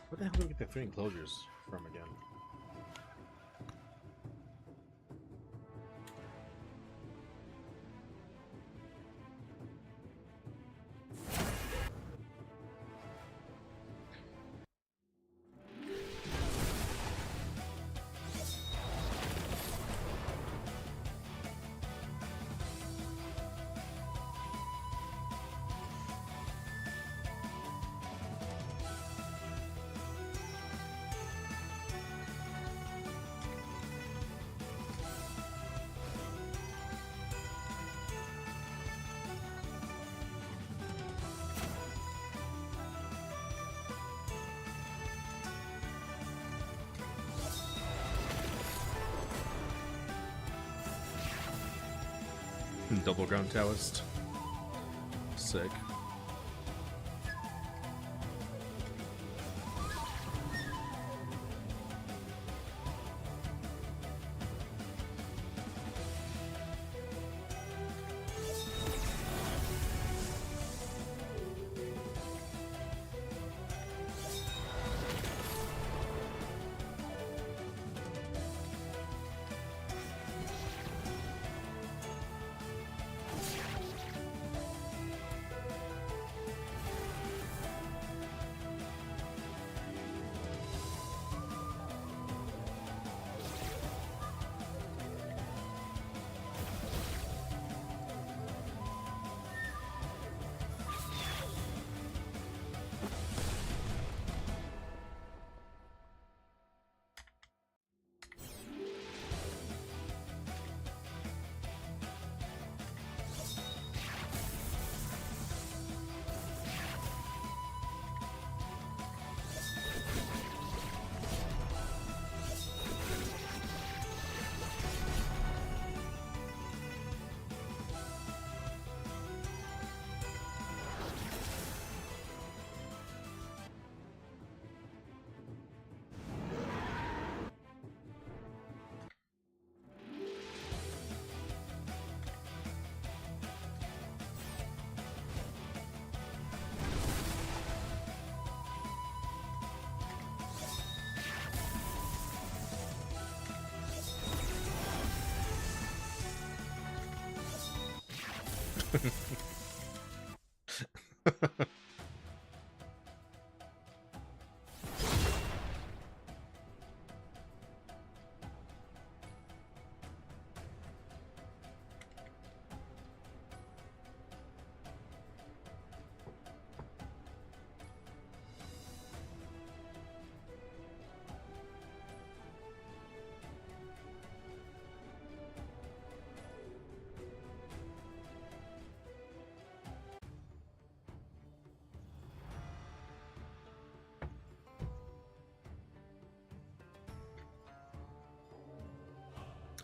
What the hell did we get the 3 enclosures from again? Double ground Taoist. Sick.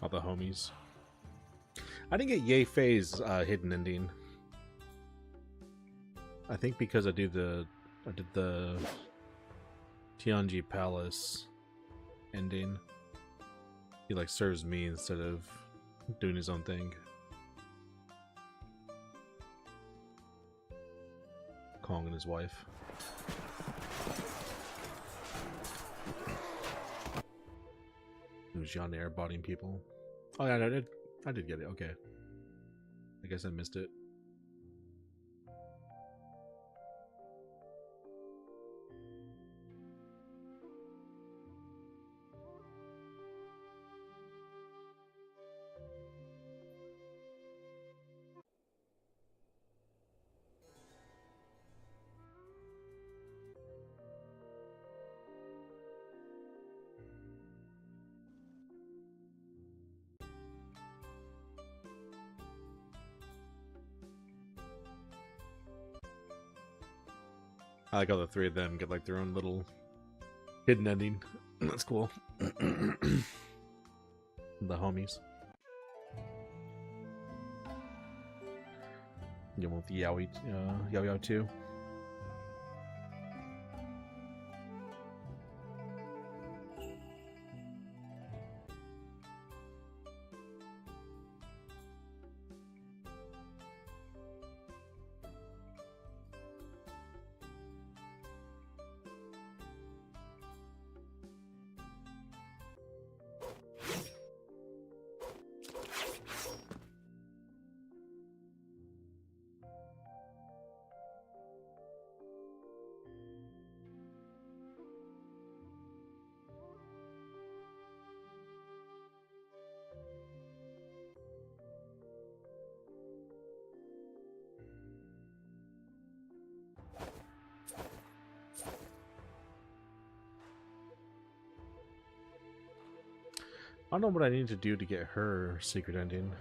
All the homies. I didn't get Yay Fei's hidden ending. I think because I did the Tianji Palace ending. He like serves me instead of doing his own thing. Kong and his wife. It was Jean airbotting people. Oh yeah, I did get it. Okay. I guess I missed it. I like how the 3 of them get like their own little hidden ending. That's cool. The homies. You want the Yaoi, Yao too? don't know what I need to do to get her secret ending.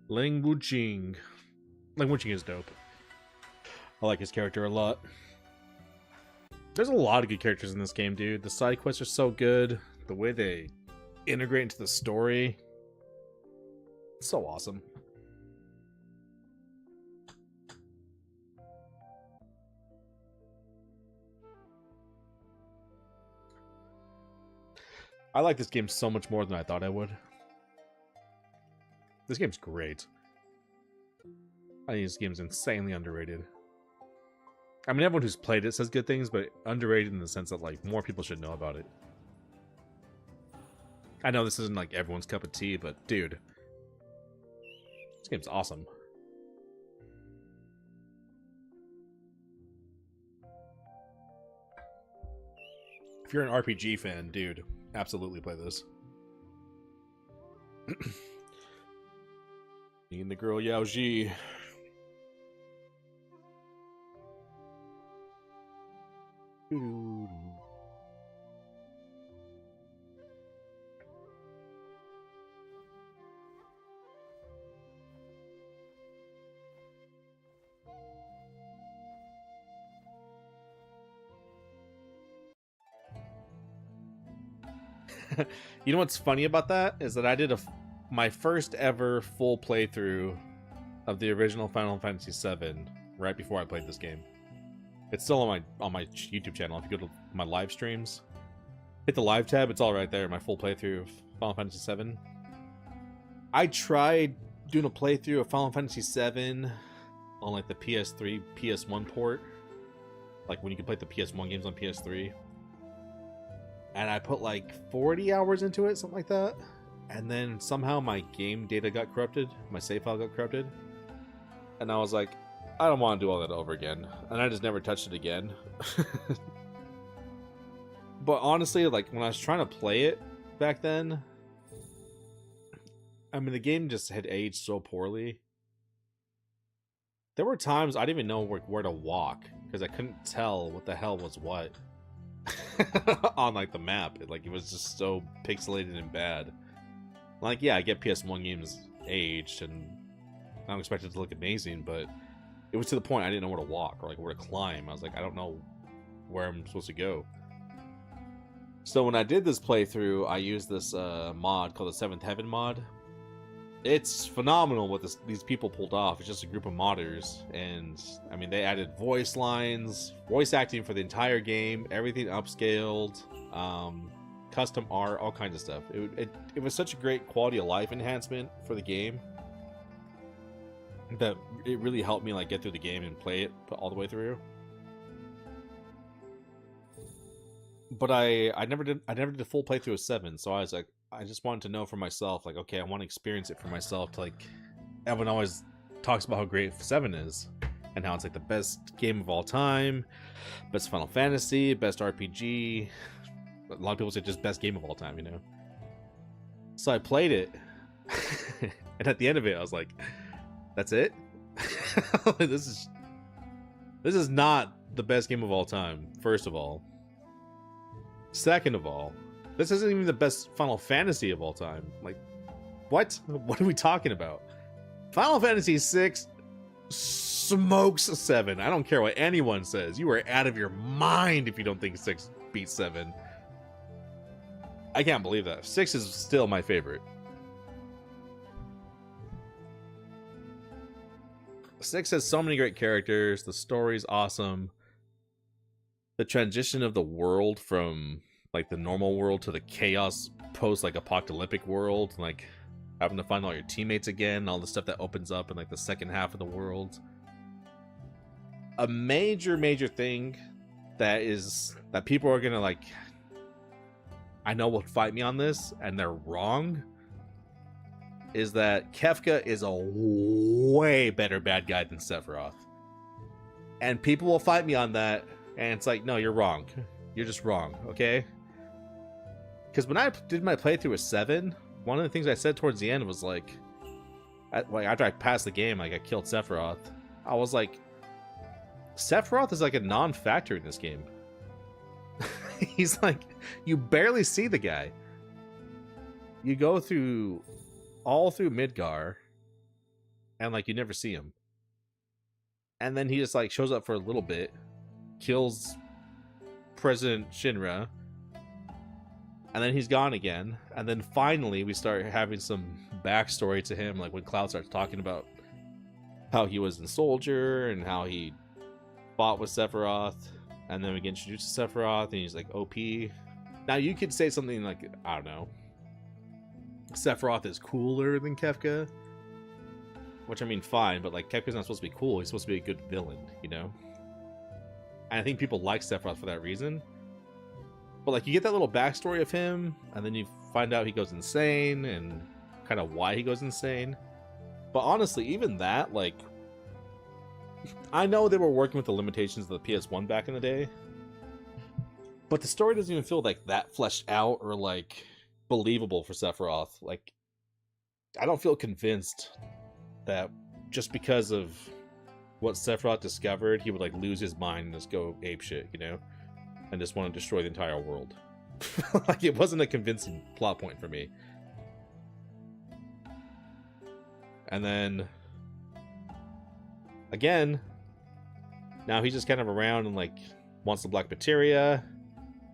Ling Wuqing. Ling Wuqing is dope. I like his character a lot. There's a lot of good characters in this game, dude. The side quests are so good. The way they integrate into the story. It's so awesome. I like this game so much more than I thought I would. This game's great. I think this game's insanely underrated. I mean, everyone who's played it says good things, but underrated in the sense that, like, more people should know about it. I know this isn't, like, everyone's cup of tea, but, dude. This game's awesome. If you're an RPG fan, dude, absolutely play this. Me and the girl Yao Ji. You know what's funny about that is that I did my first ever full playthrough of the original Final Fantasy VII right before I played this game. It's still on my YouTube channel. If you go to my live streams, hit the live tab, it's all right there. My full playthrough of Final Fantasy VII. I tried doing a playthrough of Final Fantasy VII on like the PS3, PS1 port, like when you can play the PS1 games on PS3. And I put like 40 hours into it, something like that. And then somehow my game data got corrupted. My save file got corrupted. And I was like, I don't want to do all that over again. And I just never touched it again. But honestly, like, when I was trying to play it back then, I mean, the game just had aged so poorly. There were times I didn't even know where to walk, because I couldn't tell what the hell was what. On, like, the map. It was just so pixelated and bad. Like, yeah, I get PS1 games aged, and I don't expect it to look amazing, but it was to the point I didn't know where to walk or like where to climb. I was like, I don't know where I'm supposed to go. So when I did this playthrough, I used this mod called the Seventh Heaven mod. It's phenomenal what these people pulled off. It's just a group of modders, and I mean, they added voice lines, voice acting for the entire game, everything upscaled, custom art, all kinds of stuff. It was such a great quality of life enhancement for the game that it really helped me like get through the game and play it all the way through. But I never did a full playthrough of 7, so I was like, I just wanted to know for myself, like, okay, I want to experience it for myself. To, like, everyone always talks about how great 7 is, and how it's like the best game of all time, best Final Fantasy, best RPG. A lot of people say just best game of all time, you know. So I played it, and at the end of it, I was like, that's it? This is not the best game of all time, first of all. Second of all, this isn't even the best Final Fantasy of all time. Like, what? What are we talking about? Final Fantasy VI smokes 7. I don't care what anyone says. You are out of your mind if you don't think 6 beats 7. I can't believe that. 6 is still my favorite. 6 has so many great characters. The story's awesome. The transition of the world from like the normal world to the chaos post like apocalyptic world, like having to find all your teammates again, all the stuff that opens up in like the second half of the world. A major thing that people are gonna like, I know will fight me on this, and they're wrong, is that Kefka is a way better bad guy than Sephiroth. And people will fight me on that, and it's like, no, you're wrong. You're just wrong, okay? Because when I did my playthrough with 7, one of the things I said towards the end was like after I passed the game, like I killed Sephiroth, I was like, Sephiroth is like a non-factor in this game. He's like, you barely see the guy. You go through all through Midgar, and like you never see him. And then he just like shows up for a little bit, kills President Shinra, and then he's gone again. And then finally we start having some backstory to him, like when Cloud starts talking about how he was in Soldier and how he fought with Sephiroth, and then we get introduced to Sephiroth and he's like OP. Now you could say something like, I don't know, Sephiroth is cooler than Kefka, which I mean fine, but like Kefka's not supposed to be cool, he's supposed to be a good villain, you know? And I think people like Sephiroth for that reason. But like you get that little backstory of him, and then you find out he goes insane and kind of why he goes insane. But honestly, even that, like, I know they were working with the limitations of the PS1 back in the day, but the story doesn't even feel like that fleshed out or like believable for Sephiroth. Like, I don't feel convinced that just because of what Sephiroth discovered, he would like lose his mind and just go apeshit, you know, and just want to destroy the entire world. Like, it wasn't a convincing plot point for me. And then again, now he's just kind of around and like wants the Black Materia,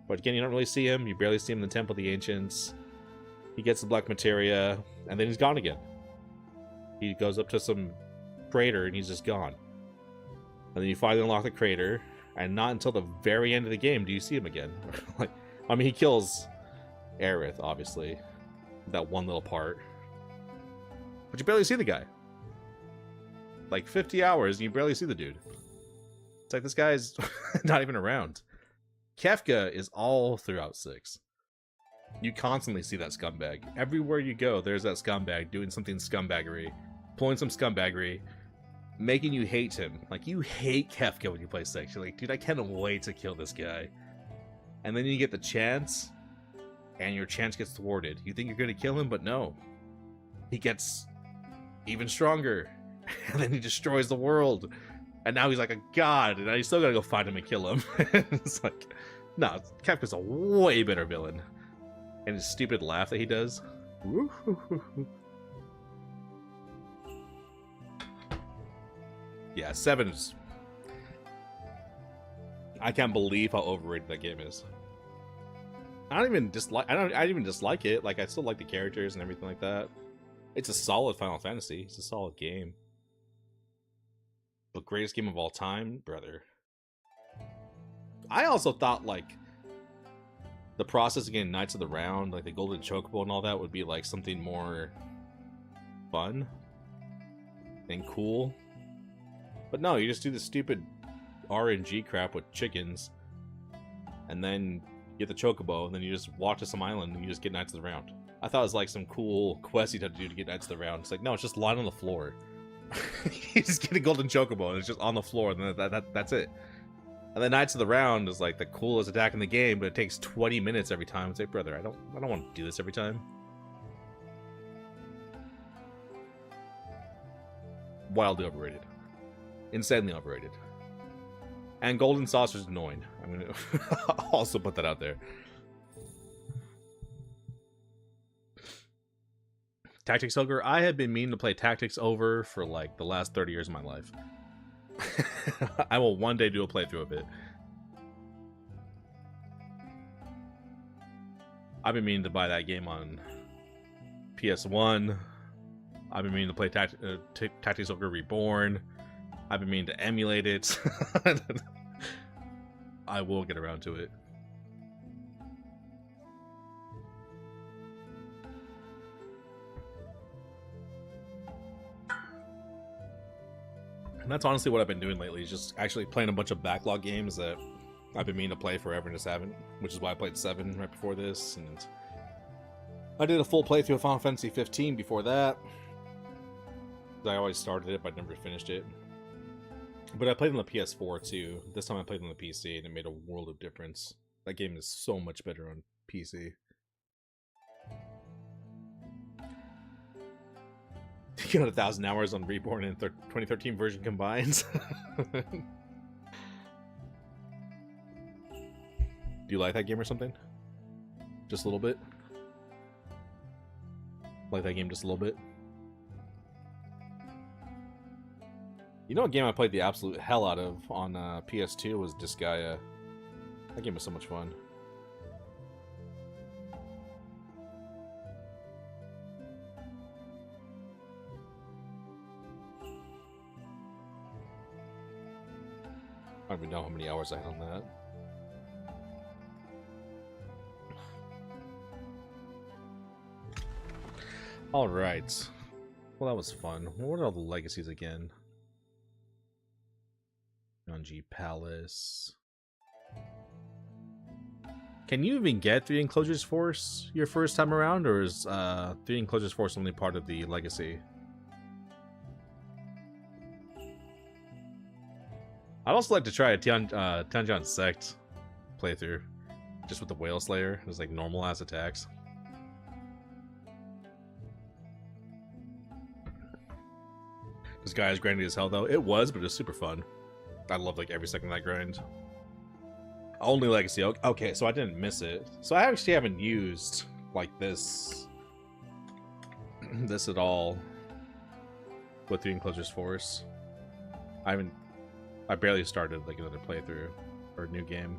but again, you don't really see him. You barely see him in the Temple of the Ancients. He gets the Black Materia, and then he's gone again. He goes up to some crater and he's just gone. And then you finally unlock the crater, and not until the very end of the game do you see him again. Like, I mean, he kills Aerith, obviously, that one little part, but you barely see the guy. Like 50 hours and you barely see the dude. It's like this guy's not even around. Kefka is all throughout 6. You constantly see that scumbag. Everywhere you go, there's that scumbag doing something scumbaggery, pulling some scumbaggery, making you hate him. Like, you hate Kefka when you play 6. You're like, dude, I can't wait to kill this guy. And then you get the chance, and your chance gets thwarted. You think you're going to kill him, but no. He gets even stronger. And then he destroys the world. And now he's like a god, and now you still gotta go find him and kill him. It's like, no, Kefka's a way better villain. And his stupid laugh that he does. Yeah, 7 is... I can't believe how overrated that game is. I don't even dislike it. Like, I still like the characters and everything like that. It's a solid Final Fantasy. It's a solid game. But greatest game of all time? Brother. I also thought, like, the process of getting Knights of the Round, like the Golden Chocobo and all that, would be, like, something more fun and cool. But no, you just do this stupid RNG crap with chickens, and then you get the Chocobo, and then you just walk to some island, and you just get Knights of the Round. I thought it was, like, some cool quest you'd have to do to get Knights of the Round. It's like, no, it's just lying on the floor. You just get a golden chocobo and it's just on the floor, and that's it. And the Knights of the Round is like the coolest attack in the game, but it takes 20 minutes every time. It's like, brother, I don't want to do this every time. Wildly overrated. Insanely overrated. And Golden Saucer's annoying. I'm gonna also put that out there. Tactics Ogre, I have been meaning to play Tactics Over for like the last 30 years of my life. I will one day do a playthrough of it. I've been meaning to buy that game on PS1. I've been meaning to play Tactics Ogre Reborn. I've been meaning to emulate it. I will get around to it. And that's honestly what I've been doing lately, is just actually playing a bunch of backlog games that I've been meaning to play forever and just haven't, which is why I played 7 right before this, and I did a full playthrough of Final Fantasy 15 before that. I always started it, but never finished it. But I played on the PS4 too. This time I played on the PC, and it made a world of difference. That game is so much better on PC. You got 1,000 hours on Reborn and 2013 version combined. Do you like that game or something? Just a little bit? Like that game just a little bit? You know, a game I played the absolute hell out of on PS2 was Disgaea. That game was so much fun. I don't even know how many hours I had on that. Alright. Well, that was fun. What are all the legacies again? Yonji Palace. Can you even get 3 Enclosures Force your first time around, or is 3 Enclosures Force only part of the legacy? I'd also like to try a Tianjian Sect playthrough, just with the Whale Slayer. It was like normal ass attacks. This guy is grindy as hell though. It was, but it was super fun. I love like every second of that grind. Only legacy. Okay, so I didn't miss it. So I actually haven't used like this at all with 3 Enclosures Force. I barely started like another playthrough or a new game.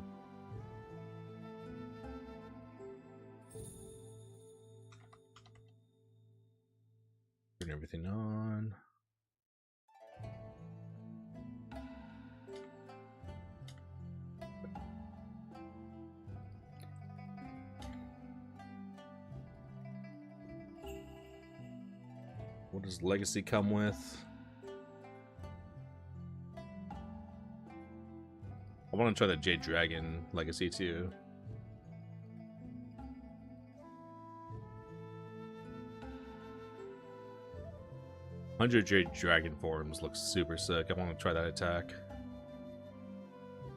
Turn everything on. What does Legacy come with? I want to try the Jade Dragon Legacy too. "100 Jade Dragon forms looks super sick. I want to try that attack.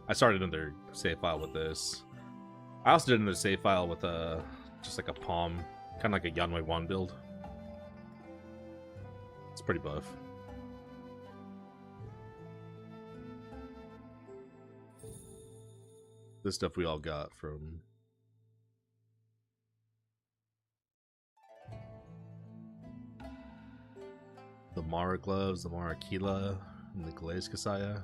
I started another save file with this. I also did another save file with just like a palm, kind of like a Yanwei Wan build. It's pretty buff. This stuff we all got from the Mara gloves, the Mara Kila, and the Glaze Kasaya.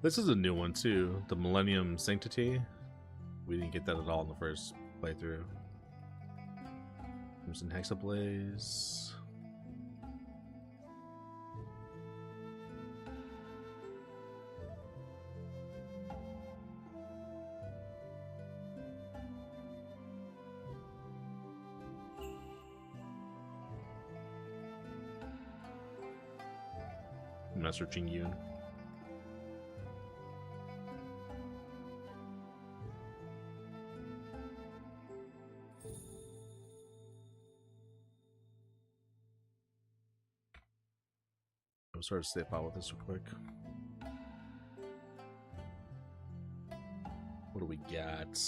This is a new one too, the Millennium Sanctity. We didn't get that at all in the first playthrough. Crimson Hexablaze. Master Jingyun. I'll start to save out with this real quick. What do we got?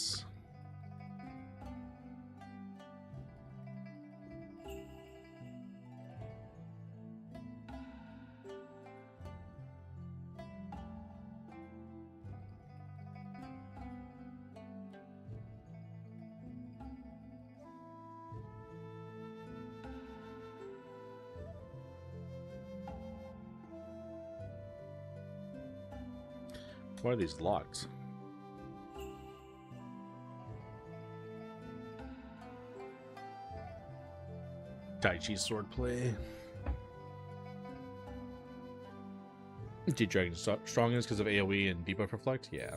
Why are these locked? Daichi swordplay. Jade Dragon strong is because of AoE and debuff reflect? Yeah.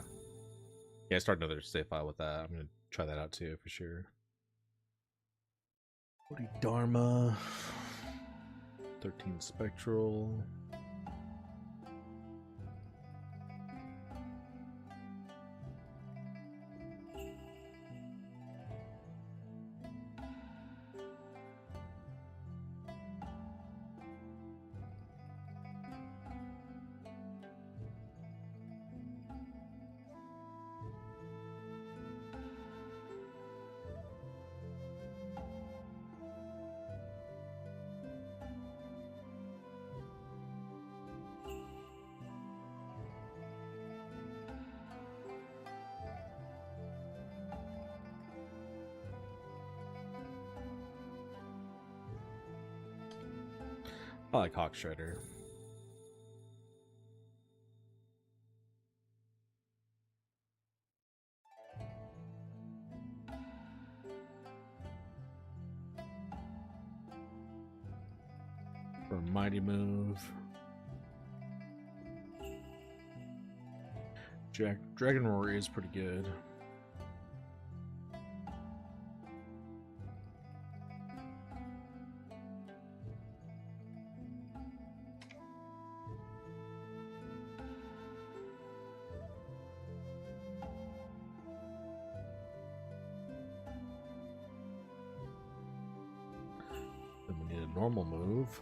Yeah, I start another save file with that. I'm gonna try that out too for sure. Dharma. 13 Spectral. I like Hawk Shredder. For a mighty move. Dragon Roar is pretty good. Then we need a normal move.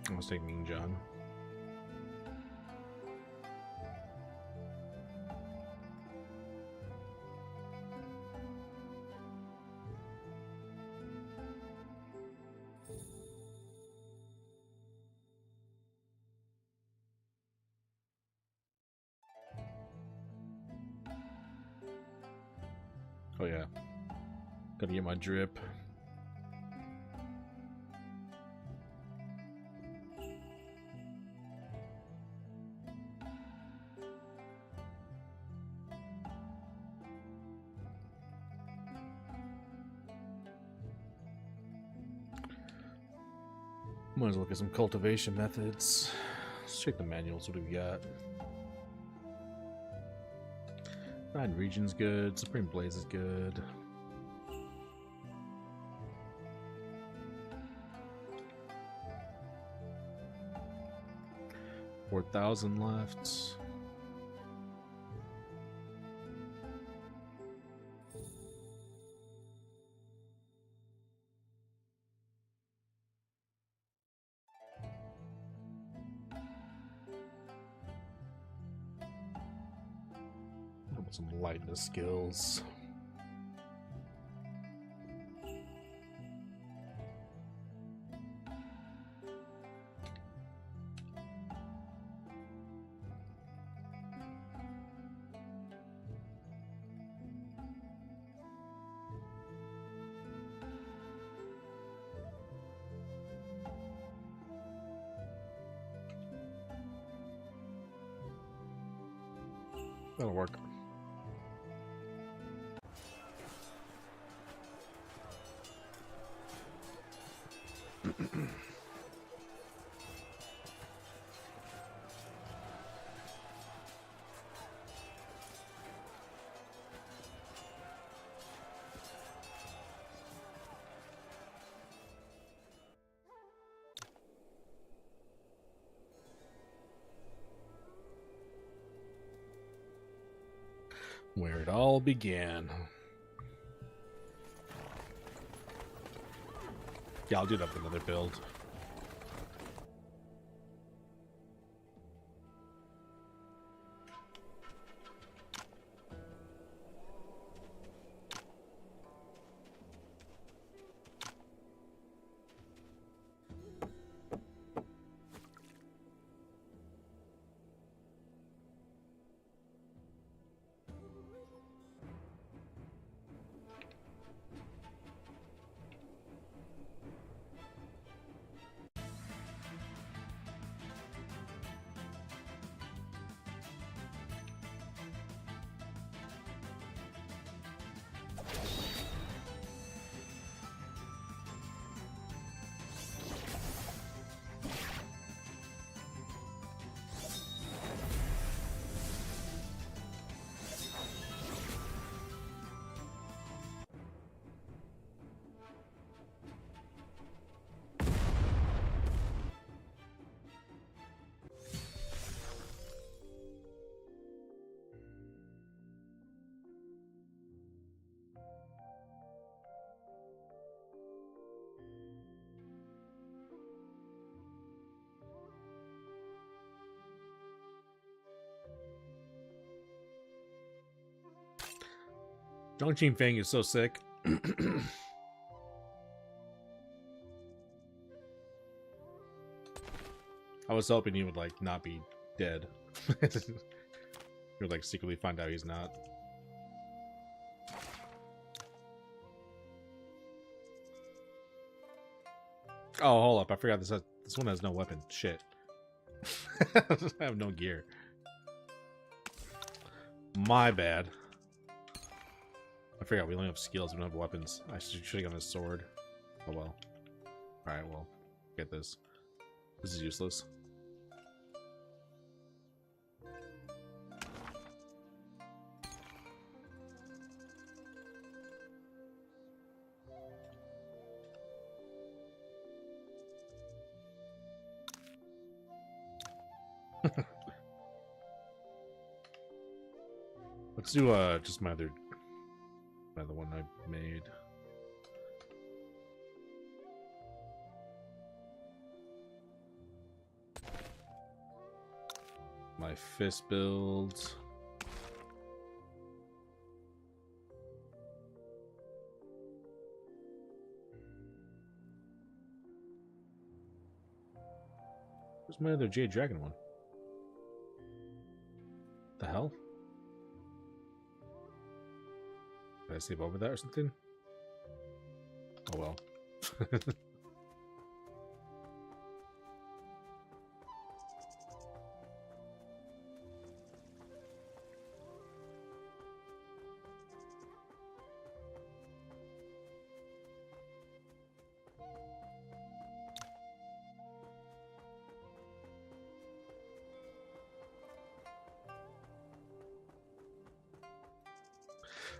Let's take Mean John. Oh yeah. Gotta get my drip. Might as well look at some cultivation methods. Let's check the manuals. What do we got? Nine Region's good. Supreme Blaze is good. $4,000 left. Some lightness skills. That'll work. Where it all began. Yeah, I'll do that for another build. Zhongqing Fang is so sick. I was hoping he would like not be dead. Or like secretly find out he's not. Oh, hold up! I forgot this one has no weapon. Shit. I have no gear. My bad. I forgot we only have skills. We don't have weapons. I should have gotten a sword. Oh well. All right. Well, get this. This is useless. Let's do just my other one I made. My fist builds. Where's my other Jade Dragon one? The hell? Did I save over that or something? Oh well.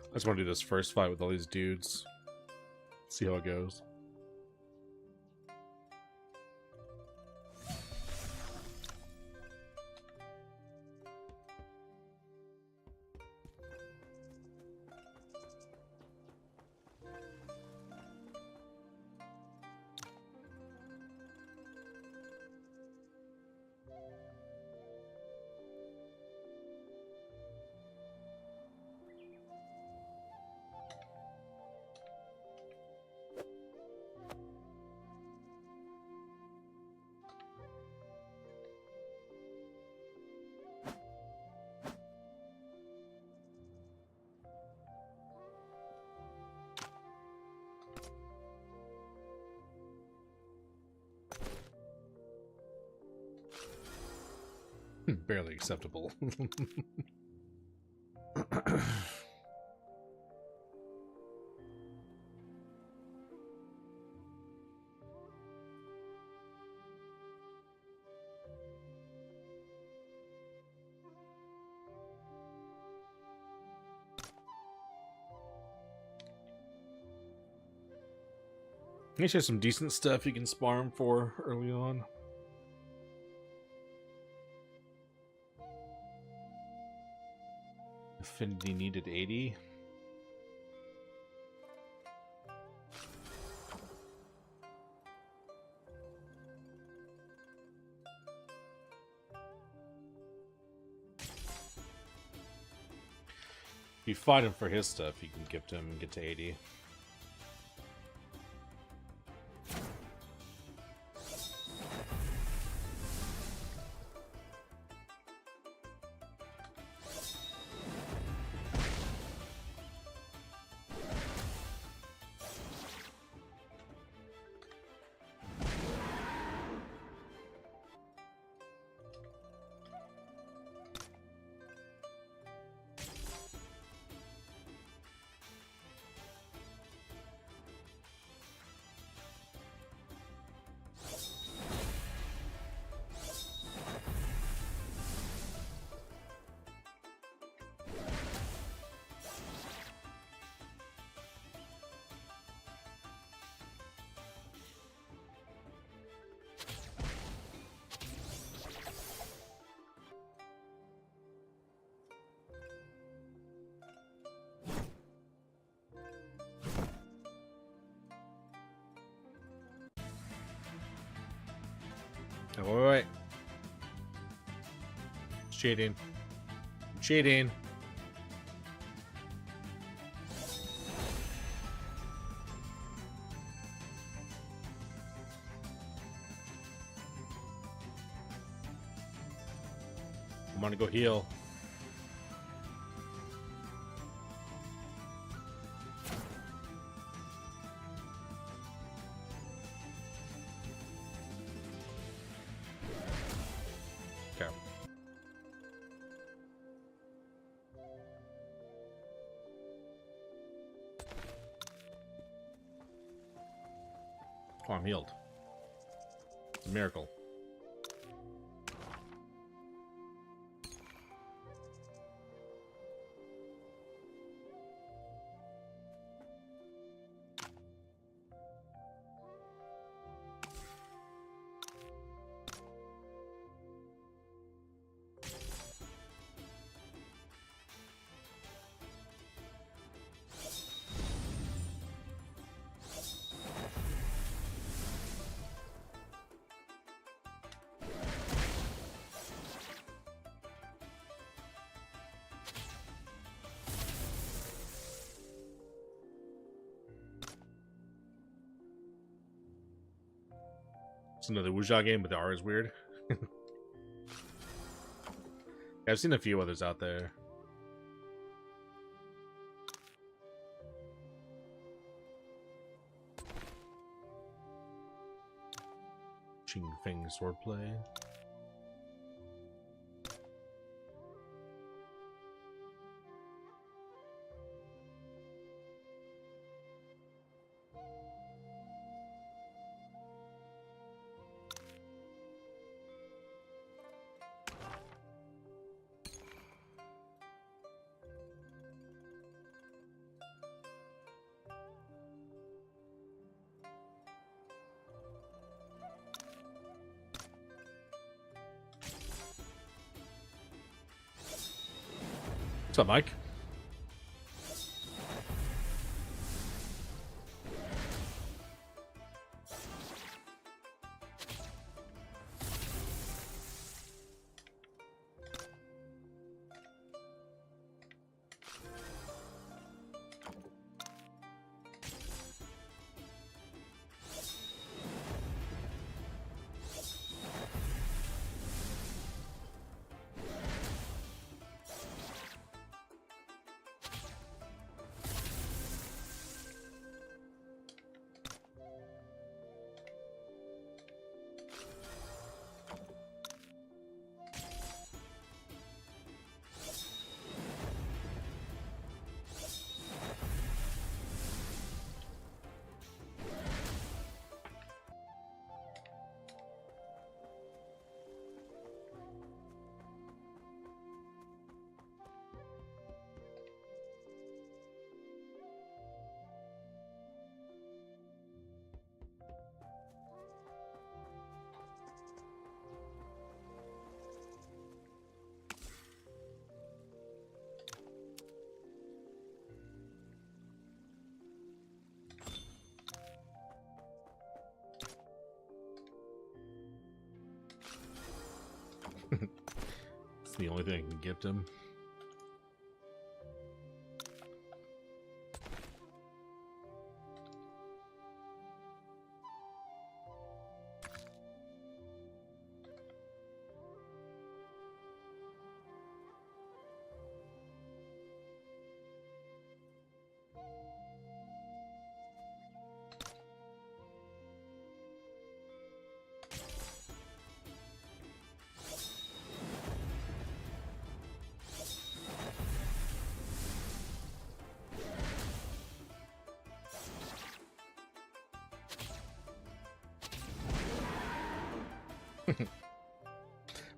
I just want to do this first fight with all these dudes. See how it goes. Barely acceptable. He has some decent stuff you can spar him for early on. Affinity needed 80. If you fight him for his stuff, you can gift him and get to 80. Oh, wait. Cheating. Cheating. I'm gonna go heal. Okay. Oh, I'm healed. It's a miracle. It's another Wuxia game, but the art is weird. I've seen a few others out there. Ching Feng swordplay. What's up, Mike? It's the only thing I can gift him.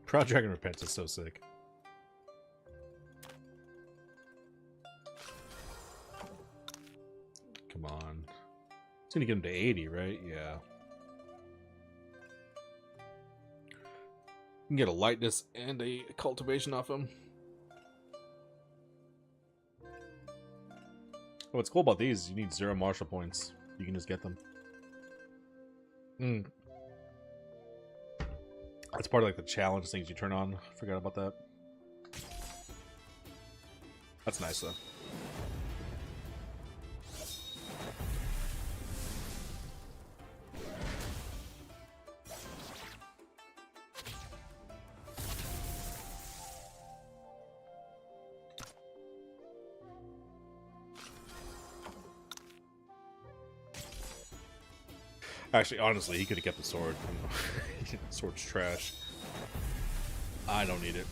Proud Dragon Repents is so sick. Come on. It's gonna get him to 80, right? Yeah. You can get a lightness and a cultivation off him. What's cool about these, you need 0 martial points. You can just get them. That's part of like the challenge things you turn on. Forgot about that. That's nice though. Actually, honestly, he could have kept the sword. Sword's trash. I don't need it.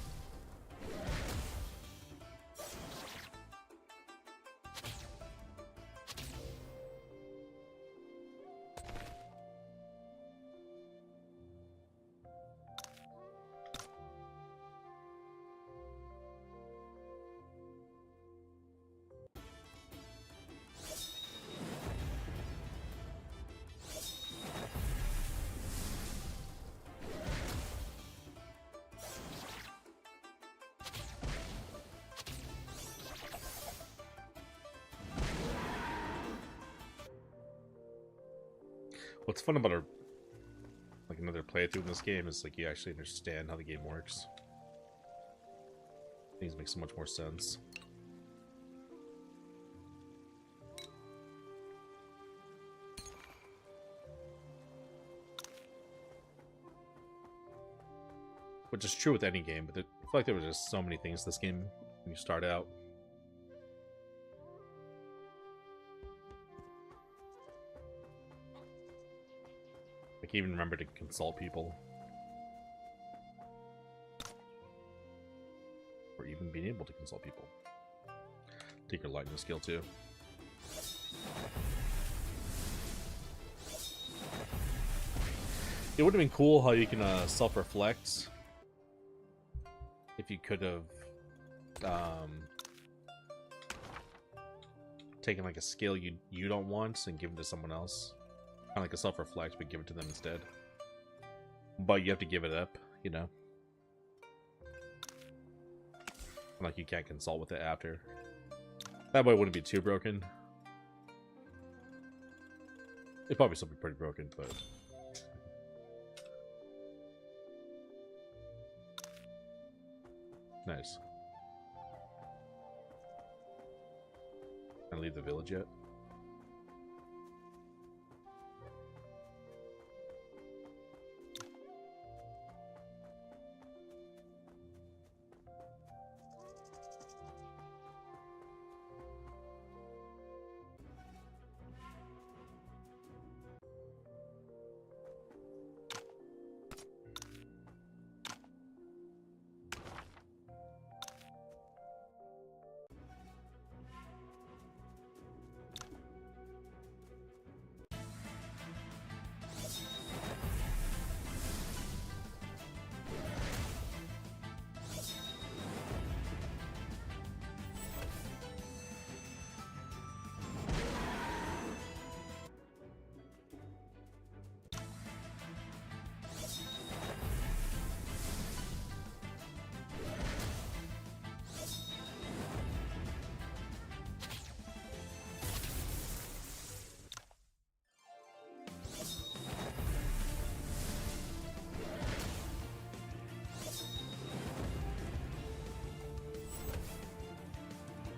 What's fun about another playthrough in this game is like you actually understand how the game works. Things make so much more sense. Which is true with any game, but I feel like there were just so many things this game when you start out. I can even remember to consult people. Or even being able to consult people. Take your lightning skill too. It would have been cool how you can self-reflect. If you could have taken like a skill you don't want and given to someone else. Kind of like a self-reflect, but give it to them instead. But you have to give it up, you know? Like you can't consult with it after. That way it wouldn't be too broken. It'd probably still be pretty broken, but... Nice. Can I leave the village yet?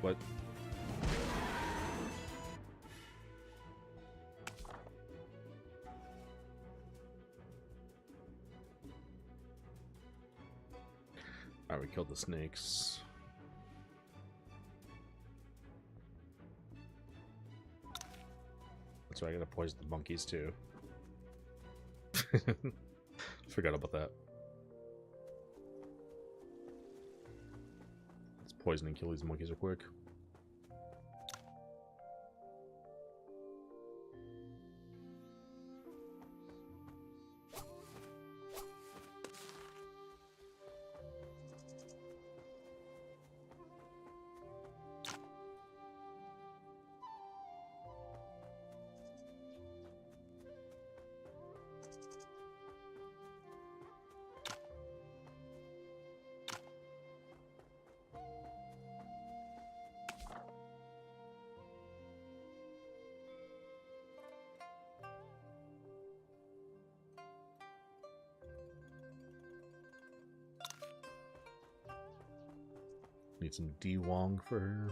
What? Alright, we killed the snakes. That's why I gotta poison the monkeys too. Forgot about that. Let's poison and kill these monkeys real quick. Need some D Wong for her.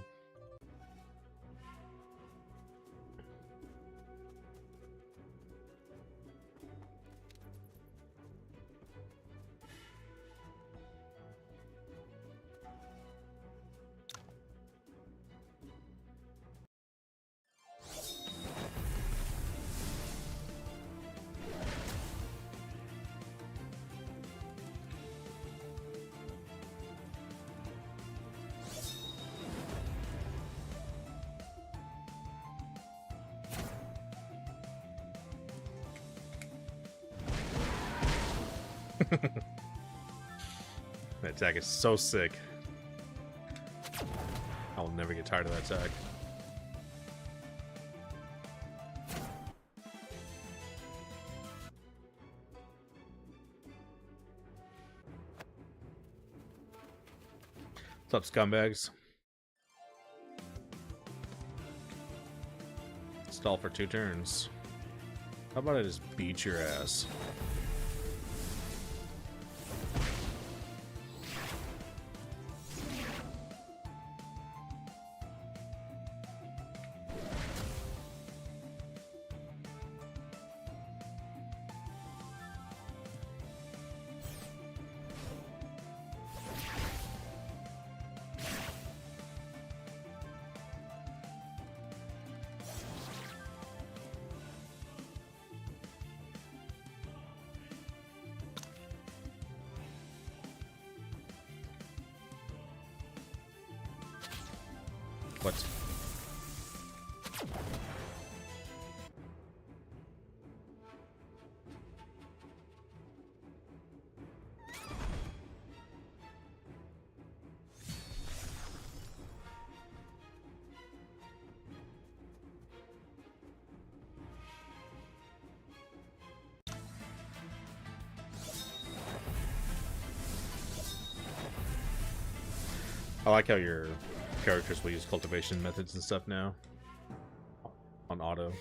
That attack is so sick. I'll never get tired of that attack. What's up, scumbags? Stall for 2 turns. How about I just beat your ass? What? I like how your characters will use cultivation methods and stuff now on auto.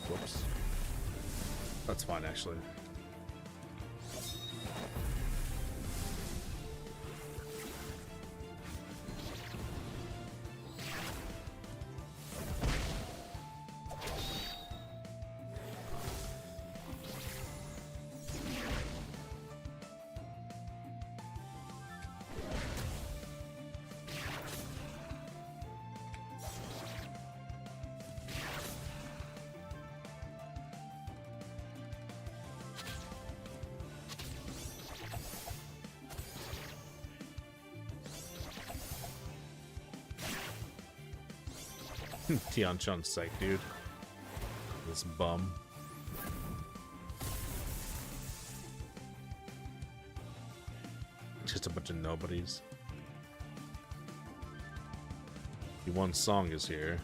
Whoops. That's fine, actually. Tian-chan's psych, dude. This bum. Just a bunch of nobodies. The one song is here.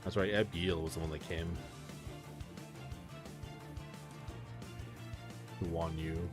That's right, Eb Yield was the one that came. Who won you?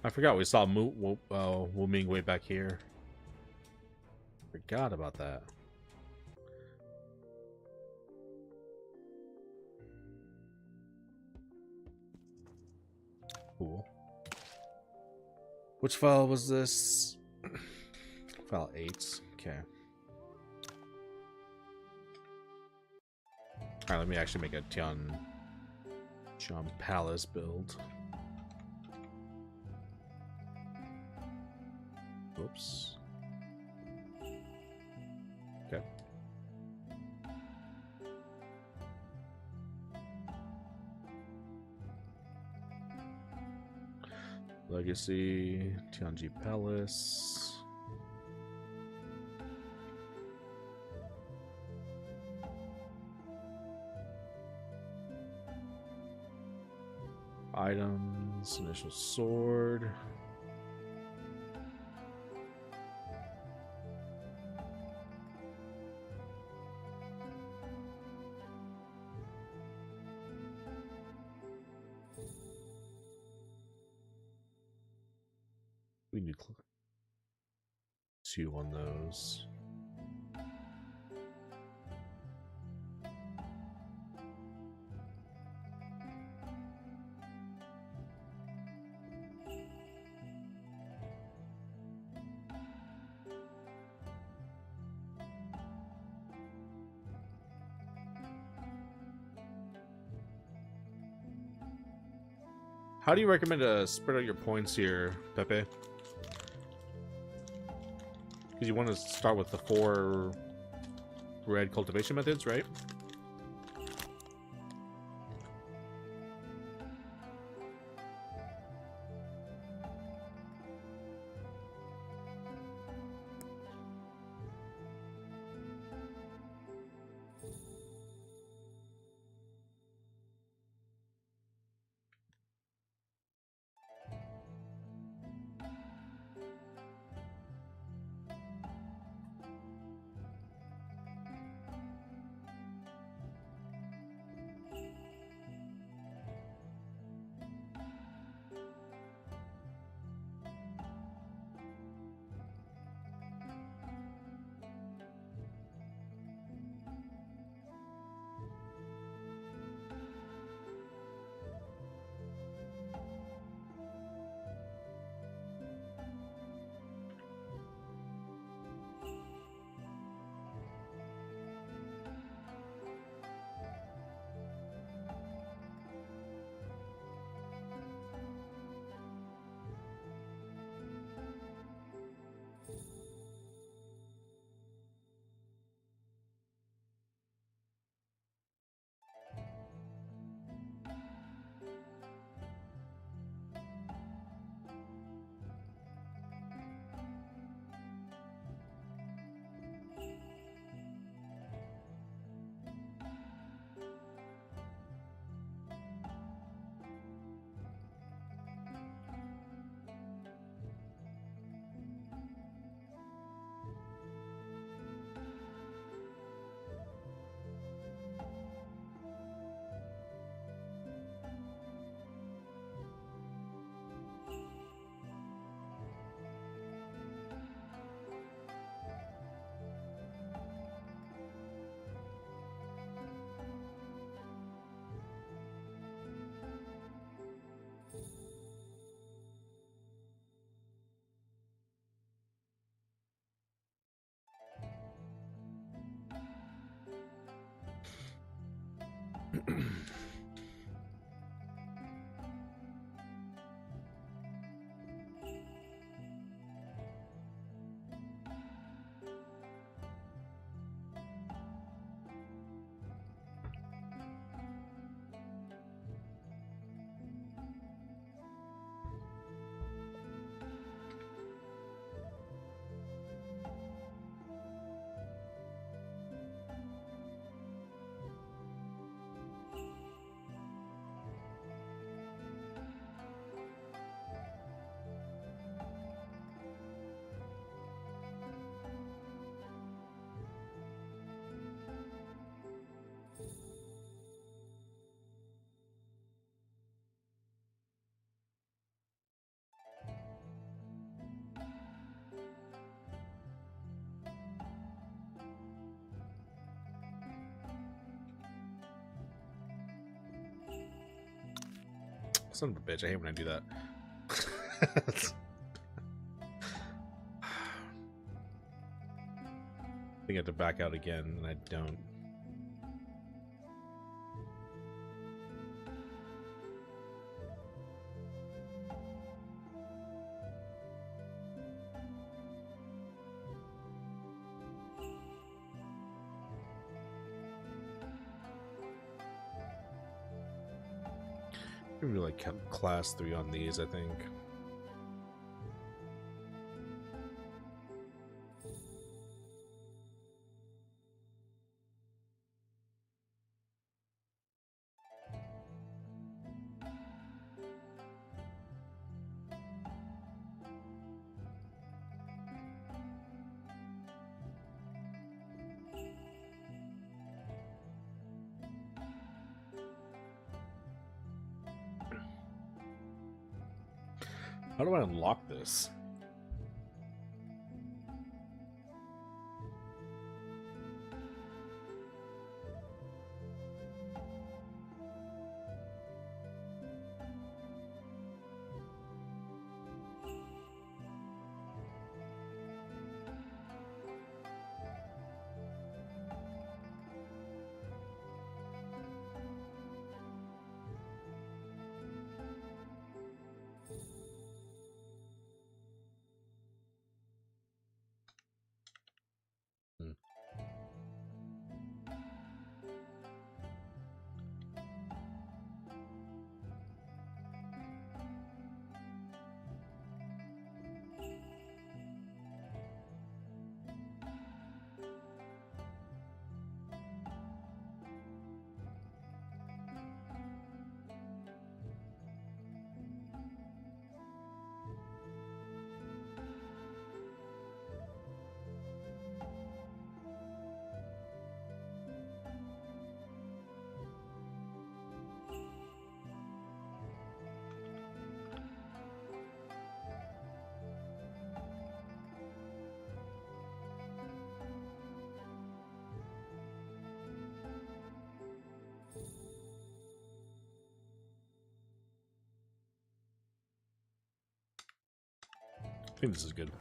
I forgot we saw Wu Ming way back here. Forgot about that. Cool. Which file was this? File 8. Okay. Alright, let me actually make a Tian Palace build. Whoops. Okay. Legacy, Tianji Palace. Items, initial sword. We can do 2 on those. How do you recommend to spread out your points here, Pepe? Because you want to start with the 4 red cultivation methods, right? Son of a bitch, I hate when I do that. I think I have to back out again, and I don't. Maybe like class 3 on these, I think. How do I unlock this? I think this is good.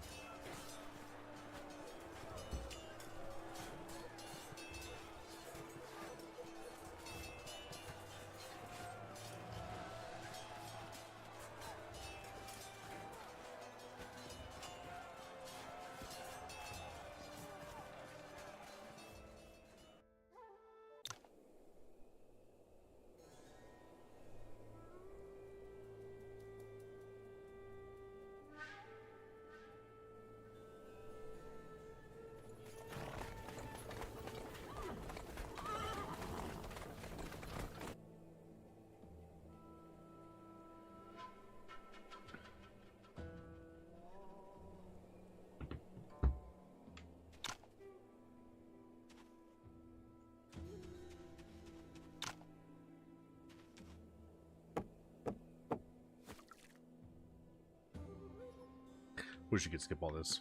Wish you could skip all this.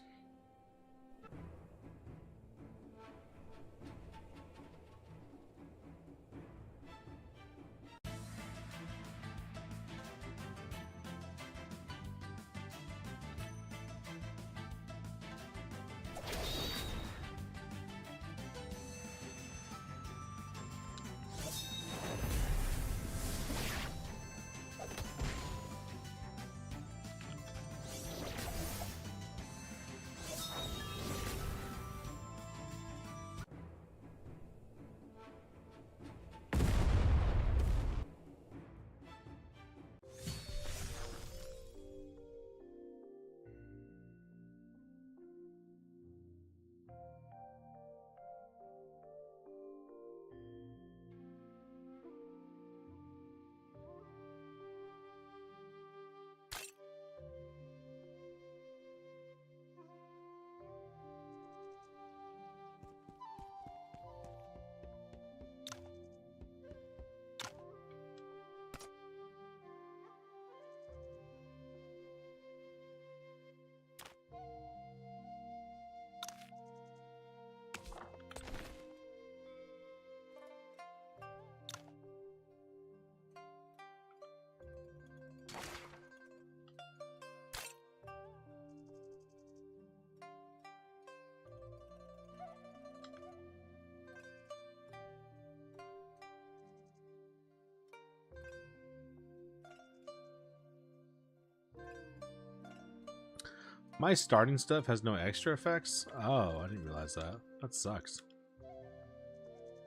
My starting stuff has no extra effects? Oh, I didn't realize that. That sucks.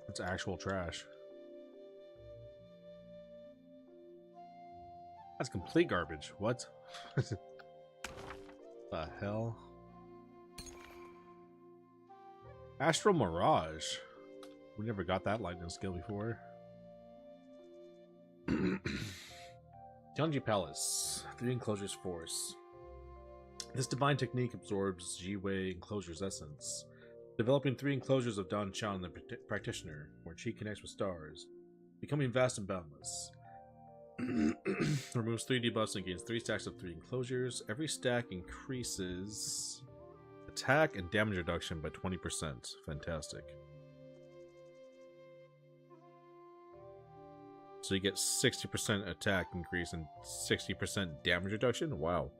That's actual trash. That's complete garbage. What? The hell? Astral Mirage. We never got that lightning skill before. Tianji Palace. 3 enclosures force. This divine technique absorbs Ji-Wei Enclosure's essence, developing 3 enclosures of Dan Chan the Practitioner, where Chi connects with stars, becoming vast and boundless. Removes 3 debuffs and gains 3 stacks of 3 enclosures. Every stack increases attack and damage reduction by 20%. Fantastic. So you get 60% attack increase and 60% damage reduction? Wow.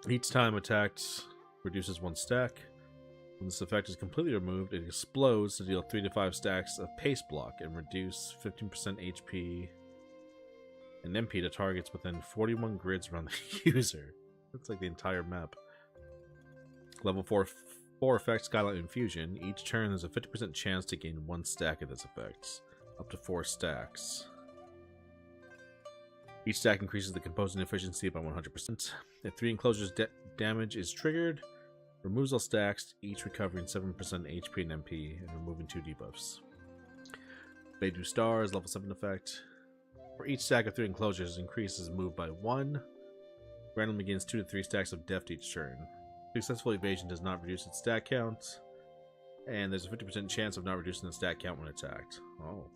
Each time attacked reduces 1 stack. When this effect is completely removed, it explodes to deal 3 to 5 stacks of pace block and reduce 15% HP and MP to targets within 41 grids around the user. That's like the entire map. Level 4 effect, Skylight Infusion. Each turn there's a 50% chance to gain 1 stack of this effect. Up to 4 stacks. Each stack increases the composing efficiency by 100%. If 3 enclosures damage is triggered, removes all stacks, each recovering 7% HP and MP, and removing 2 debuffs. Beidou Stars, level 7 effect. For each stack of 3 enclosures, increases move by 1. Randomly gains 2 to 3 stacks of deft each turn. Successful evasion does not reduce its stack count, and there's a 50% chance of not reducing the stack count when attacked. Oh.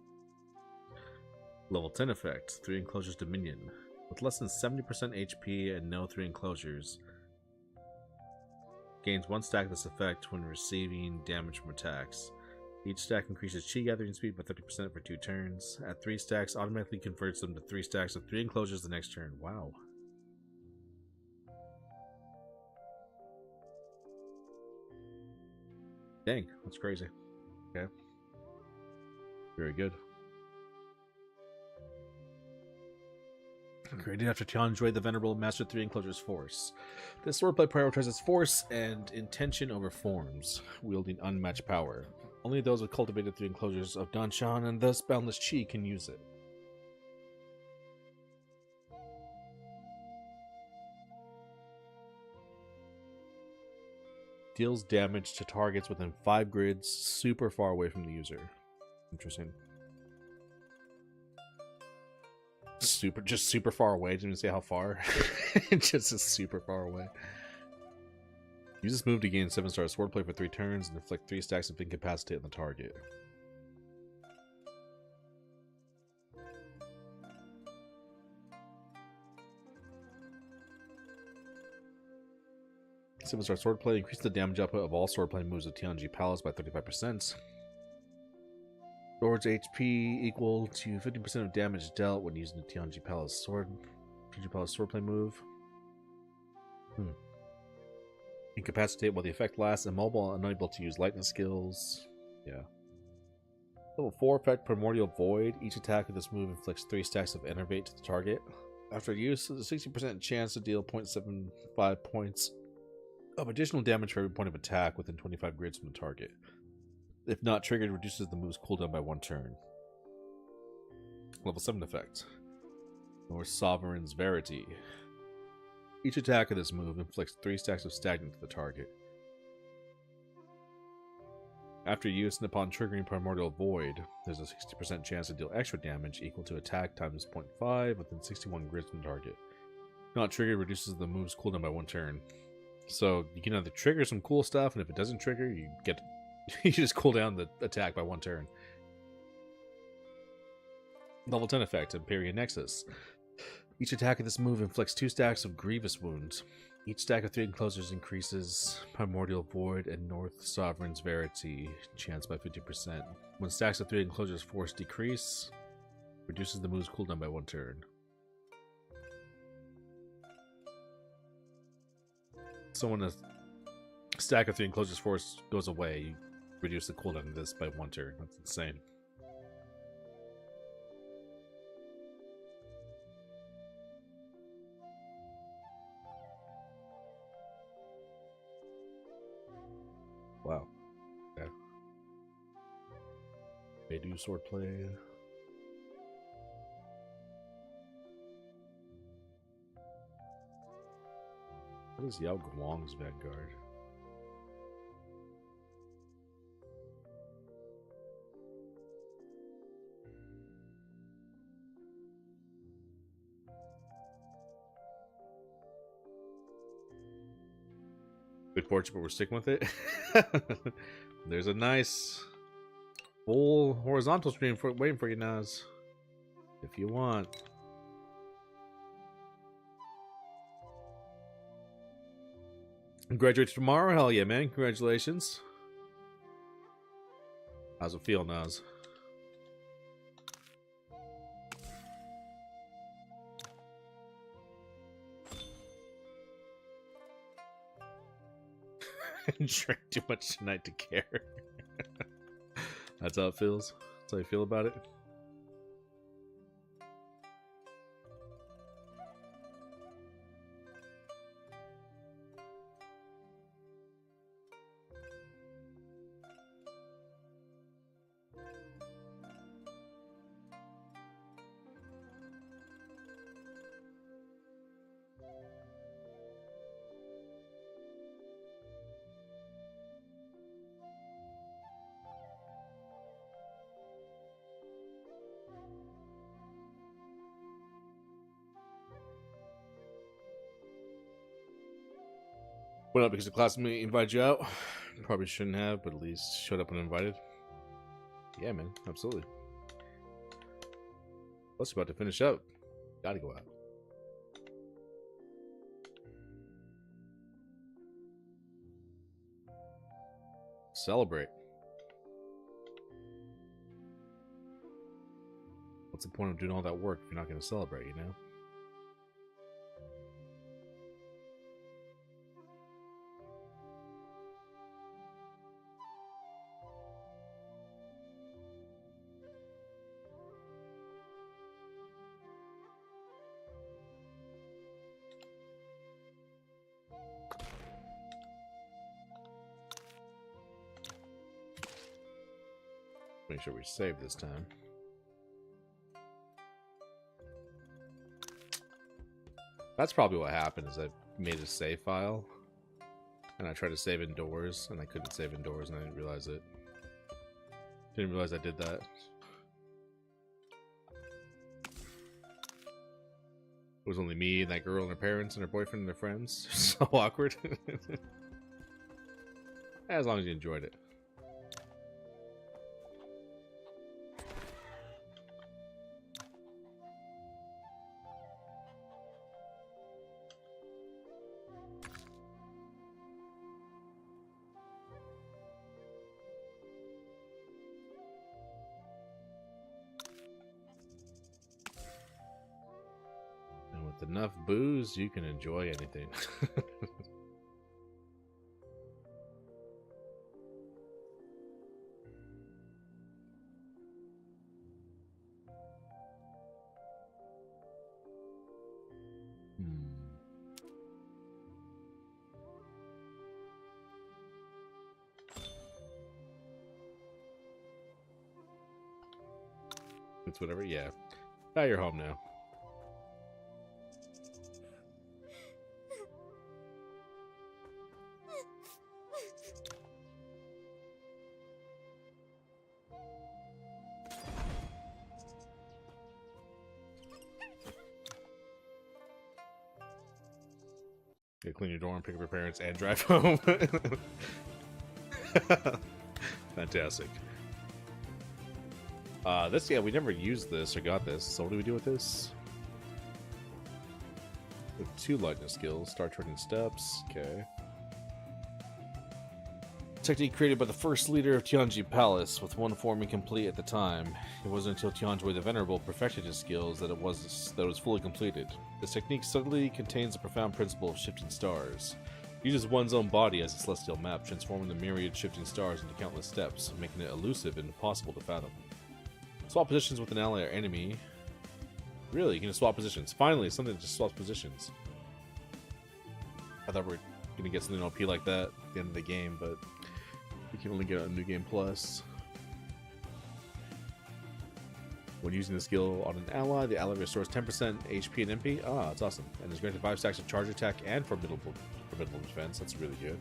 Level 10 effect, 3 enclosures Dominion. With less than 70% HP and no 3 enclosures, gains 1 stack of this effect when receiving damage from attacks. Each stack increases Chi gathering speed by 30% for 2 turns. At 3 stacks, automatically converts them to 3 stacks of 3 enclosures the next turn. Wow. Dang, that's crazy. Okay. Very good. Created after Tianjui, the Venerable mastered 3 Enclosure's force. This swordplay prioritizes force and intention over forms, wielding unmatched power. Only those with cultivated 3 Enclosures of Danshan and thus boundless chi can use it. Deals damage to targets within 5 grids, super far away from the user. Interesting. Just super far away. Didn't even say how far. Just super far away. Use this move to gain 7-star swordplay for 3 turns and inflict 3 stacks of incapacitate on the target. Seven-star swordplay increases the damage output of all swordplay moves of Tianji Palace by 35%. Sword's HP equal to 50% of damage dealt when using the Tianji Palace swordplay move. Incapacitate while the effect lasts, immobile, unable to use lightning skills. Yeah. Level 4 effect, Primordial Void. Each attack of this move inflicts 3 stacks of Enervate to the target. After use, there's a 60% chance to deal 0.75 points of additional damage for every point of attack within 25 grids from the target. If not triggered, reduces the move's cooldown by 1 turn. Level 7 effect. North Sovereign's Verity. Each attack of this move inflicts 3 stacks of stagnant to the target. After use and upon triggering Primordial Void, there's a 60% chance to deal extra damage equal to attack times 0.5 within 61 grids from the target. Not triggered, reduces the move's cooldown by 1 turn. So you can either trigger some cool stuff, and if it doesn't trigger, you get you just cool down the attack by 1 turn. Level 10 effect, Empyrean Nexus. Each attack of this move inflicts 2 stacks of Grievous Wounds. Each stack of 3 enclosures increases Primordial Void and North Sovereign's Verity chance by 50%. When stacks of 3 enclosures force decrease, reduces the move's cooldown by 1 turn. So when a stack of 3 enclosures force goes away, you reduce the cooldown of this by 1 turn. That's insane. Wow. Okay. Beidou swordplay. What is Yao Guang's Vanguard? Good fortune, but we're sticking with it. There's a nice full horizontal stream waiting for you, Naz. If you want. Graduate tomorrow? Hell yeah, man. Congratulations. How's it feel, Naz? Drank too much tonight to care. That's how it feels. That's how you feel about it. What up, because the classmate invited you out? Probably shouldn't have, but at least showed up when invited. Yeah, man, absolutely. Plus, about to finish up. Gotta go out. Celebrate. What's the point of doing all that work if you're not going to celebrate, you know? make sure we save this time. That's probably what happened, is I made a save file. And I tried to save indoors, and I couldn't save indoors, and I didn't realize it. Didn't realize I did that. It was only me and that girl and her parents and her boyfriend and their friends. So awkward. As long as you enjoyed it. With enough booze, you can enjoy anything. It's whatever, yeah. Now you're home now. You clean your door and pick up your parents and drive home. Fantastic. This, yeah, we never used this or got this. So what do we do with this? We have 2 lightness skills. Start turning steps. Okay. Technique created by the first leader of Tianji Palace, with 1 form incomplete at the time. It wasn't until Tianjui the Venerable perfected his skills that it was fully completed. This technique subtly contains a profound principle of shifting stars. It uses one's own body as a celestial map, transforming the myriad shifting stars into countless steps, making it elusive and impossible to fathom. Swap positions with an ally or enemy. Really? You can just swap positions. Finally, something that just swaps positions. I thought we were going to get something OP like that at the end of the game, but you can only get a New Game Plus. When using the skill on an ally, the ally restores 10% HP and MP. Ah, that's awesome. And is granted 5 stacks of charge attack and formidable defense. That's really good.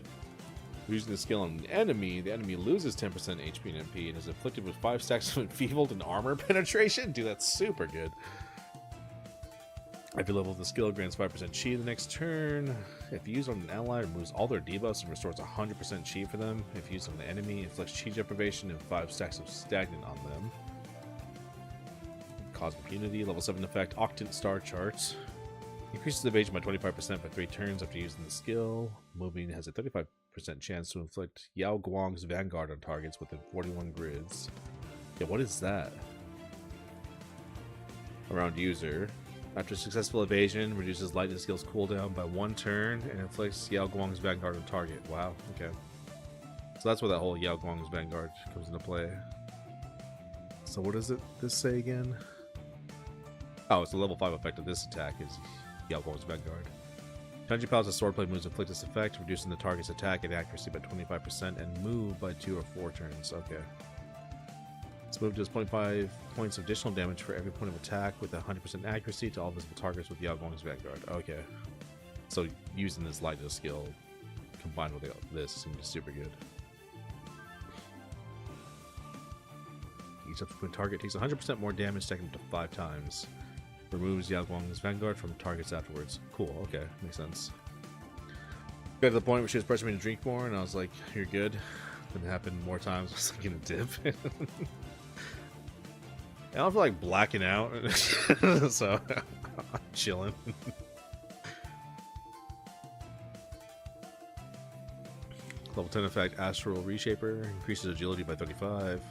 When using the skill on an enemy, the enemy loses 10% HP and MP and is afflicted with 5 stacks of enfeebled and armor penetration. Dude, that's super good. Every level of the skill grants 5% chi the next turn. If used on an ally, removes all their debuffs and restores 100% chi for them. If used on the enemy, inflicts chi deprivation and 5 stacks of stagnant on them. Cosmic Unity, level 7 effect, Octant Star Charts. Increases evasion by 25% for 3 turns after using the skill. Moving has a 35% chance to inflict Yao Guang's Vanguard on targets within 41 grids. Yeah, what is that? Around user. After successful evasion, reduces lightning skills cooldown by 1 turn and inflicts Yao Guang's Vanguard on target. Wow, okay. So that's where that whole Yao Guang's Vanguard comes into play. So what does this say again? Oh, it's the level 5 effect of this attack is Yao Guang's Vanguard. Tianji Palace's swordplay moves inflict this effect, reducing the target's attack and accuracy by 25% and move by 2 or 4 turns. Okay. This move does 0.5 points of additional damage for every point of attack with 100% accuracy to all visible targets with Yao Guang's Vanguard. Okay. So using this lightness skill combined with this is going to be super good. Each subsequent target takes 100% more damage, stacking up to 5 times. Removes Yao Guang's Vanguard from targets afterwards. Cool, okay, makes sense. Got to the point where she was pressuring me to drink more, and I was like, you're good. It happened more times. I was like, gonna dip. I don't feel like blacking out, so I'm chilling. Level 10 effect, Astral Reshaper, increases agility by 35.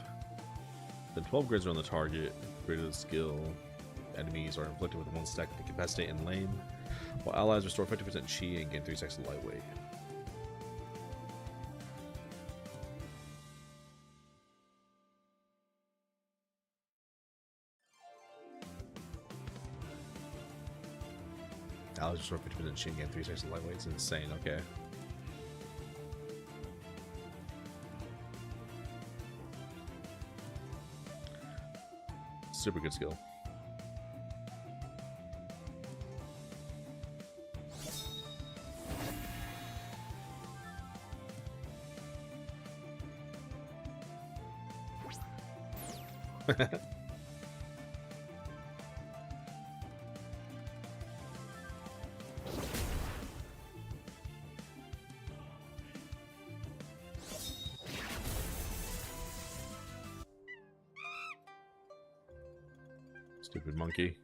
Then 12 grids are on the target, greater the skill. Enemies are inflicted with 1 stack of Incapacitate and Lame, while allies restore 50% chi and gain 3 stacks of Lightweight. Allies restore 50% chi and gain 3 stacks of Lightweight. It's insane, okay. Super good skill. Stupid monkey.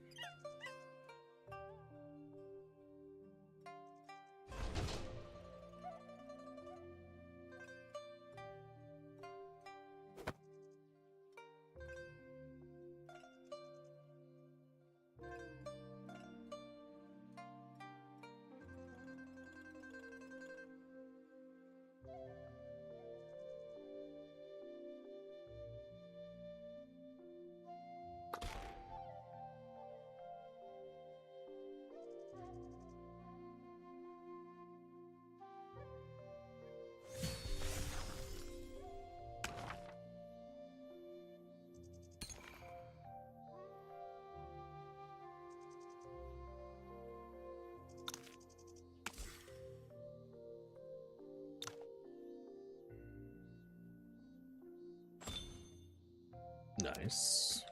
Nice.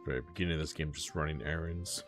Very beginning of this game, just running errands.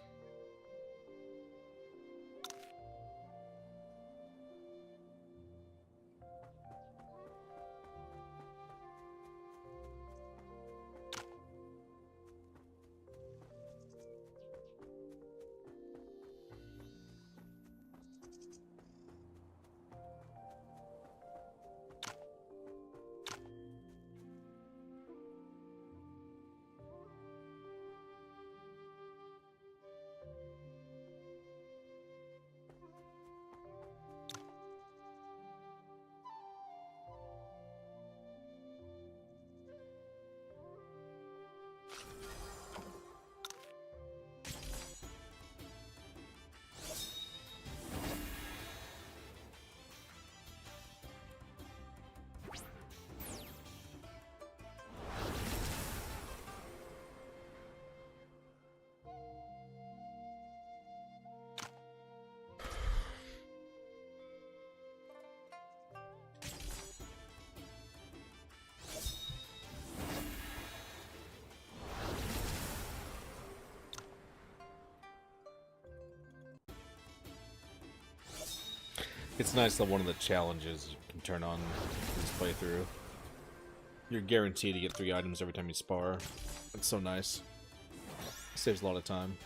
It's nice that one of the challenges you can turn on in this playthrough. You're guaranteed to get 3 items every time you spar. That's so nice. Saves a lot of time.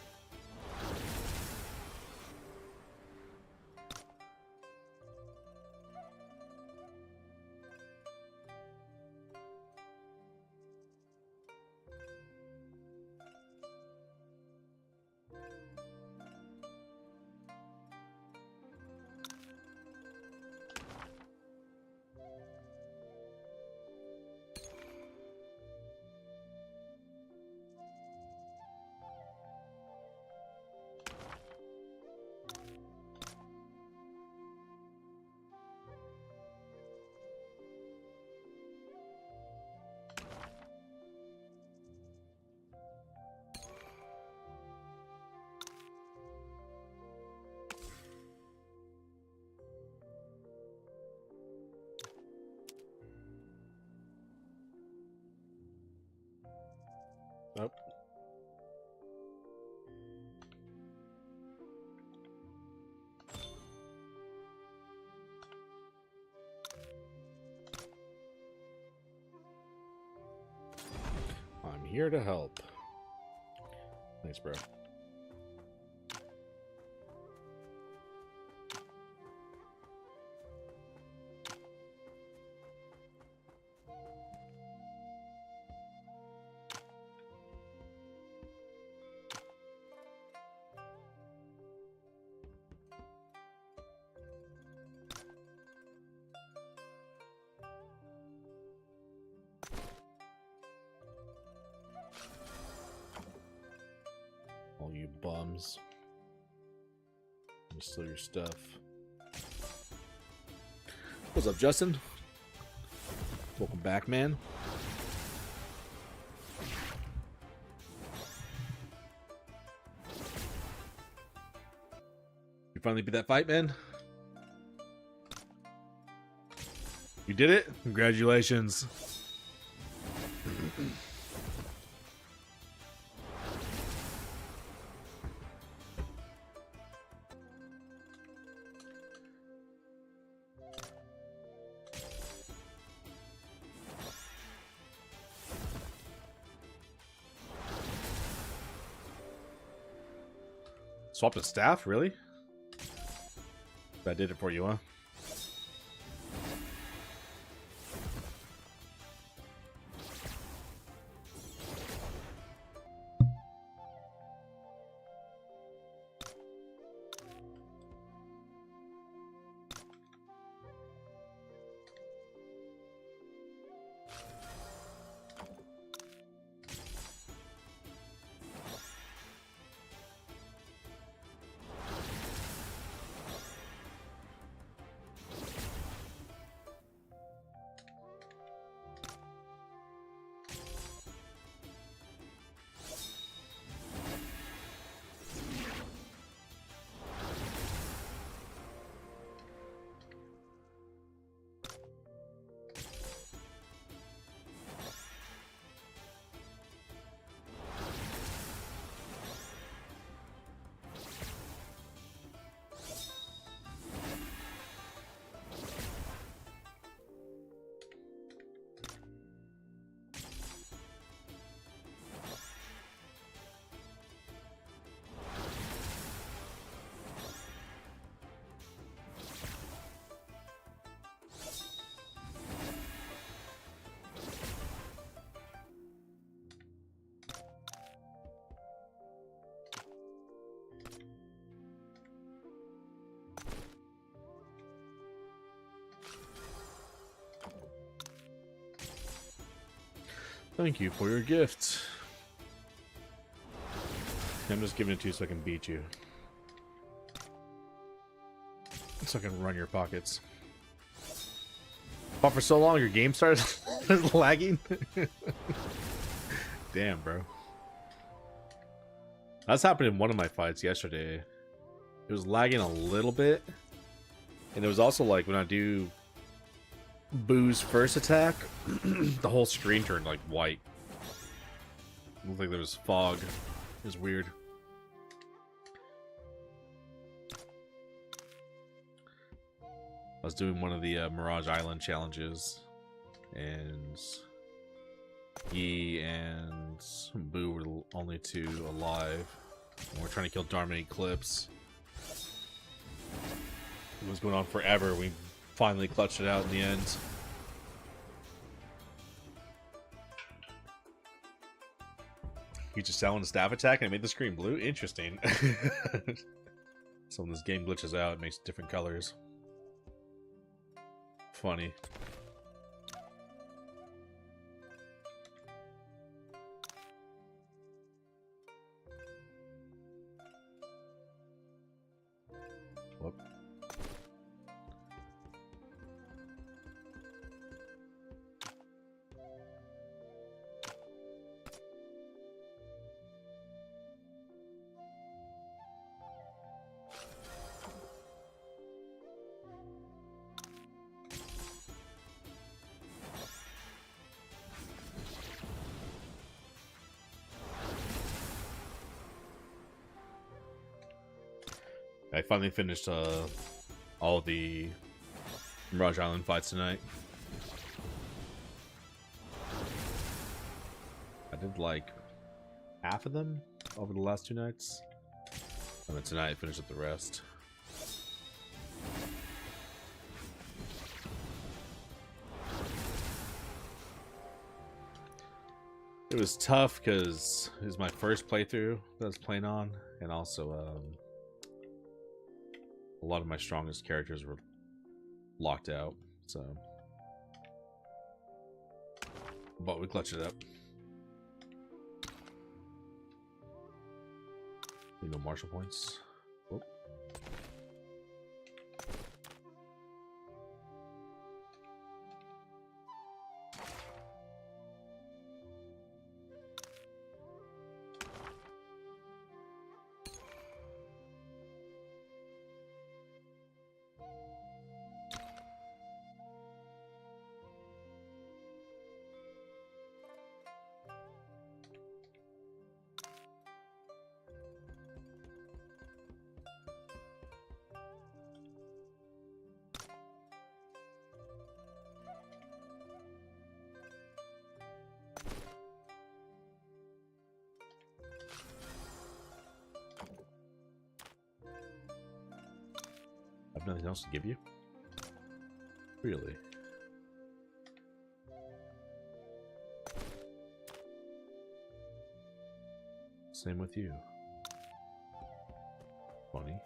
Nope. I'm here to help. Thanks, bro. All you bums. Let me steal your stuff. What's up, Justin? Welcome back, man. You finally beat that fight, man? You did it? Congratulations. Swap the staff? Really? That did it for you, huh? Thank you for your gift. I'm just giving it to you so I can beat you. So I can run your pockets. But for so long, your game started lagging? Damn, bro. That's happened in one of my fights yesterday. It was lagging a little bit. And it was also like when I do Boo's first attack, the whole screen turned like white. It looked like there was fog. It was weird. I was doing one of the Mirage Island challenges, and he and Boo were the only two alive. And we're trying to kill Dharma Eclipse. It was going on forever. We finally clutched it out in the end. He just selling a staff attack and it made the screen blue? Interesting. So when this game glitches out, it makes different colors. Funny. Whoop. I finally finished all the Mirage Island fights tonight. I did like half of them over the last 2 nights. And then tonight I finished up the rest. It was tough because it was my first playthrough that I was playing on, and also a lot of my strongest characters were locked out, so. But we clutched it up. Need no Marshal points. Oh. I have nothing else to give you? Really? Same with you. Funny.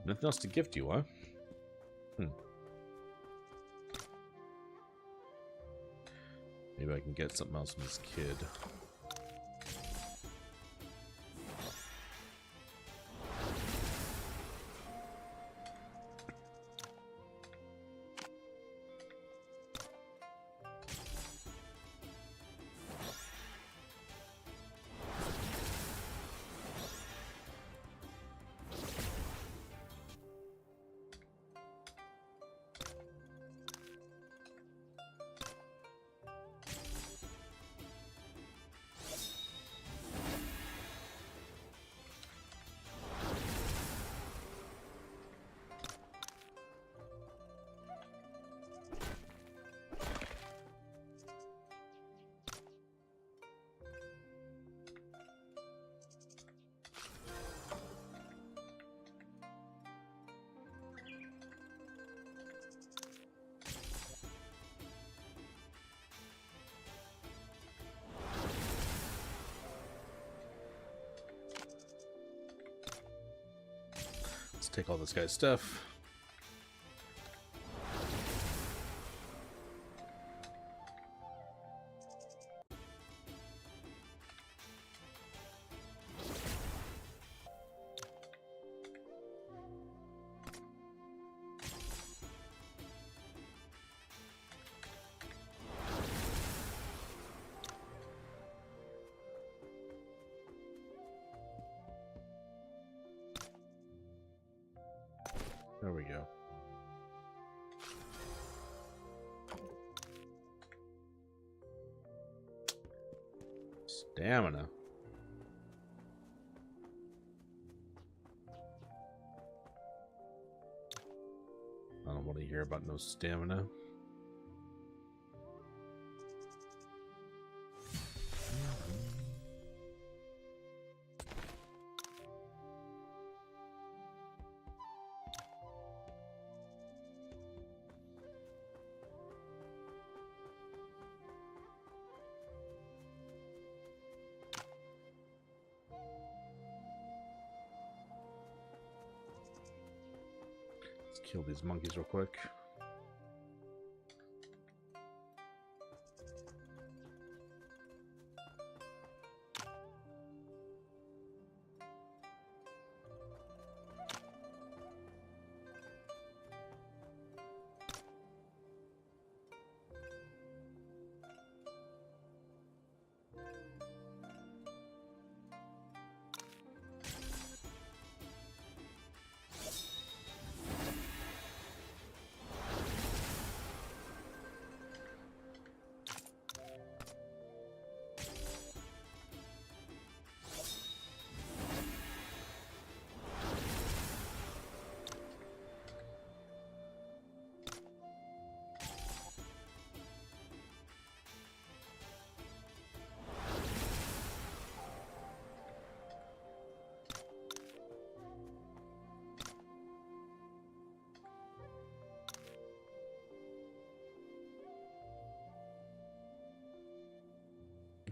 Nothing else to gift you, huh? Maybe I can get something else from this kid. take all this guy's stuff. There we go. Stamina. I don't want to hear about no stamina. Kill these monkeys real quick.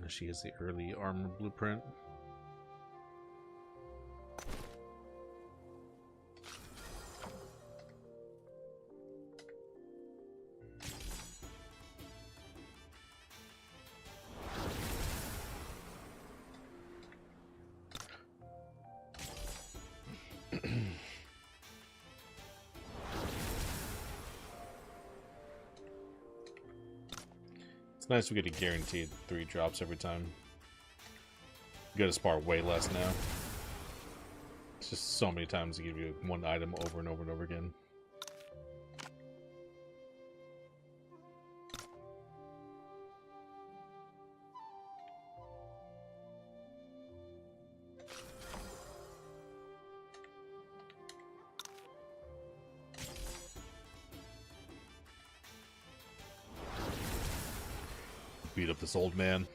She has the early armor blueprint. It's nice we get a guaranteed 3 drops every time. You gotta spar way less now. It's just so many times to give you one item over and over and over again. Beat up this old man.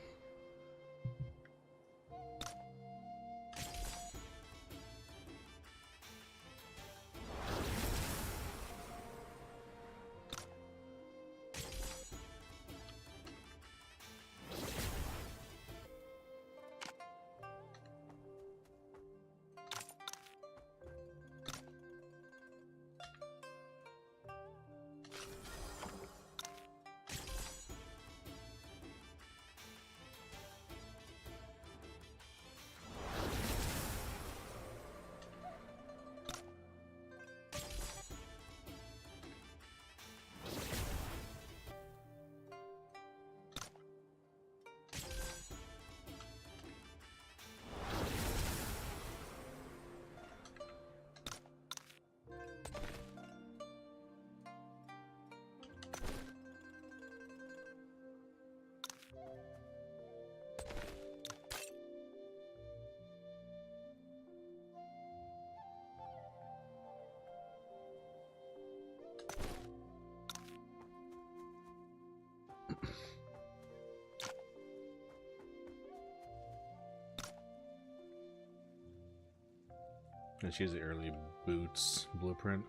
And she has the early boots blueprint.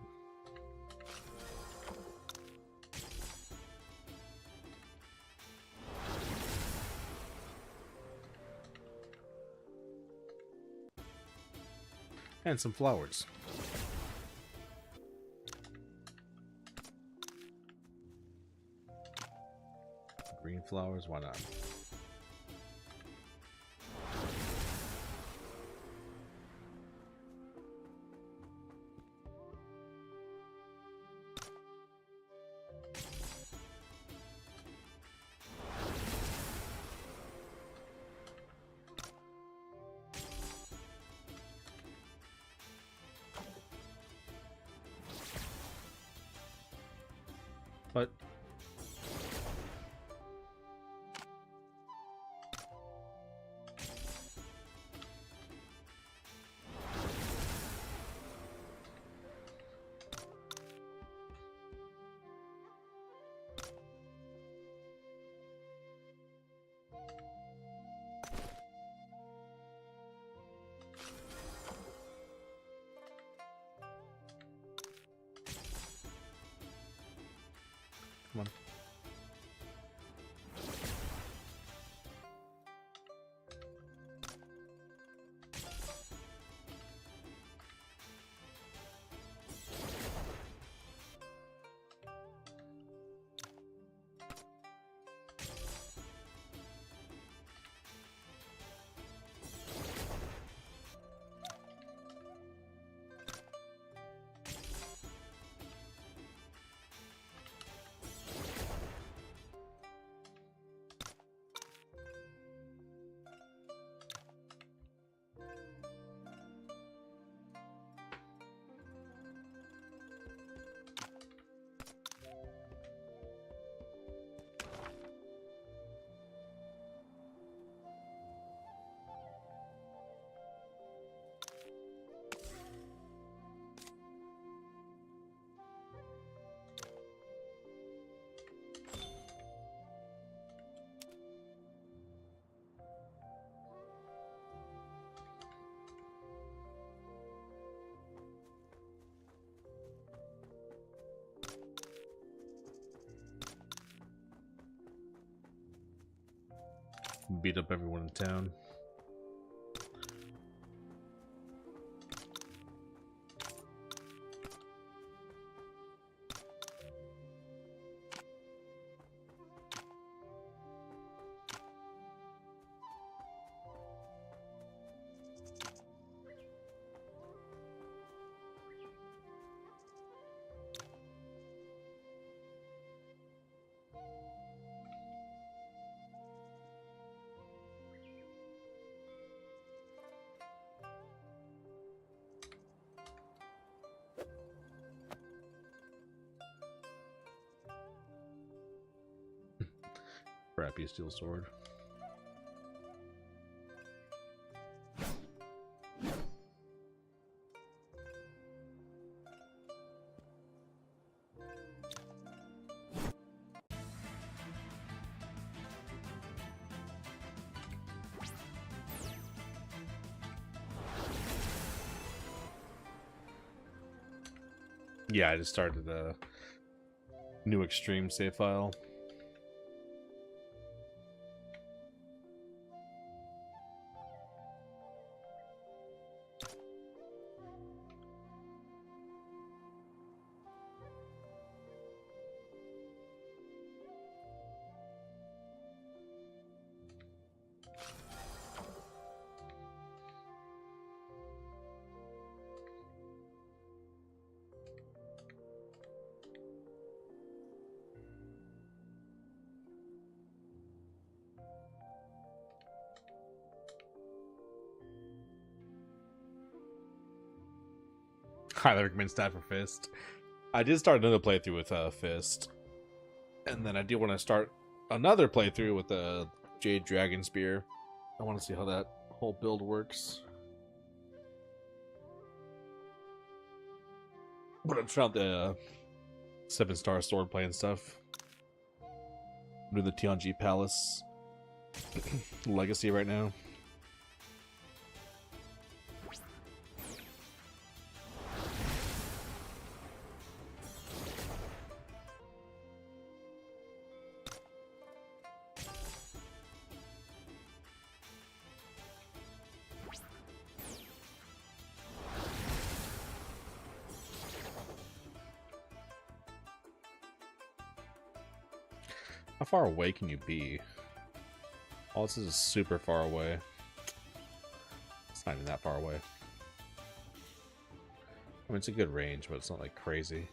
And some flowers. flowers? Why not? But come on. Beat up everyone in town. Crappy steel sword. Yeah, I just started a new extreme save file. Highly recommend Stat for Fist. I did start another playthrough with Fist, and then I do want to start another playthrough with the Jade Dragon Spear. I want to see how that whole build works. But I'm trying out the 7-star sword play and stuff. I'm doing the Tianji Palace Legacy right now. How far away can you be? Oh, this is super far away. It's not even that far away. I mean, it's a good range, but it's not like crazy.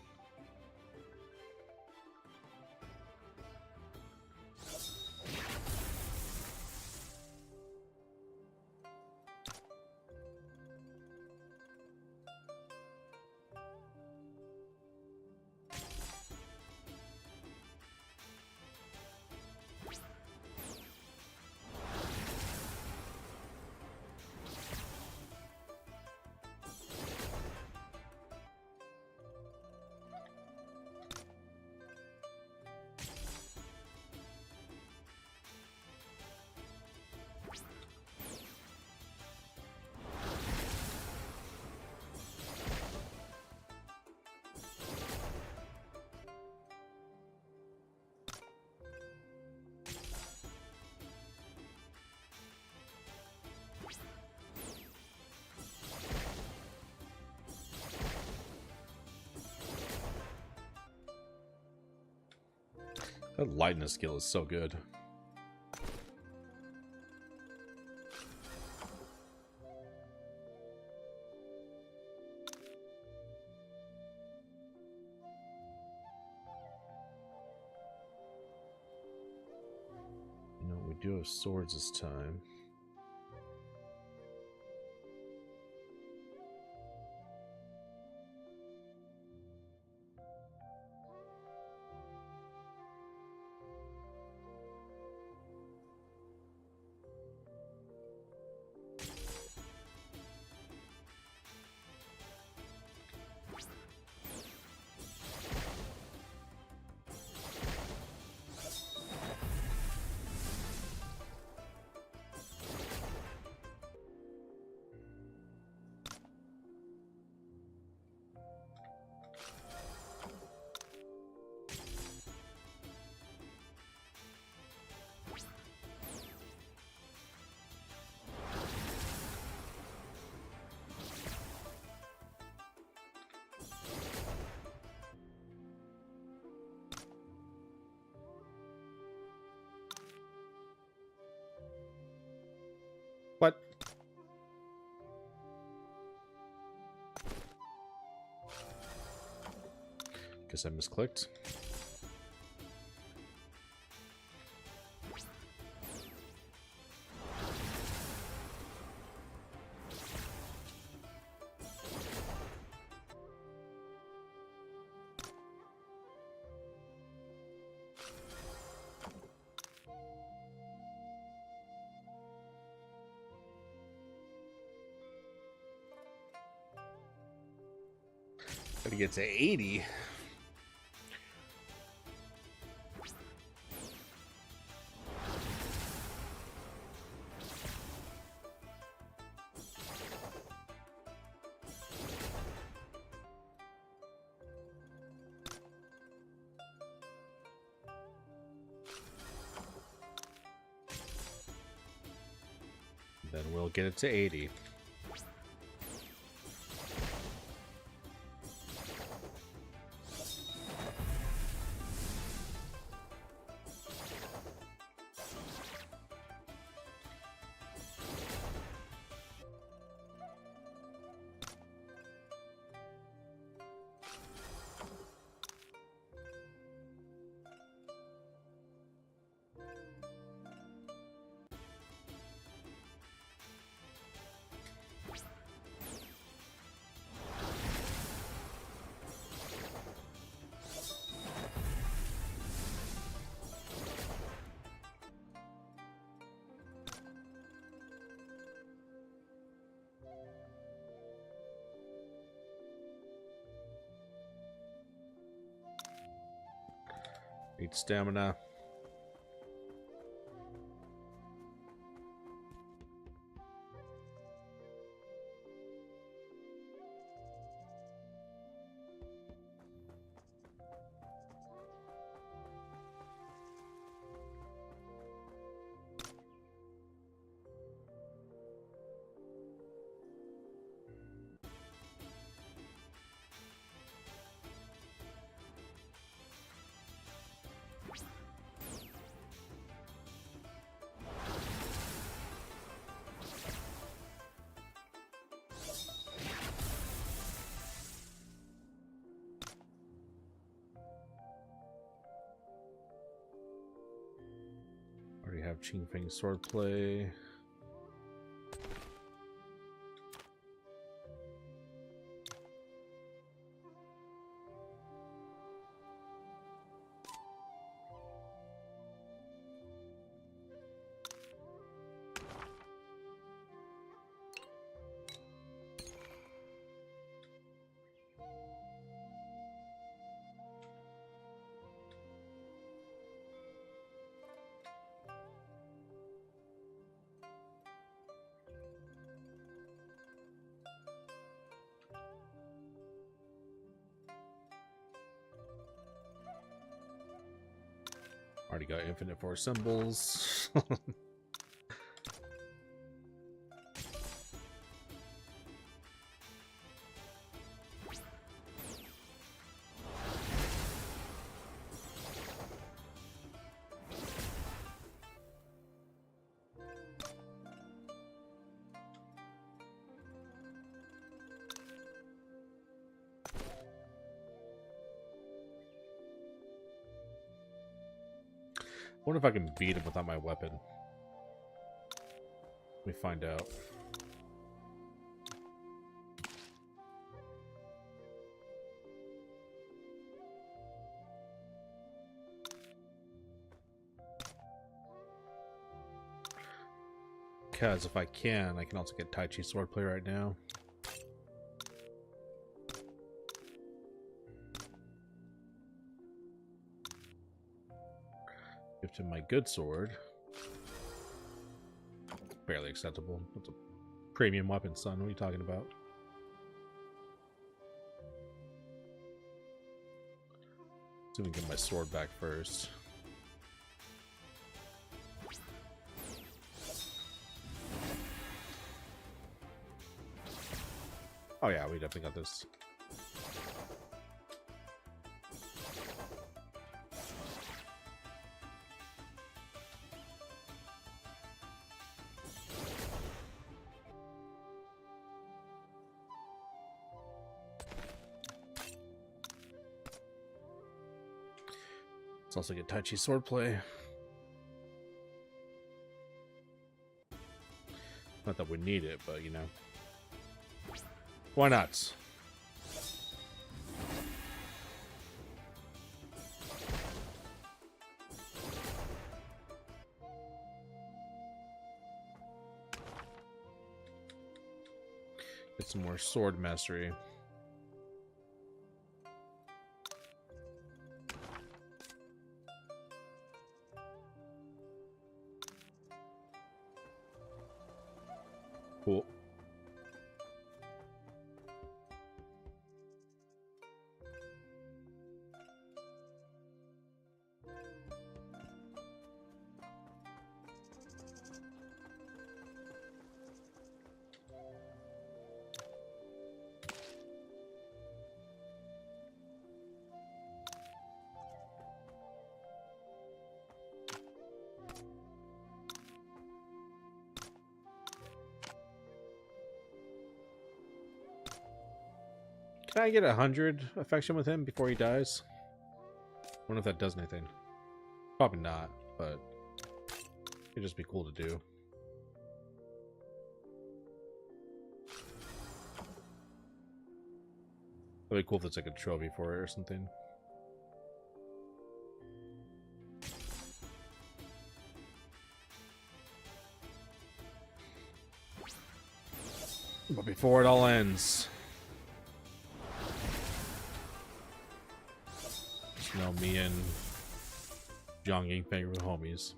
That lightness skill is so good. No, we do have swords this time. What? Guess I misclicked. Gotta get to 80. Then we'll get it to 80. Need stamina. have Qingfeng swordplay. Already got infinite force symbols. I wonder if I can beat him without my weapon. Let me find out. Because if I can also get Tai Chi swordplay right now. Gift him my good sword. Barely acceptable. That's a premium weapon, son. What are you talking about? So we can get my sword back first. Oh yeah, we definitely got this. Let's also get Tai Chi swordplay. Not that we need it, but you know. Why not? Get some more sword mastery. Cool. Can I get 100 affection with him before he dies? I wonder if that does anything. Probably not, but it'd just be cool to do. It'd be cool if it's like a trophy for it or something. But before it all ends, just know me and Jiang Yingfeng were homies.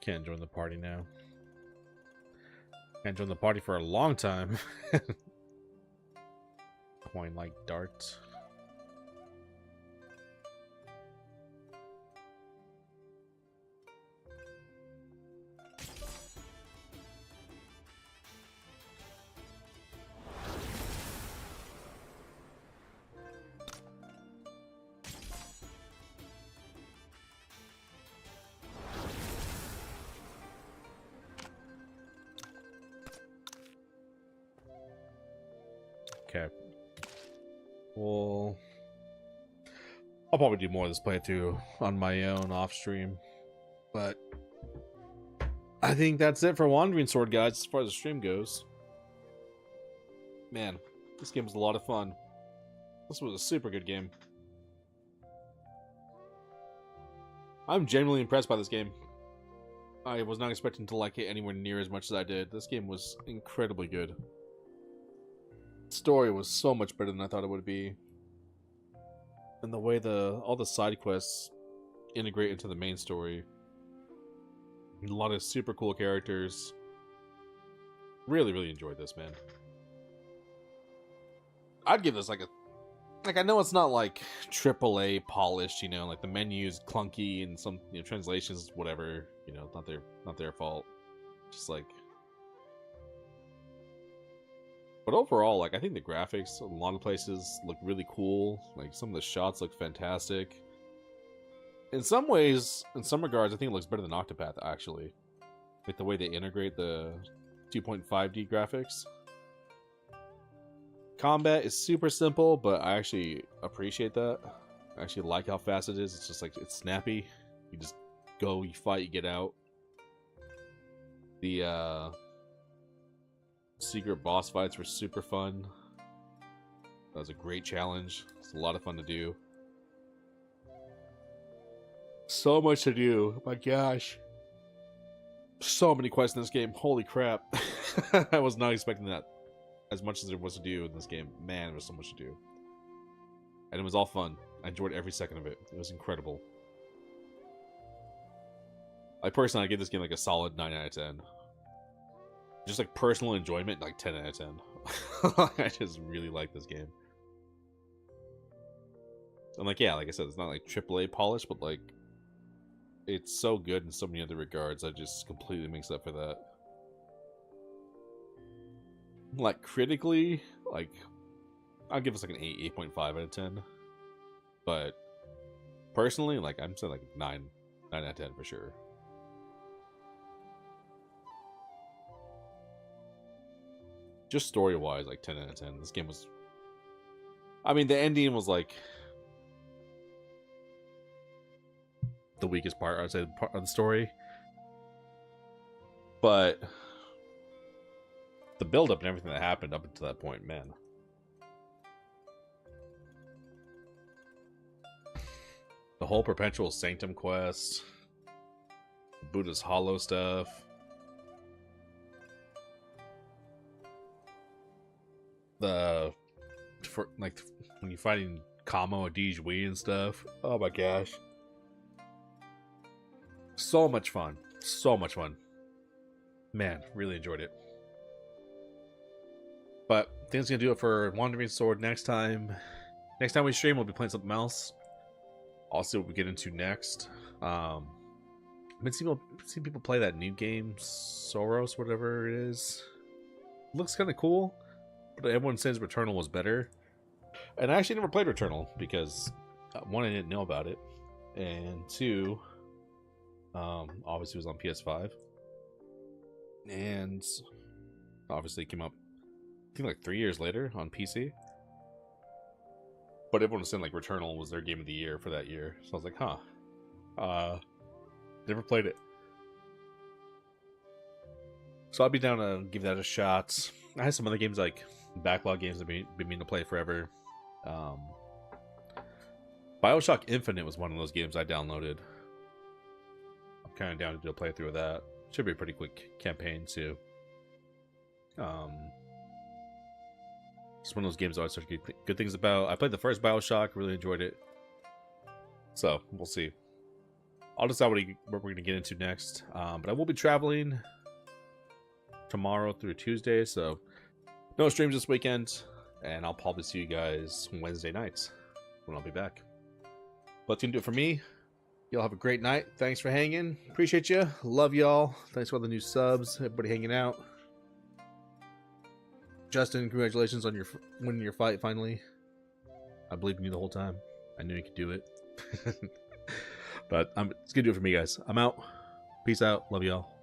Can't join the party now. Can't join the party for a long time. Coin like darts. Okay. Well, I'll probably do more of this playthrough on my own off stream, but I think that's it for Wandering Sword, guys, as far as the stream goes. Man, this game was a lot of fun. This was a super good game. I'm genuinely impressed by this game. I was not expecting to like it anywhere near as much as I did. This game was incredibly good. The story was so much better than I thought it would be. And the way all the side quests integrate into the main story. A lot of super cool characters. Really, really enjoyed this, man. I'd give this like a... Like, I know it's not like AAA polished, you know, like the menu's clunky and some, you know, translations, whatever, you know, not their fault. Just like... But overall, like, I think the graphics in a lot of places look really cool. Like, some of the shots look fantastic. In some ways, in some regards, I think it looks better than Octopath, actually. Like, the way they integrate the 2.5D graphics. Combat is super simple, but I actually appreciate that. I actually like how fast it is. It's just like, it's snappy. You just go, you fight, you get out. The secret boss fights were super fun. That was a great challenge. It's a lot of fun to do. So much to do. My gosh. So many quests in this game. Holy crap. I was not expecting that. As much as there was to do in this game. Man, there was so much to do. And it was all fun. I enjoyed every second of it. It was incredible. I personally give this game like a solid 9 out of 10. Just like personal enjoyment, like 10 out of 10. I just really like this game. And like, yeah, like I said, it's not like AAA polish, but like, it's so good in so many other regards. I just completely makes up for that. Like, critically, like, I'll give us like an 8.5 out of 10. But personally, like, I'm saying like 9 out of 10 for sure. Just story-wise, like 10 out of 10. This game was... I mean, the ending was like... the weakest part, I'd say, part of the story. But... the build-up and everything that happened up until that point, man. The whole Perpetual Sanctum quest. Buddha's Hollow stuff. Like, when you're fighting Kamo or Dijui and stuff. Oh my gosh. So much fun. So much fun. Man, really enjoyed it. But I think that's going to do it for Wandering Sword next time. Next time we stream, we'll be playing something else. I'll see what we get into next. I've been seeing people play that new game, Soros, whatever it is. It looks kind of cool, but everyone says Returnal was better. And I actually never played Returnal because, one, I didn't know about it. And two, obviously it was on PS5. And obviously it came up, I think, like 3 years later on PC. But everyone was saying like Returnal was their game of the year for that year. So I was like, huh. Never played it. So I'll be down to give that a shot. I had some other games, like backlog games that I've been meaning to play forever. BioShock Infinite was one of those games I downloaded. I'm kind of down to do a playthrough of that. Should be a pretty quick campaign too. It's one of those games I always heard good things about. I played the first BioShock, really enjoyed it. So, we'll see. I'll decide what we're going to get into next. But I will be traveling tomorrow through Tuesday, so no streams this weekend. And I'll probably see you guys Wednesday nights when I'll be back. But that's going to do it for me. Y'all have a great night. Thanks for hanging. Appreciate you. Love y'all. Thanks for all the new subs. Everybody hanging out. Justin, congratulations on winning your fight finally. I believed in you the whole time. I knew you could do it. But it's gonna do it for me, guys. I'm out. Peace out. Love y'all.